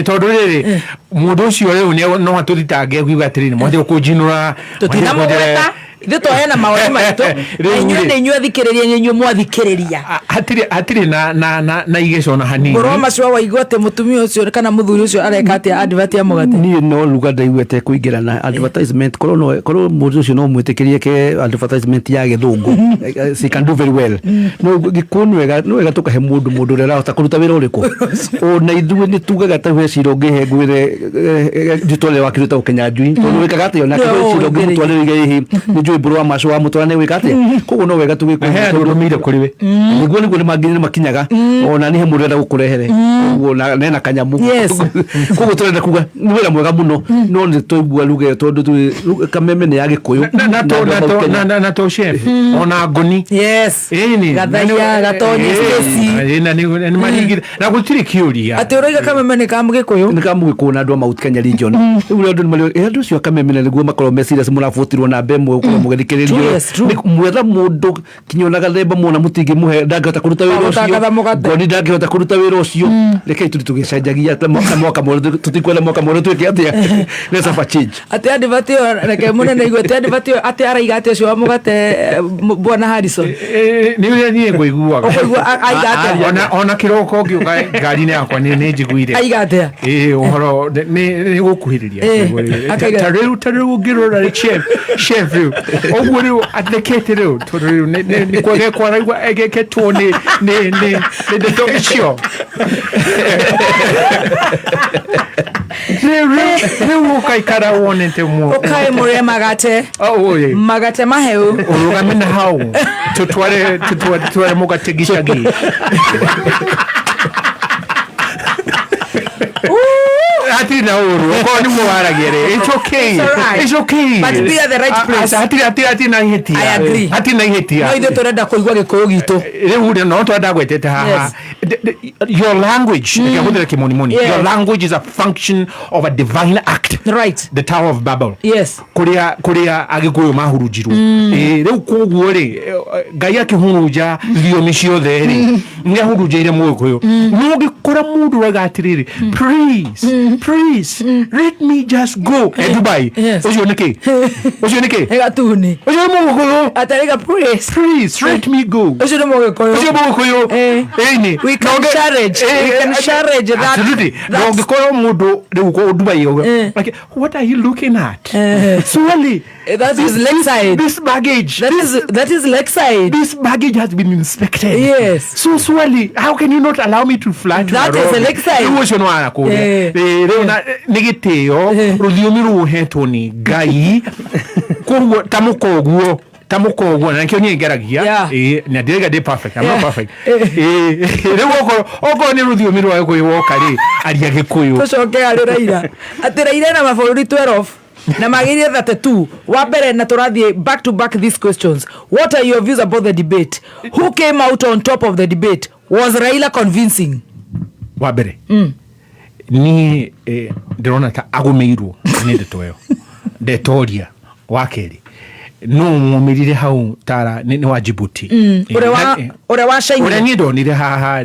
tondu riri mundu ucio riu no atuthitange guiga atiriri mwathiĩ kũnjinũra tutinamũgweta ithu twahena maũndũ maitũ inyuĩ nĩ inyuĩ thikĩrĩria nĩ inyuĩ mwathikĩrĩria hatirĩ na igeco na hanini mbũrũ macio waigua atĩ mũtumia ũcio kana mũthuri ũcio areka atĩa advert ya mũgate niĩ no ruga ndaiguĩte kũingĩra na advertisement korwo mũndũ ũcio no mwĩtĩkĩrie ke advertisement ya gĩthũngũ she can do very well no gĩkũyũ nĩ wega tũkahe mũndũ ũrĩa arahota kũruta wĩra ũrĩkũ ona ithuĩ nĩ tugaga ta we cira ũngĩhe ngwĩre nditwarĩre wakiruta ũkenyanjui tondũ wĩkaga atĩa onake we cira ũngĩmũtwarĩre hihi nĩnjũĩ mbũrũ wa macio wa mũtwarane wĩka atĩa koguo no wega tũgĩkũrũmĩire kũrĩ we nĩguo nĩ makinyire makinyaga ona nĩ he mũndũ enda gũkũrehere ũguo nena kanyamu koguo tũrenda kuga nĩ wĩra mwega mũno no nĩ twaigua ruge tondũ kameme nĩ ya gĩkũyũ na to chef ona ngoni Gathaia Gatonye Stacy na gũtirĩ kĩũria atĩ ũrauga kameme nĩ ka mũgĩkũyũ na andũ a Mount Kenya region rĩu andũ ũcio kameme nĩguo makorwo me serious mũrabutirwo na mbemwe ũkorwo mũgĩthikĩrĩrio mwetha mũndũ kinyona gathemba muona mũtingĩmũhe ndangĩhota kũruta wĩra ũcio ngoni ndangĩhota kũruta wĩra ũcio rekei tũgĩcenjagia mwaka mwerũ tũtikwenda mwaka mwerũ twĩke atĩa let's have a change atĩ advert ĩyo reke mũnene igwete advert ĩyo atĩ araiga atĩ ũcio wa mũgate Bwana Harrison nĩ ũrĩa niĩ ngũiguaga ona kĩroko ngĩũka ngari-inĩ yakwa nĩ njiguire aiga atĩa ũhoro nĩ gũkuhĩrĩria ta rĩu ũngĩrora chef rĩu ũguo rĩu athekete rĩu tondũ rĩu nĩ kwagekwo araigua egeketwo nĩ ndeto icio Rĩu ũkaikara wonete mũndũ. Ũkae mũrĩe magate. Magate maheu. Ũrũgame na hau. Tũtware mũgate gĩcagi. Hatina uru, kwa ni mwaragiere. It's okay. It's okay. But be at the right place. Hatina ihetia. I agree. Hatina ihetia. No ithu turenda kuigwa gikuyu gitu. Rĩu no twenda gwetete haha. Your language, your language is a function of a divine act. Right. The Tower of Babel. Yes. Kuria agikuyu mahurujirwo. Rĩu koguo rĩ Ngai akĩhuruja thiomi ciothe rĩ nĩ ahurunjĩire mũgĩkũyũ. No gĩkora mũndũ rega atiriri. Please, let me just go. Dubai. Ucio niki? Egatuni. Ucio mũgĩkũyũ. Atariga please, let me go. Ucio mũgĩkũyũ. Eni. We can share that. Absolutely. No gĩkora mũndũ rĩu ko Dubai yoga. Like, what are you looking at? Surely that is lakeside. This baggage. That is lakeside. This baggage has been inspected. Yes. So surely, how can you not allow me to fly to that Nairobi? That is lakeside. Ucio no anakuria. Rĩu na nĩgĩtĩo rũthiomi rũhetwo nĩ Ngai. Koguo tamukoguo na kĩo niĩ ngeragia. Na ndĩrega ndĩ perfect. I'm not perfect. Rĩu okorwo nĩ rũthiomi rwa Gĩkũyũ woka rĩ aria Gĩkũyũ. Tũcoke harĩ Raila. Atĩ Raila na mabũrũri 12 na magirie 32 wa mbere na tũrathiĩ back to back these questions. What are your views about the debate? Who came out on top of the debate? Was Raila convincing? Wa mbere ni ndĩrona ta agũmĩirwo nĩ ndeto ĩyo ndetoria wa kerĩ no mũmirire hau tara nĩ wa Djibouti ure wa shaini ure nĩ ndonire haha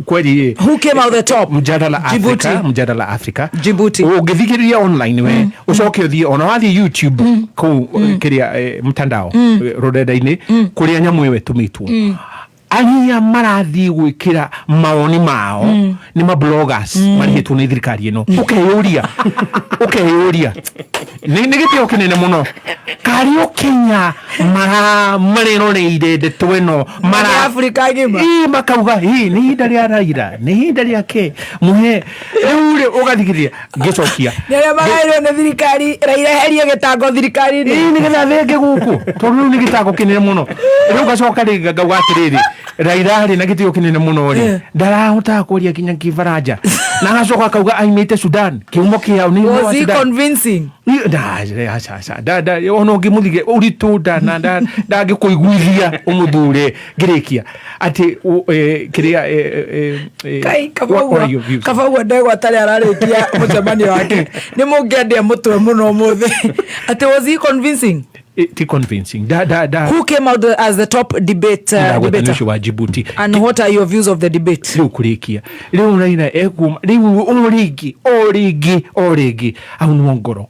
kweli. Who came out the top? Mjadala Africa Djibouti. Ũngĩthikĩrĩria online we ucoke ũthiĩ ona wathiĩ YouTube kũu kĩrĩa mtandao rũrenda-inĩ kũrĩa nyamũ ĩyo ĩtũmĩtwo ania marathi gwikira maoni mao ni bloggers marihitwo ni thirikari ino ukeyuria ni gitio kinene muno kari Kenya mareroreire ndeto ino mara Africa ngima makauga ni hinda ria Raila ni hinda riake muhe ure ugathikiria gicokia ni magairo ni thirikari Raila herie gitango thirikari ni getha thenge guku tondu ni gitango kinene muno riu gacoka ringa ngauga atiriri Raila na gitio kinene muno ri ndarahota kuria kinya Kifaranja na gacoka kauga aimite Sudan kiumo kia ni was he convincing? Da ono ngimuthige urituda na ndagikuiguithia umuthure ngirikia ati kiria kai kabagwa ndego atari ararikia mucemanio wake ni mungiendia mutwe muno muthi ati was he convincing? Convincing. Who came out as the top debater? Wa Djibouti. And what are your views of the debate? Riu kurikia. Riu Raila riu origi au ngoro.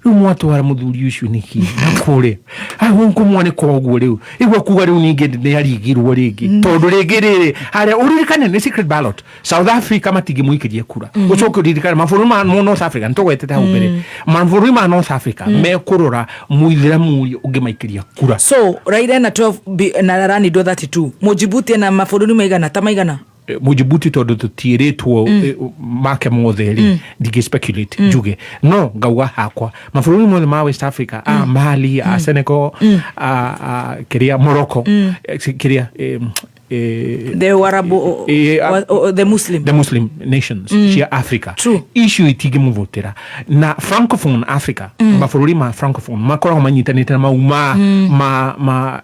Riu mwatwara muthuri ucio niki na kure. Ahunku mwane koguo riu. Igwa kuga riu ninge nĩ arigirwo ringi. Tondu ringi riri haria uririkane ni secret ballot. South Africa matigi muikirie kura. Ucoke uririkane mabũrũri ma North Africa ntugwetete hau mbere. Mabũrũri ma North Africa mekurora muithiramu ungi maikiria kura. So Raila na 12 na Rani do 32. Djibouti na mabũrũri maigana ta maigana. Djibouti tondu tutiritwo make mothe ri ndige speculate juge no ngauga hakwa mabũrũri mothe ma West Africa Mali Senegal kiria Morocco kiria the Arabu the Muslim nations cia Africa issue itingi muvutira na francophone Africa mabũrũri ma francophone makoragwo manyitanĩte na mauma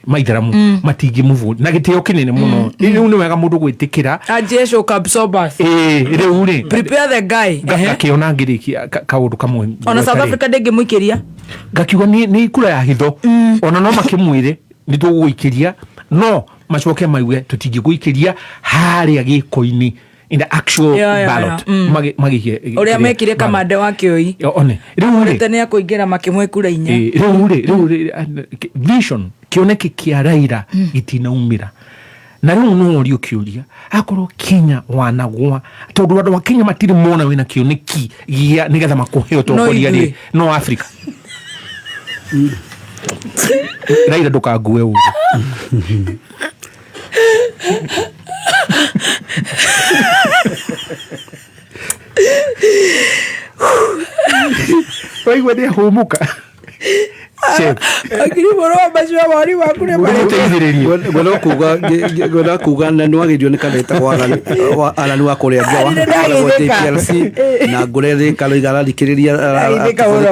maitharamu matingi muvu na gitio kinene muno riu ni wega mundu gwitikira ajesho kabsobas riu ri prepare the guy gakiona ngirikia kaundu kamwe ona South Africa ndenge muikiria gakiuga ni ikura ya hitho ona no makimwire ni tuguikiria no macoke maiwe tutingi guikiria haria gikoini in the actual ballot magikie uria mekire kamande wa kioi one riu tene ya kuingira makimwe kura inya riu vision kioneke kia Raila gitinaumira na riu no rio kiuria akorwo Kenya wanagwa tondu andu wa Kenya matiri mona wina kioneki gia nigetha makuhe utongoria ri no Africa Raila ndukangue ugu Waigua ni humuka. Akiri moro bashwa wari wakure Gwenda kuga na nwagirio ni kaneta kwa alani wa kuria TPLC na ngurere kalo igara thikiriria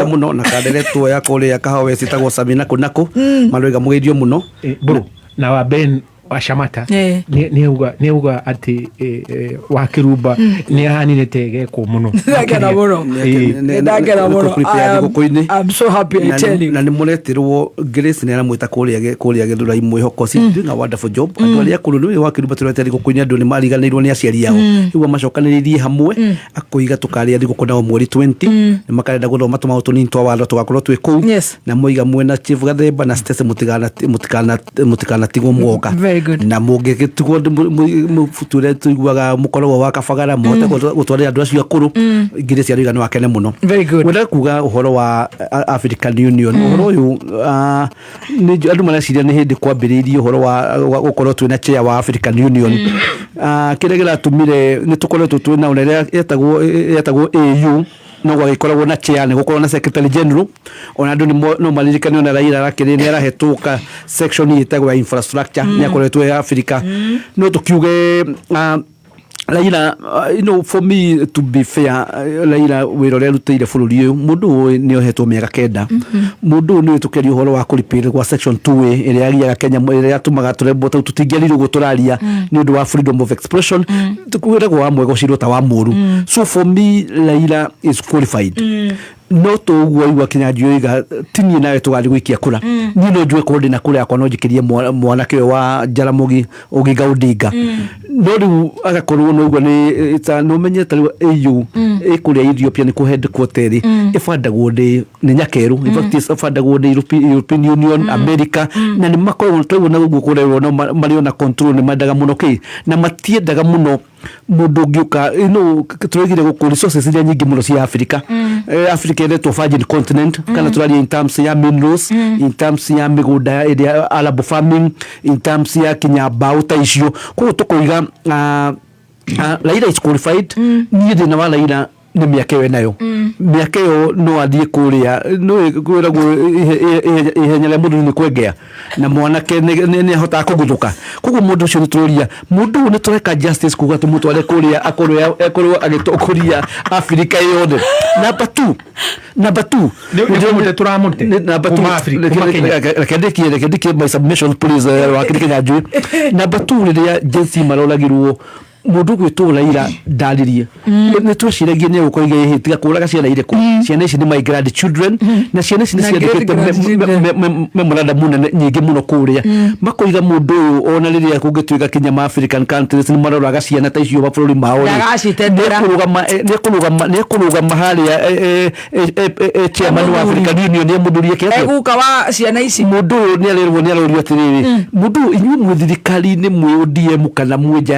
muno na kanderetwo ya kuria kahawa citagwo Sabina kunako maroiga mugirio muno bro na wa Ben wa Shamata ni uga ati wa Kirumba ni hanine tege ko muno ndagera muno I'm so happy I tell you na ni muretirwo Grace ni aramwita kuria githura imwe hoko si doing a wonderful job andu aria kurunu wa Kirumba turete riko kuinya andu ni mariganirwo ni aciari yao iwa macokaniririe hamwe akuiga tukaria thiko kuna mweri 20 ni makarenda guthoma tumautu ni ntwa walo tugakorwo twi kuu na muiga mwena Chief Gathemba na Stacey mutikana tigwo mwoka na mungigitugo mufuture tuiguaga mukorwo wa kabagara muhote gutwarira andu acio akuru ngire cia rigano wakene muno wenda kuga uhoro wa African Union uhoro uyu ni andu mareciria ni hindi kwambiriirie uhoro wa gukorwo twina chair wa African Union kire giratumire ni tukoretwo twina uneria yetagwo AU no gwagikoragwo na chair ni gukorwo na secretary general ona andu no maririkane na Raila rakiri ni arahetuka section yetagwo ya infrastructure ni akoretwo ya Africa no tukiuge Raila for me to be fair Raila wirore rutire bururi uyu mundu ni ohetwo miaka kenda mundu ni tukeri uhoro wa kuripira kwa section 2 iria yagiaga Kenya iria tumaga turembo tutingirirwo guturaria ni undu wa freedom of expression tukwiragwo wa mwego cirota wa muru so for me Raila is qualified no to gwa kinyanjio iga tini nawe tugali gwikia kura ni no njwe ko ndina kura yakwa no njikirie mwanake wa Jaramogi Oginga Odinga no riu agakorwo no gwa ni no menyeta AU ikuria Ethiopia ni ku headquarter ifandagwo ndi ni nyakeru ifandagwo ndi European Union America na ni makorwo twa na gukurerwo no mariona control ni mandaga muno ki na matiendaga muno mundu ngiuka turegire gukuri resources iria nyingi muno cia Africa Africa ile to virgin continent kana turali in terms ya minerals in terms ya migunda iria arable farming in terms ya kinyamba utaicio ko tukoiga Raila is qualified ni ndina wa Raila ni miaka we nayo miaka yo no athie kuria no kwiragwo ihenyele mundu ni kwengea na mwanake ni hota kuguthuka kugu mundu ucio nituria mundu ni tureka justice kuga tumutware kuria akorwo agitokuria Africa yothe number 2 ndio muте turamute number 2 lekendikie my submission please wakirikenya njui number 2 riria jinsi marolagirwo mundu gwitwo Raila ndaririe ni twiciragie ni gukoiga ihitiga kuraga ciana ireko ciana ici ni my grandchildren na ciana ici ni ciandikite memoranda munene nyingi muno kuria makoiga mundu uyu ona riria kungituiga Kenya African countries ni maroraga ciana ta icio mabũrũri mao ni kurugama haria chairman wa African Union ni mundu rieke eguka wa ciana ici mundu ni arirwo ni arorio atiriri mundu inyu muthirikari ni ODM kana mwenja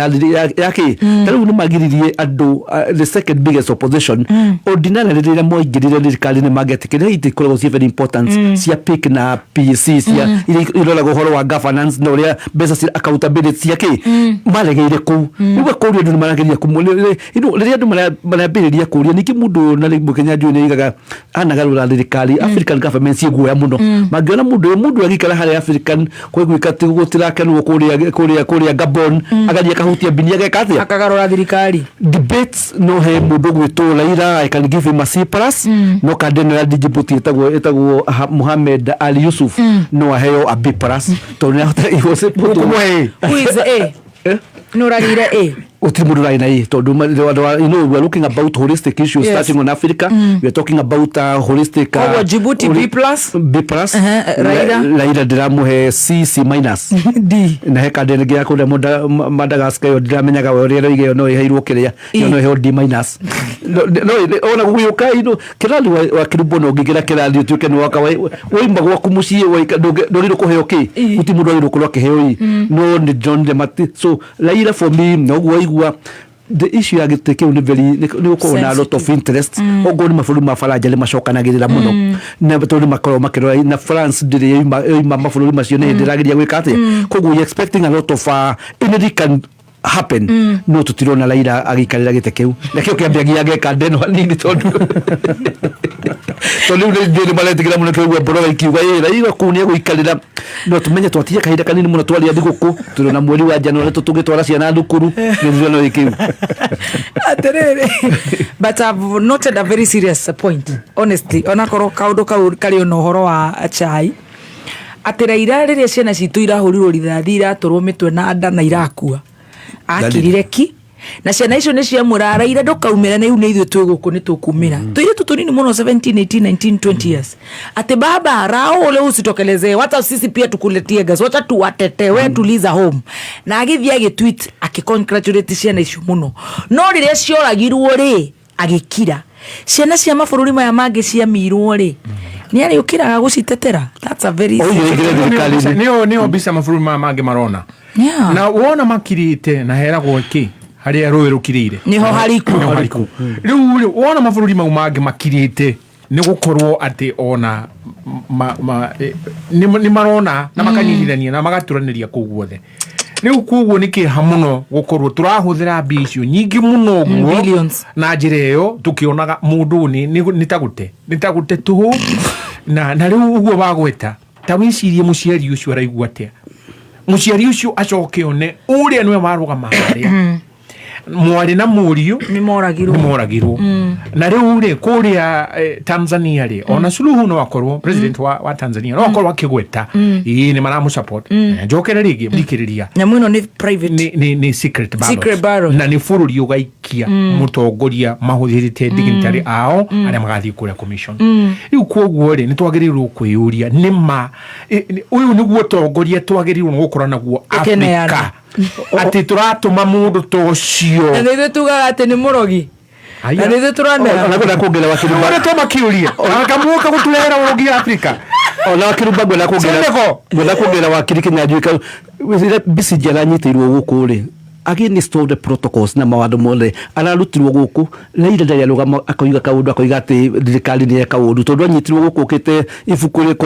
yake tariu ni magiririe andu the second biggest opposition ordinarily rira moingirire thirikari ni magetikiria itikoragwo cia very important cia PIC na PEC cia irolaga uhoro wa governance na uria mbeca cia accountability ciake maregeire ku niwe kuria ndu marageria kumulire riria ndu marambiriria kuria niki mundu na rimwe Kenya ndu ni igaga anagarura thirikari African government cie guoya muno mangiona mundu agikara hari African kwigwika tigutira kenwo kuria Gabon agaria kahutia binia geka akagarura thirikari debates no he mundu gwitwo Raila I can give him a C+ no kadeno ya Djibouti etagwo Mohamed Ali Yusuf no aheo a B+ to ne hota who is A no Raila A utimudu Raila A to we are looking about holistic issues starting on Africa we are talking about holistic Djibouti B+ Raila diramuhe C- D na he kadene gya kule Madagascar yo diramenyaga we ria no iheirwo kiria no he D- no ona guyuka kirali wa Kirumba no ngigira kirali utuke no waka waimba gwaku mucii ndoriro kuheo ki utimudu wa iruko kiheo no ni John de Mati so Raila for me no gwa the issue ya giteke ni very ni uko na lot of interest ogo ni mafuru mafaraja le macokanagirira muno na batori makoro makero na France dire mafuru macio ne ndiragiria gwika ati kogu expecting a lot of happen no tutirona Raila agikarira gite kiu nakio kiambiagia geka ndeno nini tondu tondu ni maletikira muno kigwa boroga ikiuga Raila kunia guikarira no tumenye twatia kahinda kanini muno twari athiguku turona mweri wa January tutugitwara ciana thukuru ni no ikiu aterere. But I've noted a very serious point honestly onakoro kaundu kari ono horo wa chai ati Raila riria ciana citu irahurirwo rithathi iraturwo mitwe na anda na irakua akirire ki na ciana icio ni ciamura Raila ndukaumira na iu ni ithuĩ twĩ gũkũ nĩ tũkumĩra tũirĩtu tũnini mũno 17 18 19 20 years ati baba rao leo usitokelezee hata sisi pia tukuletie gas wacha tuwatete we tuliza home na agithia agitweet akicongratulate ciana icio mũno no rĩrĩa cioragirwo rĩ agĩkira ciana cia mabũrũri maya mangĩ ciamirwo rĩ ni ari ukiraga gucitetera. That's a very nio bisa mabũrũri maya mangĩ marona na wona makirite na heragwo iki haria rũĩ rũkirĩire niho hariku rĩu wona mabũrũri mau mangĩ makirĩte nĩ gũkorwo atĩ ona nĩ marona na makanyitithania na magaturanĩria kũu guothe rĩu koguo nĩ kĩeha mũno gũkorwo tũrahũthĩra mbia icio nyingĩ mũno guo na njĩra ĩyo tũkĩonaga mũndũ nĩ ta gũte tũhũ na rĩu ũguo wagweta ta wĩcirie mũciari ũcio araigua atĩa mũciari ũcio acoke one ũrĩa nĩwe warũgama harĩa mwari na mũriũ nĩ moragirwo na rĩu rĩ kũrĩa Tanzania rĩ ona Suluhu no akorwo president wa Tanzania no akorwo akĩgweta nĩ maramu support njokere rĩngĩ thikĩrĩria nyamũ ĩno nĩ private nĩ secret ballot na nĩ bũrũri ũgaikia mũtongoria mahũthĩrĩte dignitary ao arĩa magathiĩ kũrĩa commission rĩu koguo rĩ nĩ twagĩrĩirwo kwĩyũria nĩma ũyũ nĩguo ũtongoria twagĩrĩirwo gũkorwo naguo Afrika ati turatuma mundu tocio na nithu tugaga ati ni murogi na nithu turanera na kuongerera wakirumba ore to makiuria akamuka gutulera urogi Afrika ona wakirumba gwela kuongerera wakiri kinyajuika bisi jala nyitirwo guku ri against all the protocols na mawatho mothe ararutirwo guku Raila ndaria rugama akoiga kaundu akoiga ati thirikari ni kaundu tondu anyitirwo guku ukite ifukuri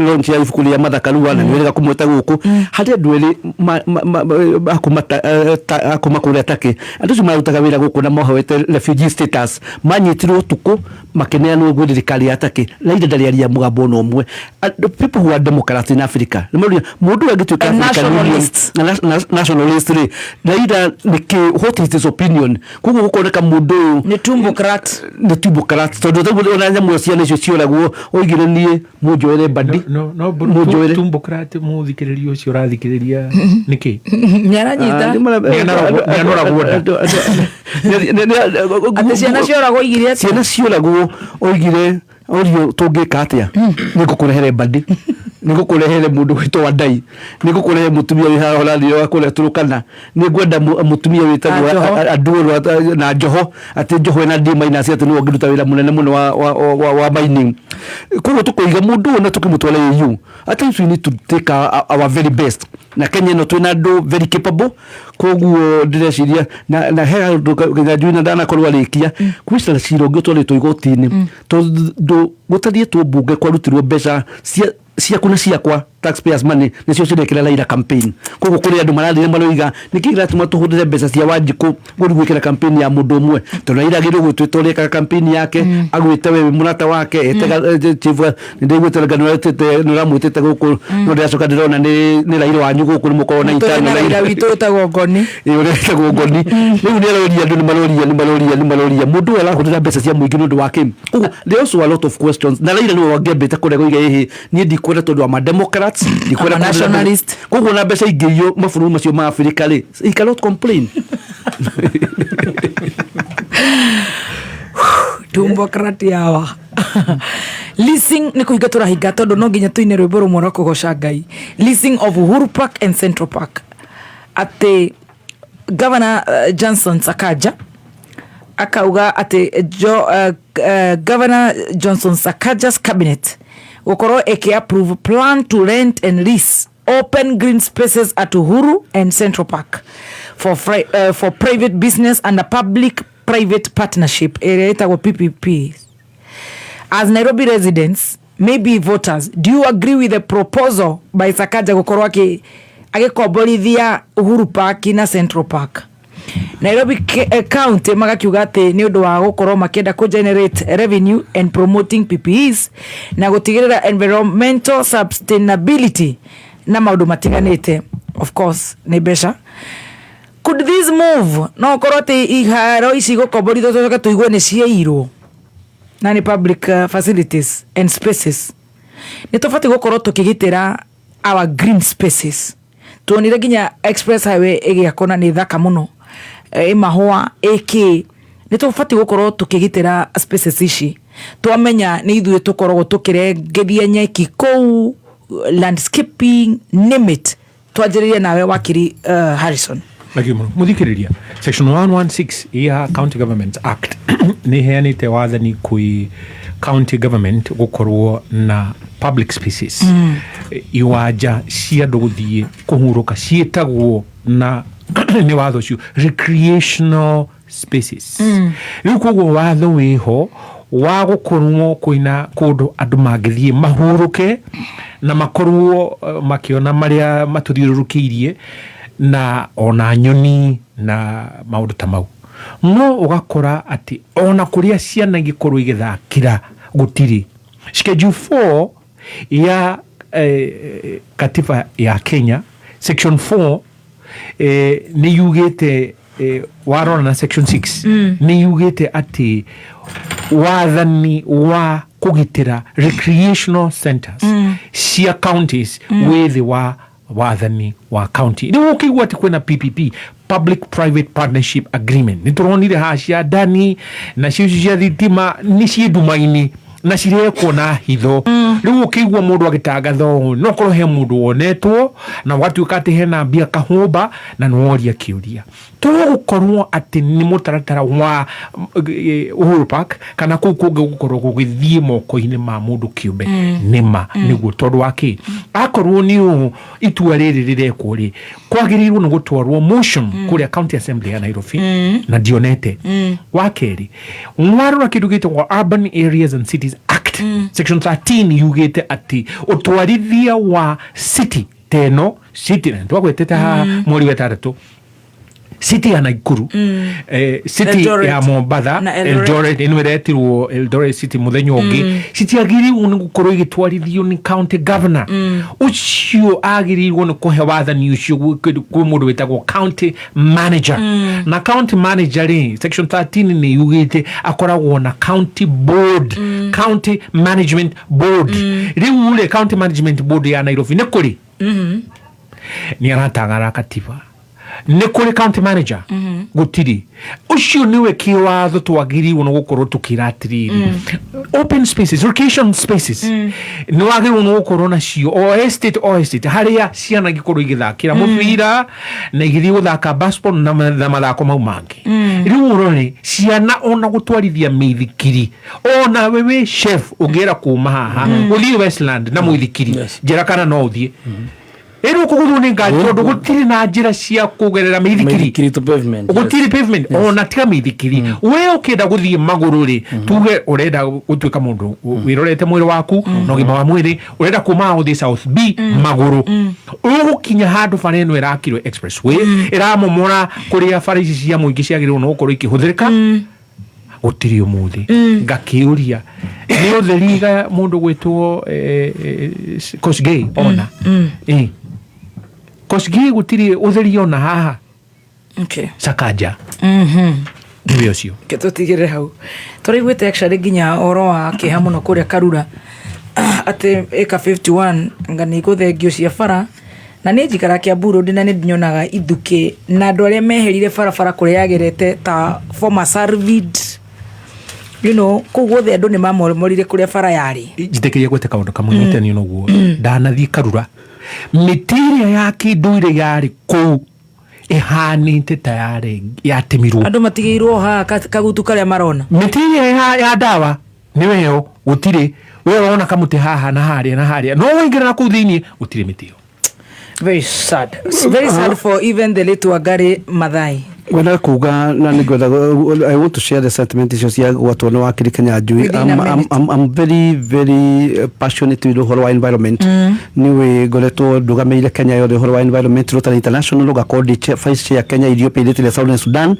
launch ya ifukuri ya mathakaru na niwega kumweta guku hati ndweli akumakure take andu marutaga wira guku na mohawete refugee status manyitirwo tuku makeneanwo gwe thirikari ya take Raila ndaria mugambo no mwe people who are democrats in Africa mundu agituika nationalist Raila what is his opinion kuko gukoneka mundu ni tumbocrat tondu ona nyamu ciana icio cioragwo oigire nie munjoere badi munjoere tumbocrat muthikiririo ucio rathikiriria niki nyaranyita nyanora ati ciana cioragwo igire ciana cioragwo oigire orio tungika atia nigukurehere badi nigukurehere mundu witwa Ndai nigukurehe mutumia wi haha Holandi wa kule Turukana nigwenda mutumia witagwo Aduro na Joho ati Joho na D minus ati ni wongiruta wira munene muno wa mining kuko tukoiga mundu na tukimutwala yu ati we need to take our very best na Kenya no twina do very capable koguo ndireciria na he nginya ndana korwa rikia kwista ciro ngitwale igoti-ini tondu gutarietwo mbunge kwarutirwo mbeca ciakuna ciakwa taxpayers money nicio cirekera Raila campaign koguo kuri andu marathire maroiga nikigira tuma tuhudire mbeca cia Wanjiku guri gwikira campaign ya mundu umwe tondu Raila agire gwitwitoreka campaign yake agwite we munata wake etega chief ndigwite ngano etete nuramwitete guku no ndacoka ndirona ni Raila wanyu guku ni mukoro na itano Raila witu tagongoni ureka gongoni riu ni aroria andu ni maloria mundu arahudira mbeca cia muingi nundu wake koguo there also a lot of questions na Raila no wangembete kurega iga hihi ni ndikwenda tondu wa Democrats ndikwenda nationalist koguo na mbeca ingĩiyo mabũrũri macio ma Afrika rĩ he cannot complain tumbocrat yawa leasing ni kuiga turahinga tondu no nginya tuine rwimbo rumwe rwa kugoca Ngai leasing of Uhuru Park and Central Park ati Governor Johnson Sakaja akauga ati Governor Johnson Sakaja's cabinet Okoro eke approve plan to rent and lease open green spaces at Uhuru and Central Park for private business and a public-private partnership area itagwo PPP. As Nairobi residents, maybe voters, do you agree with the proposal by Sakaja Okoro agikomborithia Uhuru Park na Central Park. Nairobi County magakiuga ati ni undu wa gukorwo makienda ku generate revenue and promoting PPEs na gutigirira environmental sustainability na maundu matiganite. Of course ni besha. Could this move no korwo ati iharo ici gukomborithio tucoke tuigwe ni ciairwo na ni public facilities and spaces? Ni tofauti gukorwo tukigitira our green spaces. Tuonire ginya express highway igiakona ni thaka muno mahua eki ni tofauti gukorwo tukigitira spaces ici. Twamenya ni ithuĩ tukoragwo tukirengithia nyeki kou, landscaping, name it. Twajiririe nawe wakiri Harrison. Muthikiriria section 116 ya County Government Act ni heanite wathani kui county government gukorwo na public spaces iwaja cia nduguthie kuhuruka cietagwo na ni watho cio recreational spaces. Riu koguo watho wiho wa gukorwo kuina kundu andu mangithie mahuruke na makorwo makiona maria matuthiurukiirie na ona nyoni na maundu ta mau. No ugakora ati ona kuria ciana igikorwo igithakira gutiri. Schedule 4 ya katiba ya Kenya section 4 ni yugite warona na section 6 ni yugite ati wathani wa kugitira recreational centers cia counties with wa wathani wa county. Ni ukigwa ati kwena PPP, public private partnership agreement. Ni turonire ha cia ndani na cia thitima ni cidumaini na cirekwo na hitho. Riu ukigwa mundu agitangatho no korwo he mundu wonetwo na watuika ati hena mbia kahumba na nworia kiuria. Tugukorwo ati ni mutaratara wa Uhuru Park kana kukunge gukorwo gugithie moko-ini ma mundu kiumbe nima niguo tondu waki akorwo ni itua riri rirekwo ri kwagirirwo ni gutwarwo motion kuria county assembly ya Nairobi na dionete wakeri mwarura kindu gitagwo Urban Areas and Cities Act section 13 yugite ati utwarithia wa city teno city ndo gweteta mweri wa 3 city ya Nakuru city Eldoret, ya Mombasa Eldoret inweretirwo Eldoret city muthenyo ungi city agiriwo ni gukorwo igitwarithio ni county governor ucio agiriwo ni kuhe wathani ucio kwa mundu wetagwo county manager na county manager section 13 ni yugite akoragwo na county board county management board riu ule county management board ya Nairobi ni kuri ni aratangara katiba ni kuri county manager gutiri ucio niwe kiwatho twagiriwo no gukorwo tukiratiriri open spaces recreation spaces ni wagiriwo no gukorwo na cio o estate haria ciana gikorwo igithakira mubira na igithii guthaka basketball na mathako mau mangi riu urone ciana ona gutwarithia mithikiri ona wewe chef ungira kuma haha uthii Westland na muithikiri njira kana no uthie ero kugudu ni ngari tondu gutiri na njira cia kugerera mithikiri to pavement gutiri pavement ona tia mithikiri we ukenda guthie maguru ri tuge urenda gutuika mundu wirorete mwiri waku no gima wa mwiri urenda kuma uthi South B maguru ugukinya handu fareno irakirwe expressway iramomora kuria farisi cia muingi ciagirwo no gukorwo ikihuthirika gutiri umuthi ngakiuria ni utheriga mundu gwitwo Kosgei ona Kosgei gutiri utheri ona haha Sakaja ndio cio ketutigire hau turigwite actually ginya oro wa kiha muno kuria Karura ate eka 51 ngani kuthengio cia bara na ni njikara Kiambu Road na ni ndinyonaga ithuki na andu aria meherire barabara kuria yagerete ta former Sarvid kuguo the andu ni mamorire kuria bara yari njitekeria gwete kaundu kamwe niteni no guo ndanathie Karura mitiria ya kinduire yari ku ihanite tayari yatimirwo andu matigiirwo ha kagutu karia marona mitiria ya dawa niweo gutire we ona kamuti haha na haria no wingira na kuthini gutire mitio. Very sad for even the little Wangari Maathai. Wena kuga na nigwetha I want to share the sentiment icio cia watu no wakiri Kenya Njui. I'm very passionate with the whole environment niwe ngoretwo ndugameire Kenya yothe horo wa Environment Rotary International ugakodi vice chair Kenya Ethiopia ile Southern Sudan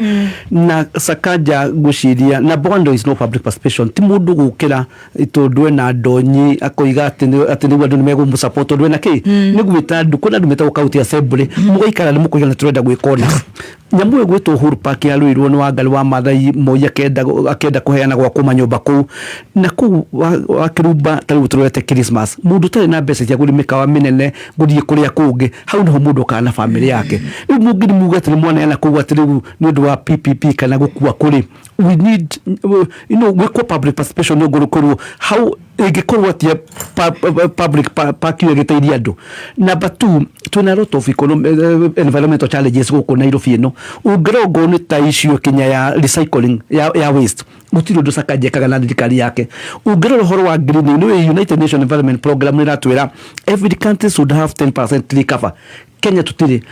na Sakaja guciria na Bondo is no public participation ti mundu gukira itondwe na ndonyi akoiga ati ni andu nimegu support ndwe na ki ni gwita ndu kuna ndumeta county assembly mugaikara ni mukuiga na turenda gwikona nyamu egwitwo Uhuru Park ya Ruiru ni wangali wa Mathai Moi akenda kuheana gwa kuma nyumba kuu na kuu wakiruba tari turete Christmas mundu tari na mbeca cia gurimika wa minene guthie kuria kungi hau niho mundu kana family yake riu mungiri mugate ni mwana yana kugwa tiri ni ndu wa PPP kana gukua kuri we need we public participation no guru how igikorwo atia public park yegiteiria andu number 2 tuna lot of environmental challenges guku Nairobi no ungerongo ni ta issue Kenya ya recycling ya waste mutiro ndo Sakaja na thirikari yake ungeroro horo wa green ni United Nations Environment Program ni ratwira every country should have 10% recover Kenya tutiri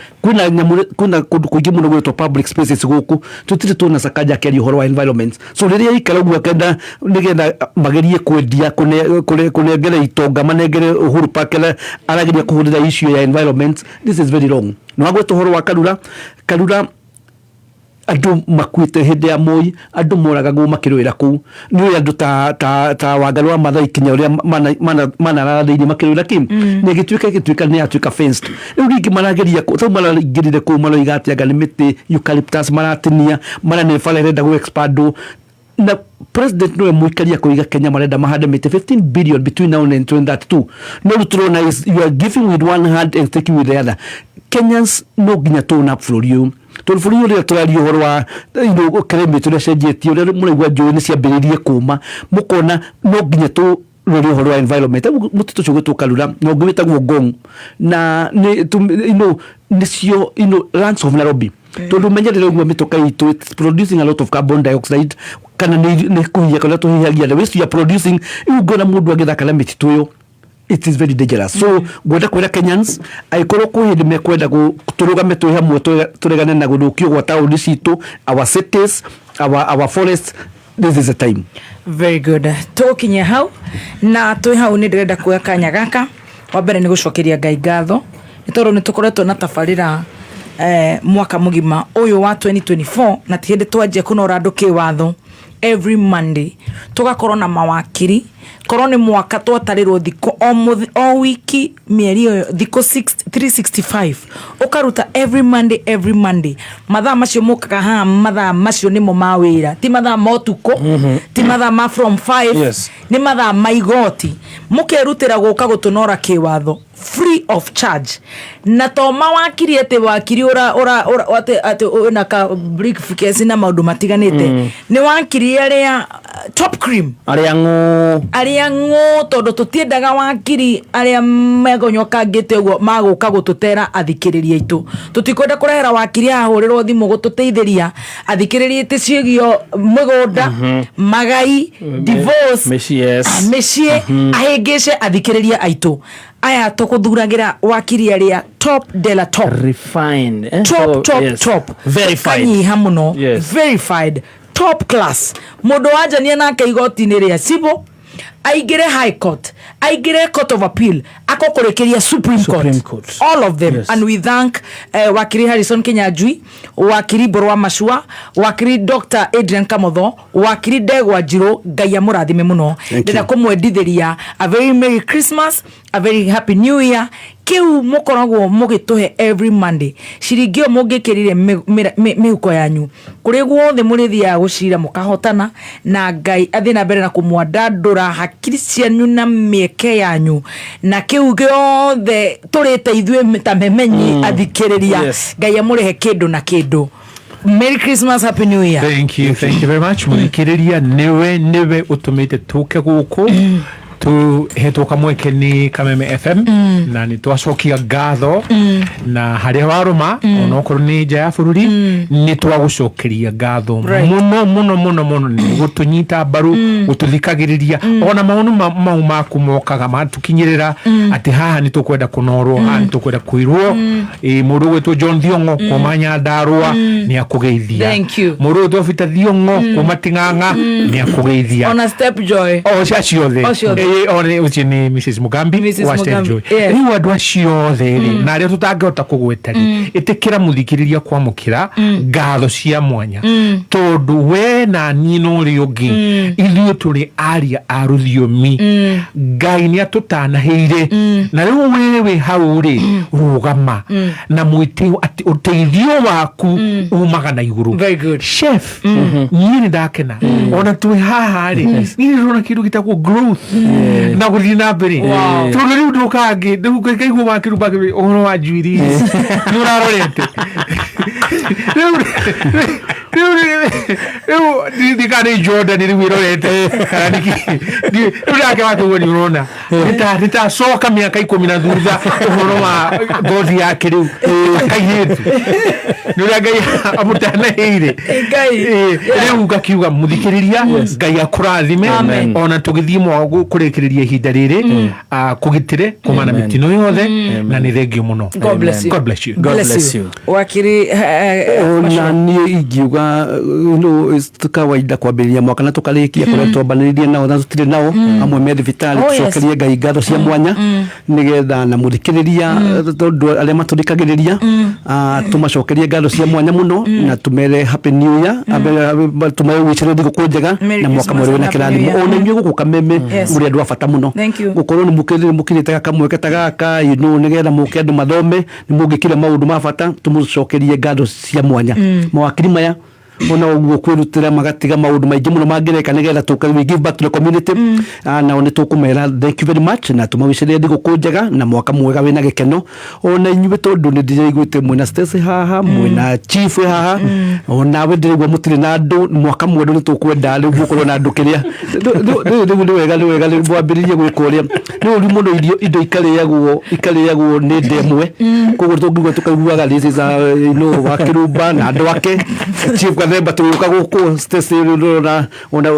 kuna kuingi muno gwetwo public spaces guku tutiri tuna Sakaja keri horo wa environment so riria ikara gwa kenda nigenda magerie kwendia kunengere itonga manengere Uhuru Park arageria kuhurira issue ya environment this is very wrong no agwetwo horo wa Karura andu makwite hindi ya Moi andu moraga gu makirwira ku ni andu ta Wangaru wa Mathai Kinya uria mana rathiini makirwira kim ni gituika ni atuika fenced riu ringi marageria ku maragirire ku maroiga ati anga ni miti eucalyptus maratinia mara ni fale renda gu expand na president no muikaria kuiga Kenya marenda mahande miti 15 billion between now and 2032 no ruturona is you are giving with one hand and taking with the other Kenyans no ginya tuna florio tulfuriyo ria turario horo wa kremi turecenjetie ria muregwa njui ni ciambiririe kuma mukona no ginya tu rori horo wa environment mututu cugitwo Karura no ngwita Ngong na ni nisio lands of Nairobi tondu menyerere gwa mitoka itu it's producing a lot of carbon dioxide kana ni kuhia kana tuhihagia the waste you are producing ugona mundu agithakala mititu yo it is very dangerous so gwenda kwira Kenyans aikoro kuhindi mekwenda turugame twi hamwe turegane na guthukio gwa tauni citu our cities our forests this is the time very good tukinya hau na twi hau ni ndirenda kuoya kanya gaka wa mbere ni gucokeria Ngai ngatho ni tondu ni tukoretwo na tabarira mwaka mugima uyu wa 2024 na tihinde twanjie kunora andu kiwatho every Monday tugakorwo na mawakiri korwo ni mwaka twatarirwo thiko o wiki mieri yo thiko 365 ukaruta every Monday mathaa macio mukaga ha mathaa macio nimo mawira ti mathaa motuko ti mathaa ma from 5 ni mathaa maigoti mukerutira guka gutunora kiwatho free of charge na to mawakiri ate wakiri ora ate na ka briefcase na maundu matiganite ni wakiri aria top cream aria ngo tondu tutiendaga wakiri aria megonyoka ngite ugo maguka gututera athikiriria itu tutikwenda kurehera wakiri ahurirwo thimu gututeithiria athikiriria ite ciegio mugunda magai divorce meshie ahingice athikiriria aitu aya tukuthuragira wakiri aria top de la top refined top verified hamuno verified top class mundu wanja ni nake igoti ni ria civil aigire high court aigire court of appeal akokorekeria supreme court all of them and we thank wakiri Harrison Kinyanjui wakiri Borwa Mashua wakiri Dr. Adrian Kamotho wakiri Ndegwa Njiro Ngai amurathime muno ndenda kumwendithiria a very merry Christmas a very happy new year kiu mukoragwo mugituhe every Monday ciringio mungikirire miuko yanyu kuri guothe murithia gucira mukahotana na Ngai athina mbere na kumwandandura hakiri cianyu na mieke yanyu na kiu giothe turite ithue tamemenyi athikiriria Ngai amurihe kindu na kindu. Merry Christmas, Happy New Year. Thank you very much. Murikiriria niwe utumite tuke guku tu hetoka mweke ni Kameme FM na ni twacokia ngatho na haria waruma onokoro ni nja ya bururi ni twagucokeria ngatho muno ni gutunyita baru gututhikagiriria ona maunu mau maku mokaga matukinyirira ati haha ni tukwenda kunorwo haha ni tukwenda kuirwo mundu gwetu John Thiongo kumanya Ndarua ni akugeithia mundu gwetu Peter Thiongo kumatinganga ni akugeithia ona Step Joy o cia ciothe one uci ni Mrs Mugambi wa Stenjoy riu andu acio othe na aria tutangihota kugweta itikira muthikiriria kwamukira ngatho cia mwanya tondu we na nino ri ungi ithuĩ tũrĩ aria a rũthiomi Ngai nĩ atũtanaheire na rĩu wewe hau rĩ rũgama na mwĩtĩo atĩ ũteithio waku umaga na igũrũ chef niĩ nĩ ndakena ona twĩ haha rĩ niĩ ndĩrona kĩndũ gĩtagwo growth na gũthiĩ na mbere tondũ rĩu ndũkangĩ ndĩkaigua makĩrumba ũhoro wa njuĩrĩ nĩ ũrarorete rĩu ndikane Jordan rĩu ĩrorete rĩu nake wakĩguo nĩ ũrona nĩtacoka mĩaka 10 thutha ũhoro wa ngothi yake rĩu kairĩtu nĩ ũrĩa Ngai amũtanaheire rĩu ngakiuga mũthikĩrĩria Ngai akũrathime ona tũgĩthiĩ mwago kũrĩkĩrĩria ihinda rĩrĩ kũgitĩre kumana mĩtino yothe na nĩ thengio mũno. God bless you wakiri ona niĩ ingiuga no kawaida kwambĩrĩria mwaka na tũkarĩkia kũrĩa twambanĩrĩirie nao na tũtirĩ nao amwe me thibitarĩ tũcokerie Ngai ngatho cia mwanya nĩgetha na mũthikĩrĩria tondũ arĩa matũthikagĩrĩria tũmacokerie ngatho cia mwanya mũno na tũmere happy new year tũmawĩcĩre thigũkũ njega na mwaka mwerũ wĩna kĩrathimo ona inyuĩ gũkũ Kameme mũrĩ andũ a bata mũno gũkorwo nĩ mũkĩrĩte kamweke ta gaka nĩgetha mũke andũ mathome nĩ mũngĩkire maũndũ ma bata tũmũcokerie ngatho cia mwanya mawakiri maya ona ũguo kwĩrutĩra magatiga maũndũ maingĩ mũno mangĩreka nĩgetha tũkawe give back to the community na one tũkũmera thank you very much na tũmawĩcĩre thigũkũ njega na mwaka mwega wĩna gĩkeno ona inyuĩ tondũ nĩ ndĩraiguĩte mwĩna Stacy haha mwĩna Chief haha ona we ndĩraigua mũtirĩ na andũ mwaka mwerũ nĩ tũkwenda rĩu gũkorwo na andũ kĩrĩa rĩu nĩ wega mwambĩrĩrie gwĩka ũrĩa nĩ ũru mũno indo ikarĩagwo nĩ ndemwe koguo tũngĩigua tũkaiguaga this is wa Kĩrumba na andũ ake Chief Gathemba tũgĩũka gũkũ Stacy ona you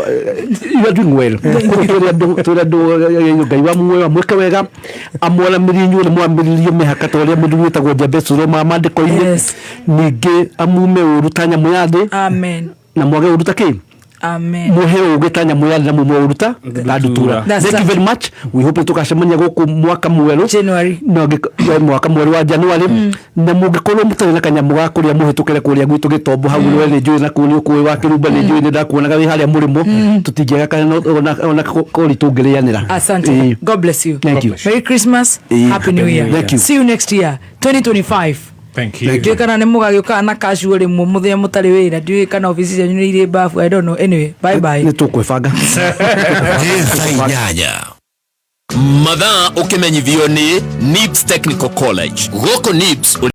are doing well tũrĩa andũ Ngai wa muoyo mwĩke wega amwaramĩrie inyuĩ nĩ mwambĩrĩrie mĩhaka ta ũrĩa mũndũ wĩtagwo Jabez ũroma mandĩko-inĩ ningĩ amume ũru ta nyamũ ya thĩ na mwage ũru ta kĩ muhe ũgĩta nyamũ ya thĩ na mume ũru ta ndutura. Thank you very much. We hope tukacemania gũkũ mwaka mwerũ January na mwaka mwerũ wa January na mũngĩkorwo mũtarĩ na kanyamũ ga kũrĩa mũhĩtũkĩre kũrĩa gwitũ Gĩtombo hau we nĩ njũĩ na kũrĩa ũkũĩ wa Kĩrumba nĩ njũĩ nĩ ndakuonaga wĩ harĩa mũrĩmo tũtingĩaga kana ona kũri tũngĩrĩanĩra. Asante. God bless you. Thank you. Merry Christmas. Happy New Year. Thank you. See you next year 2025. Thank you. Ndiye kana nĩ mũgagĩũka na casual rĩmwe mũthenya mũtarĩ wĩra ndiye kana ofisi cia nyũrĩ irĩ bafu I don't know anyway bye bye. Nĩ tũkwĩbanga. Nyanya mathaa ũkĩmenyithio nĩ NIPS Technical College gũkũ NIPS